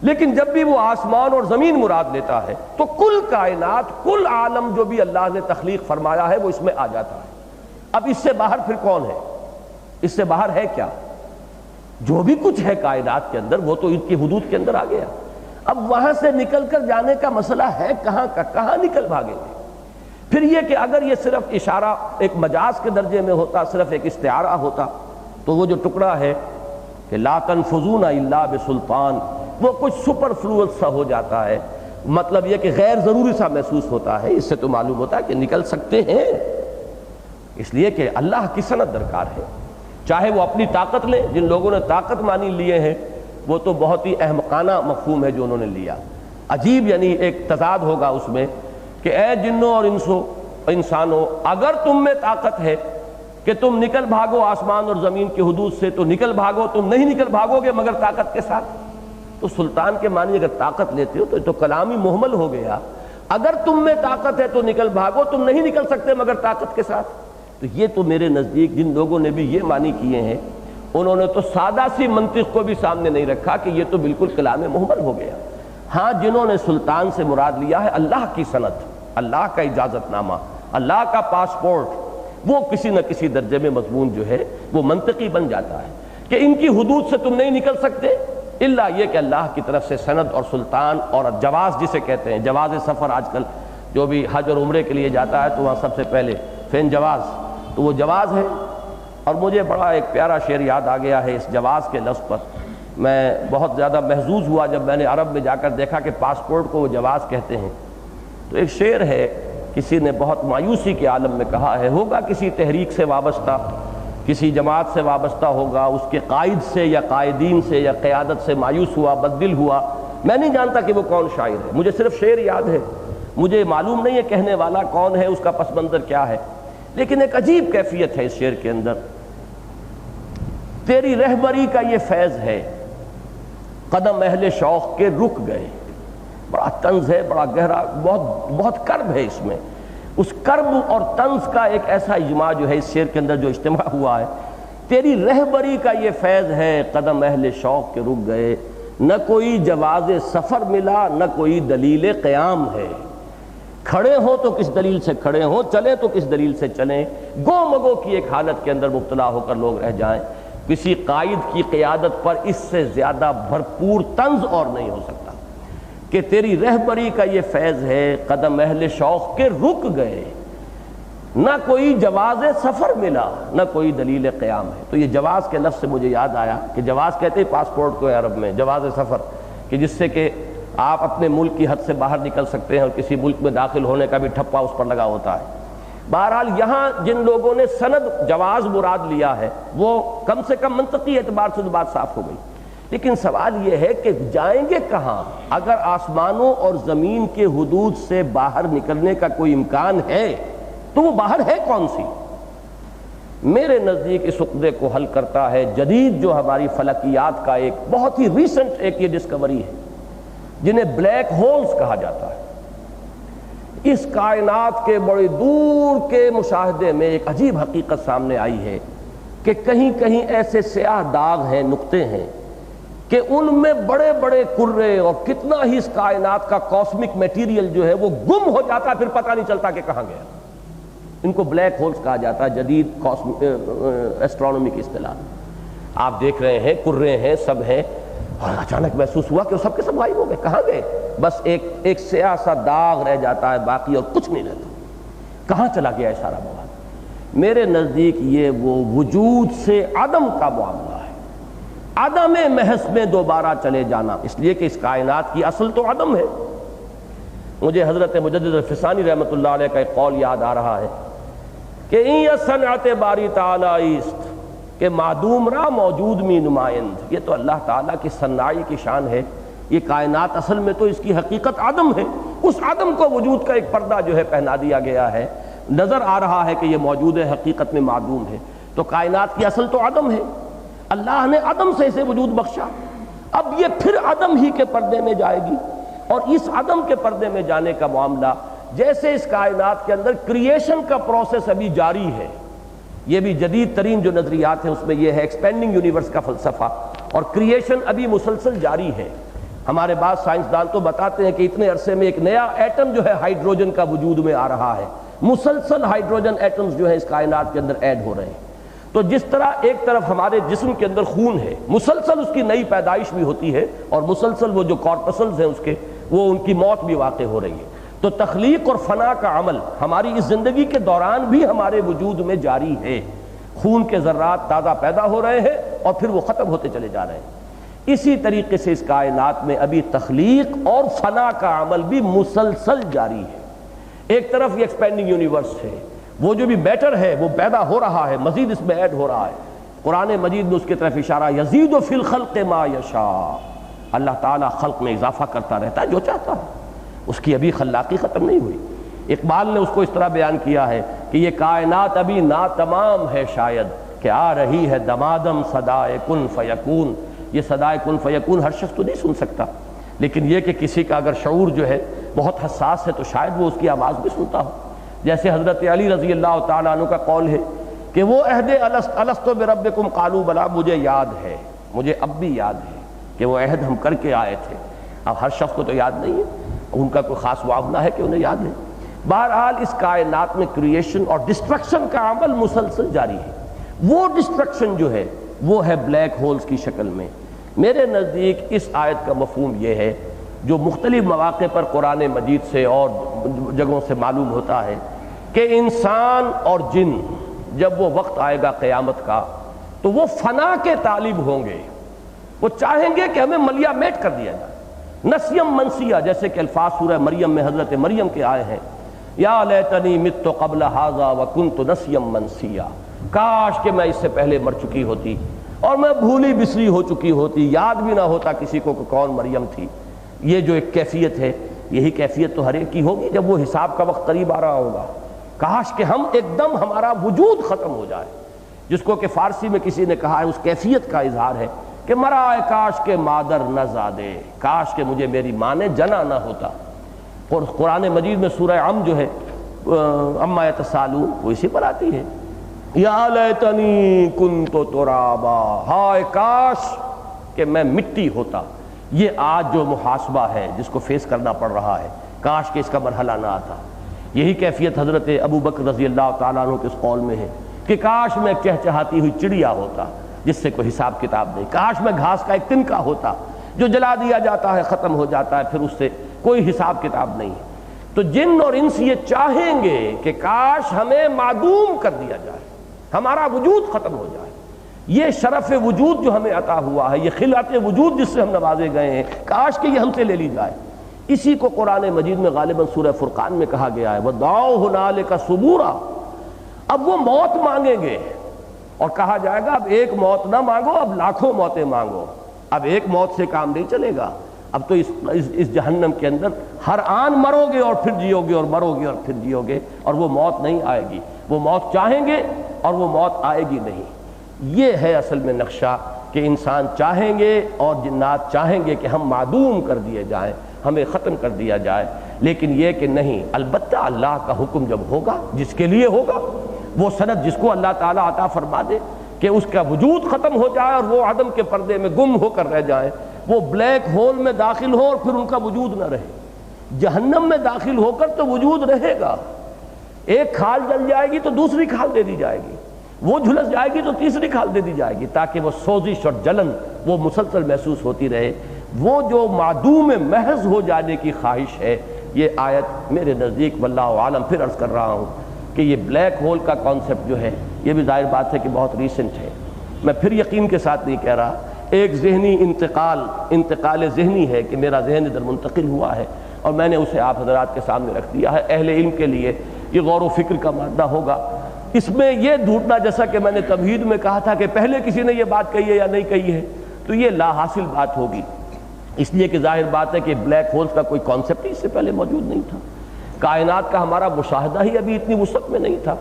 لیکن جب بھی وہ آسمان اور زمین مراد لیتا ہے تو کل کائنات، کل عالم جو بھی اللہ نے تخلیق فرمایا ہے وہ اس میں آ جاتا ہے۔ اب اس سے باہر پھر کون ہے؟ اس سے باہر ہے کیا؟ جو بھی کچھ ہے کائنات کے اندر وہ تو ان کی حدود کے اندر آ گیا۔ اب وہاں سے نکل کر جانے کا مسئلہ ہے کہاں کا، کہاں نکل بھاگیں گے؟ پھر یہ کہ اگر یہ صرف اشارہ ایک مجاز کے درجے میں ہوتا، صرف ایک استعارہ ہوتا، تو وہ جو ٹکڑا ہے کہ لا تنفذون الا بسلطان، وہ کچھ سپر فلوئڈ سا ہو جاتا ہے، مطلب یہ کہ غیر ضروری سا محسوس ہوتا ہے۔ اس سے تو معلوم ہوتا ہے کہ نکل سکتے ہیں، اس لیے کہ اللہ کی سند درکار ہے۔ چاہے وہ اپنی طاقت لیں، جن لوگوں نے طاقت مانی لیے ہیں وہ تو بہت ہی احمقانہ مفہوم ہے جو انہوں نے لیا، عجیب، یعنی ایک تضاد ہوگا اس میں کہ اے جنوں اور انسانوں، اگر تم میں طاقت ہے کہ تم نکل بھاگو آسمان اور زمین کی حدود سے تو نکل بھاگو، تم نہیں نکل بھاگو گے مگر طاقت کے ساتھ۔ تو سلطان کے معنی اگر طاقت لیتے ہو تو کلام ہی محمل ہو گیا، اگر تم میں طاقت ہے تو نکل بھاگو، تم نہیں نکل سکتے مگر طاقت کے ساتھ۔ تو یہ تو میرے نزدیک جن لوگوں نے بھی یہ معنی کیے ہیں انہوں نے تو سادہ سی منطق کو بھی سامنے نہیں رکھا کہ یہ تو بالکل کلام محمل ہو گیا۔ ہاں، جنہوں نے سلطان سے مراد لیا ہے اللہ کی سند، اللہ کا اجازت نامہ، اللہ کا پاسپورٹ، وہ کسی نہ کسی درجے میں مضمون جو ہے وہ منطقی بن جاتا ہے کہ ان کی حدود سے تم نہیں نکل سکتے، الا یہ کہ اللہ کی طرف سے سند اور سلطان اور جواز جسے کہتے ہیں، جواز سفر۔ آج کل جو بھی حج اور عمرے کے لیے جاتا ہے تو وہاں سب سے پہلے فین جواز، تو وہ جواز ہے۔ اور مجھے بڑا ایک پیارا شعر یاد آ گیا ہے اس جواز کے لفظ پر، میں بہت زیادہ محظوظ ہوا جب میں نے عرب میں جا کر دیکھا کہ پاسپورٹ کو وہ جواز کہتے ہیں۔ تو ایک شعر ہے، کسی نے بہت مایوسی کے عالم میں کہا ہے، ہوگا کسی تحریک سے وابستہ، کسی جماعت سے وابستہ ہوگا، اس کے قائد سے یا قائدین سے یا قیادت سے مایوس ہوا، بددل ہوا۔ میں نہیں جانتا کہ وہ کون شاعر ہے، مجھے صرف شعر یاد ہے، مجھے معلوم نہیں ہے کہنے والا کون ہے، اس کا پس منظر کیا ہے، لیکن ایک عجیب کیفیت ہے اس شعر کے اندر۔ تیری رہبری کا یہ فیض ہے، قدم اہل شوق کے رک گئے۔ بڑا طنز ہے، بڑا گہرا، بہت کرب ہے اس میں۔ اس کرب اور طنز کا ایک ایسا اجماع جو ہے اس شعر کے اندر جو اجتماع ہوا ہے، تیری رہبری کا یہ فیض ہے، قدم اہل شوق کے رک گئے، نہ کوئی جواز سفر ملا، نہ کوئی دلیل قیام ہے۔ کھڑے ہوں تو کس دلیل سے کھڑے ہوں، چلیں تو کس دلیل سے چلیں، گو مگو کی ایک حالت کے اندر مبتلا ہو کر لوگ رہ جائیں۔ کسی قائد کی قیادت پر اس سے زیادہ بھرپور طنز اور نہیں ہو سکتا کہ تیری رہبری کا یہ فیض ہے، قدم اہل شوق کے رک گئے، نہ کوئی جواز سفر ملا، نہ کوئی دلیل قیام ہے۔ تو یہ جواز کے لفظ سے مجھے یاد آیا کہ جواز کہتے ہیں پاسپورٹ کو عرب میں، جواز سفر، کہ جس سے کہ آپ اپنے ملک کی حد سے باہر نکل سکتے ہیں اور کسی ملک میں داخل ہونے کا بھی ٹھپا اس پر لگا ہوتا ہے۔ بہرحال یہاں جن لوگوں نے سند جواز مراد لیا ہے وہ کم سے کم منطقی اعتبار سے تو بات صاف ہو گئی، لیکن سوال یہ ہے کہ جائیں گے کہاں؟ اگر آسمانوں اور زمین کے حدود سے باہر نکلنے کا کوئی امکان ہے تو وہ باہر ہے کون سی؟ میرے نزدیک اس عقدے کو حل کرتا ہے جدید جو ہماری فلکیات کا ایک بہت ہی ریسنٹ ایک یہ ڈسکوری ہے جنہیں بلیک ہولز کہا جاتا ہے۔ اس کائنات کے بڑے دور کے مشاہدے میں ایک عجیب حقیقت سامنے آئی ہے کہ کہیں کہیں ایسے سیاہ داغ ہیں، نقطے ہیں کہ ان میں بڑے بڑے کرے اور کتنا ہی اس کائنات کا کاسمک میٹیریل جو ہے وہ گم ہو جاتا ہے، پھر پتہ نہیں چلتا کہ کہاں گیا۔ ان کو بلیک ہولز کہا جاتا ہے جدید ایسٹرونومی کی اصطلاح۔ آپ دیکھ رہے ہیں کرے ہیں، سب ہیں، اور اچانک محسوس ہوا کہ وہ سب کے سب غائب ہو گئے، کہاں گئے؟ بس ایک سیاہ سا داغ رہ جاتا ہے، باقی اور کچھ نہیں رہتا۔ کہاں چلا گیا ہے سارا مواد؟ میرے نزدیک یہ وہ وجود سے عدم کا معاملہ ہے، عدم محض میں دوبارہ چلے جانا، اس لیے کہ اس کائنات کی اصل تو عدم ہے۔ مجھے حضرت مجدد الفسانی رحمۃ اللہ علیہ کا ایک قول یاد آ رہا ہے کہ این صنعت باری تعالی است کہ معدوم را موجود می نمائند۔ یہ تو اللہ تعالیٰ کی صنائی کی شان ہے، یہ کائنات اصل میں تو اس کی حقیقت عدم ہے، اس عدم کو وجود کا ایک پردہ جو ہے پہنا دیا گیا ہے، نظر آ رہا ہے کہ یہ موجود ہے، حقیقت میں معدوم ہے۔ تو کائنات کی اصل تو عدم ہے، اللہ نے عدم سے اسے وجود بخشا، اب یہ پھر عدم ہی کے پردے میں جائے گی، اور اس عدم کے پردے میں جانے کا معاملہ جیسے اس کائنات کے اندر کریشن کا پروسیس ابھی جاری ہے، یہ بھی جدید ترین جو نظریات ہیں اس میں یہ ہے ایکسپینڈنگ یونیورس کا فلسفہ، اور کریشن ابھی مسلسل جاری ہے۔ ہمارے بعض سائنسدان تو بتاتے ہیں کہ اتنے عرصے میں ایک نیا ایٹم جو ہے ہائیڈروجن کا وجود میں آ رہا ہے، مسلسل ہائیڈروجن ایٹمز جو ہیں اس کائنات کے اندر ایڈ ہو رہے ہیں۔ تو جس طرح ایک طرف ہمارے جسم کے اندر خون ہے، مسلسل اس کی نئی پیدائش بھی ہوتی ہے، اور مسلسل وہ جو کارپسلز ہیں اس کے وہ ان کی موت بھی واقع ہو رہی ہے، تو تخلیق اور فنا کا عمل ہماری اس زندگی کے دوران بھی ہمارے وجود میں جاری ہے۔ خون کے ذرات تازہ پیدا ہو رہے ہیں اور پھر وہ ختم ہوتے چلے جا رہے ہیں۔ اسی طریقے سے اس کائنات میں ابھی تخلیق اور فنا کا عمل بھی مسلسل جاری ہے۔ ایک طرف یہ ایکسپینڈنگ یونیورس ہے، وہ جو بھی میٹر ہے وہ پیدا ہو رہا ہے، مزید اس میں ایڈ ہو رہا ہے۔ قرآن مجید میں اس کی طرف اشارہ، یزید فی الخلق ما یشاء، اللہ تعالیٰ خلق میں اضافہ کرتا رہتا ہے جو چاہتا ہے، اس کی ابھی خلاقی ختم نہیں ہوئی۔ اقبال نے اس کو اس طرح بیان کیا ہے کہ یہ کائنات ابھی ناتمام ہے، شاید کہ آ رہی ہے دمادم صدائے کن فیکون۔ یہ صدائے کن فیکون ہر شخص تو نہیں سن سکتا، لیکن یہ کہ کسی کا اگر شعور جو ہے بہت حساس ہے تو شاید وہ اس کی آواز بھی سنتا ہو۔ جیسے حضرت علی رضی اللہ تعالیٰ عنہ کا قول ہے کہ وہ عہد الست بربکم قالوا بلا، مجھے یاد ہے، مجھے اب بھی یاد ہے کہ وہ عہد ہم کر کے آئے تھے۔ اب ہر شخص کو تو یاد نہیں ہے، ان کا کوئی خاص معاملہ ہے کہ انہیں یاد ہے۔ بہرحال اس کائنات میں کریشن اور ڈسٹرکشن کا عمل مسلسل جاری ہے۔ وہ ڈسٹرکشن جو ہے وہ ہے بلیک ہولز کی شکل میں۔ میرے نزدیک اس آیت کا مفہوم یہ ہے جو مختلف مواقع پر قرآن مجید سے اور جگہوں سے معلوم ہوتا ہے کہ انسان اور جن جب وہ وقت آئے گا قیامت کا تو وہ فنا کے طالب ہوں گے، وہ چاہیں گے کہ ہمیں ملیا میٹ کر دیا جائے، نسیم منسیہ، جیسے کہ الفاظ سورہ مریم میں حضرت مریم کے آئے ہیں، یا لیتنی مت قبل ھذا وکنت نسیم منسیہ، کاش کہ میں اس سے پہلے مر چکی ہوتی اور میں بھولی بسری ہو چکی ہوتی، یاد بھی نہ ہوتا کسی کو کہ کون مریم تھی۔ یہ جو ایک کیفیت ہے، یہی کیفیت تو ہر ایک کی ہوگی جب وہ حساب کا وقت قریب آ رہا ہوگا۔ کاش کہ ہم ایک دم ہمارا وجود ختم ہو جائے، جس کو کہ فارسی میں کسی نے کہا ہے، اس کیفیت کا اظہار ہے کہ مرا کاش کے مادر نہ زادے، کاش کہ مجھے میری ماں نے جنا نہ ہوتا۔ اور قرآن مجید میں سورہ جو ہے اما یتسالون، وہ اسی پر آتی ہے، یا لیتنی کنت ترابا، ہائے کاش کہ میں مٹی ہوتا۔ یہ آج جو محاسبہ ہے جس کو فیس کرنا پڑ رہا ہے، کاش کہ اس کا مرحلہ نہ آتا۔ یہی کیفیت حضرت ابو بکر رضی اللہ تعالیٰ عنہ کے اس قول میں ہے کہ کاش میں چہچہاتی ہوئی چڑیا ہوتا جس سے کوئی حساب کتاب نہیں، کاش میں گھاس کا ایک تنکا ہوتا جو جلا دیا جاتا ہے، ختم ہو جاتا ہے، پھر اس سے کوئی حساب کتاب نہیں۔ تو جن اور انس یہ چاہیں گے کہ کاش ہمیں معدوم کر دیا جائے، ہمارا وجود ختم ہو جائے، یہ شرف وجود جو ہمیں عطا ہوا ہے، یہ خلعت وجود جس سے ہم نوازے گئے ہیں، کاش کہ یہ ہم سے لے لی جائے۔ اسی کو قرآن مجید میں غالباً سورہ فرقان میں کہا گیا ہے، وَدَعَوْا هُنَالِكَ ثُبُورًا، اب وہ موت مانگیں گے اور کہا جائے گا اب ایک موت نہ مانگو، اب لاکھوں موتیں مانگو، اب ایک موت سے کام نہیں چلے گا، اب تو اس جہنم کے اندر ہر آن مرو گے اور پھر جیو گے، اور مرو گے اور پھر جیو گے، اور وہ موت نہیں آئے گی، وہ موت چاہیں گے اور وہ موت آئے گی نہیں۔ یہ ہے اصل میں نقشہ کہ انسان چاہیں گے اور جنات چاہیں گے کہ ہم معدوم کر دیے جائیں، ہمیں ختم کر دیا جائے، لیکن یہ کہ نہیں، البتہ اللہ کا حکم جب ہوگا، جس کے لیے ہوگا، وہ سند جس کو اللہ تعالیٰ عطا فرما دے کہ اس کا وجود ختم ہو جائے اور وہ عدم کے پردے میں گم ہو کر رہ جائیں، وہ بلیک ہول میں داخل ہو اور پھر ان کا وجود نہ رہے۔ جہنم میں داخل ہو کر تو وجود رہے گا، ایک کھال جل جائے گی تو دوسری کھال دے دی جائے گی، وہ جھلس جائے گی تو تیسری کھال دے دی جائے گی، تاکہ وہ سوزش اور جلن وہ مسلسل محسوس ہوتی رہے۔ وہ جو معدوم محض ہو جانے کی خواہش ہے، یہ آیت میرے نزدیک واللہ عالم پھر عرض کر رہا ہوں کہ یہ بلیک ہول کا کانسیپٹ جو ہے یہ بھی ظاہر بات ہے کہ بہت ریسنٹ ہے، میں پھر یقین کے ساتھ نہیں کہہ رہا، ایک ذہنی انتقال ذہنی ہے کہ میرا ذہن ادھر منتقل ہوا ہے اور میں نے اسے آپ حضرات کے سامنے رکھ دیا ہے۔ اہل علم کے لیے یہ غور و فکر کا مادہ ہوگا۔ اس میں یہ ڈھونڈنا، جیسا کہ میں نے تمہید میں کہا تھا کہ پہلے کسی نے یہ بات کہی ہے یا نہیں کہی ہے، تو یہ لا حاصل بات ہوگی، اس لیے کہ ظاہر بات ہے کہ بلیک ہولز کا کوئی کانسیپٹ ہی اس سے پہلے موجود نہیں تھا، کائنات کا ہمارا مشاہدہ ہی ابھی اتنی وسعت میں نہیں تھا،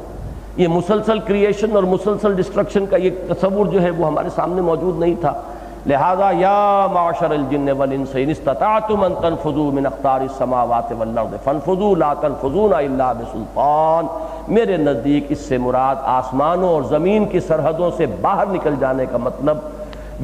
یہ مسلسل کریشن اور مسلسل ڈسٹرکشن کا یہ تصور جو ہے وہ ہمارے سامنے موجود نہیں تھا۔ لہذا یا معشر الجن والانس ان استطعتم ان تنفذوا من اقطار السماوات والارض فانفذوا لا تنفذون الا بسلطان، میرے نزدیک اس سے مراد آسمانوں اور زمین کی سرحدوں سے باہر نکل جانے کا مطلب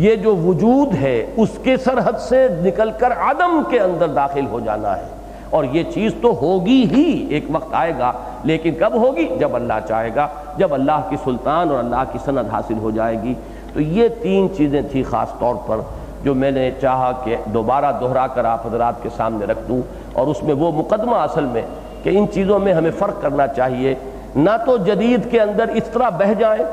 یہ جو وجود ہے اس کے سرحد سے نکل کر عدم کے اندر داخل ہو جانا ہے، اور یہ چیز تو ہوگی ہی، ایک وقت آئے گا، لیکن کب ہوگی؟ جب اللہ چاہے گا، جب اللہ کی سلطان اور اللہ کی سند حاصل ہو جائے گی۔ تو یہ تین چیزیں تھیں خاص طور پر جو میں نے چاہا کہ دوبارہ دہرا کر آپ حضرات کے سامنے رکھ دوں، اور اس میں وہ مقدمہ اصل میں کہ ان چیزوں میں ہمیں فرق کرنا چاہیے، نہ تو جدید کے اندر اس طرح بہہ جائیں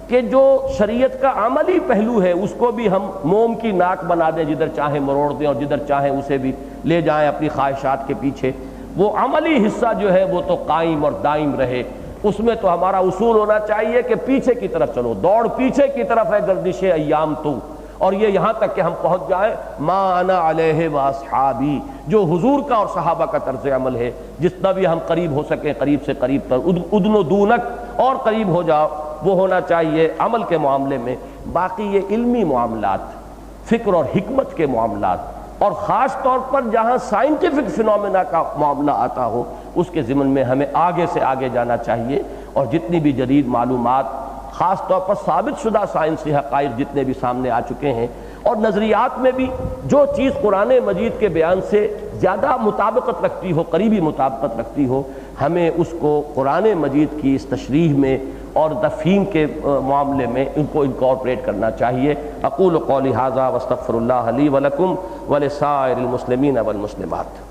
کہ جو شریعت کا عملی پہلو ہے اس کو بھی ہم موم کی ناک بنا دیں، جدھر چاہیں مروڑ دیں اور جدھر چاہیں اسے بھی لے جائیں اپنی خواہشات کے پیچھے، وہ عملی حصہ جو ہے وہ تو قائم اور دائم رہے۔ اس میں تو ہمارا اصول ہونا چاہیے کہ پیچھے کی طرف چلو، دوڑ پیچھے کی طرف ہے گردش ایام تو، اور یہ یہاں تک کہ ہم پہنچ جائیں ما انا علیہ واصحابی، جو حضور کا اور صحابہ کا طرز عمل ہے، جتنا بھی ہم قریب ہو سکیں قریب سے قریب تر، ادن و دونک اور قریب ہو جاؤ، وہ ہونا چاہیے عمل کے معاملے میں۔ باقی یہ علمی معاملات، فکر اور حکمت کے معاملات، اور خاص طور پر جہاں سائنٹیفک فنومینا کا معاملہ آتا ہو اس کے ضمن میں ہمیں آگے سے آگے جانا چاہیے، اور جتنی بھی جدید معلومات، خاص طور پر ثابت شدہ سائنسی حقائق جتنے بھی سامنے آ چکے ہیں، اور نظریات میں بھی جو چیز قرآن مجید کے بیان سے زیادہ مطابقت رکھتی ہو، قریبی مطابقت رکھتی ہو، ہمیں اس کو قرآن مجید کی اس تشریح میں اور تفہیم کے معاملے میں ان کو انکارپوریٹ کرنا چاہیے۔ اقول قولی ھذا واستغفر اللہ لی ولکم ولسائر المسلمین والمسلمات۔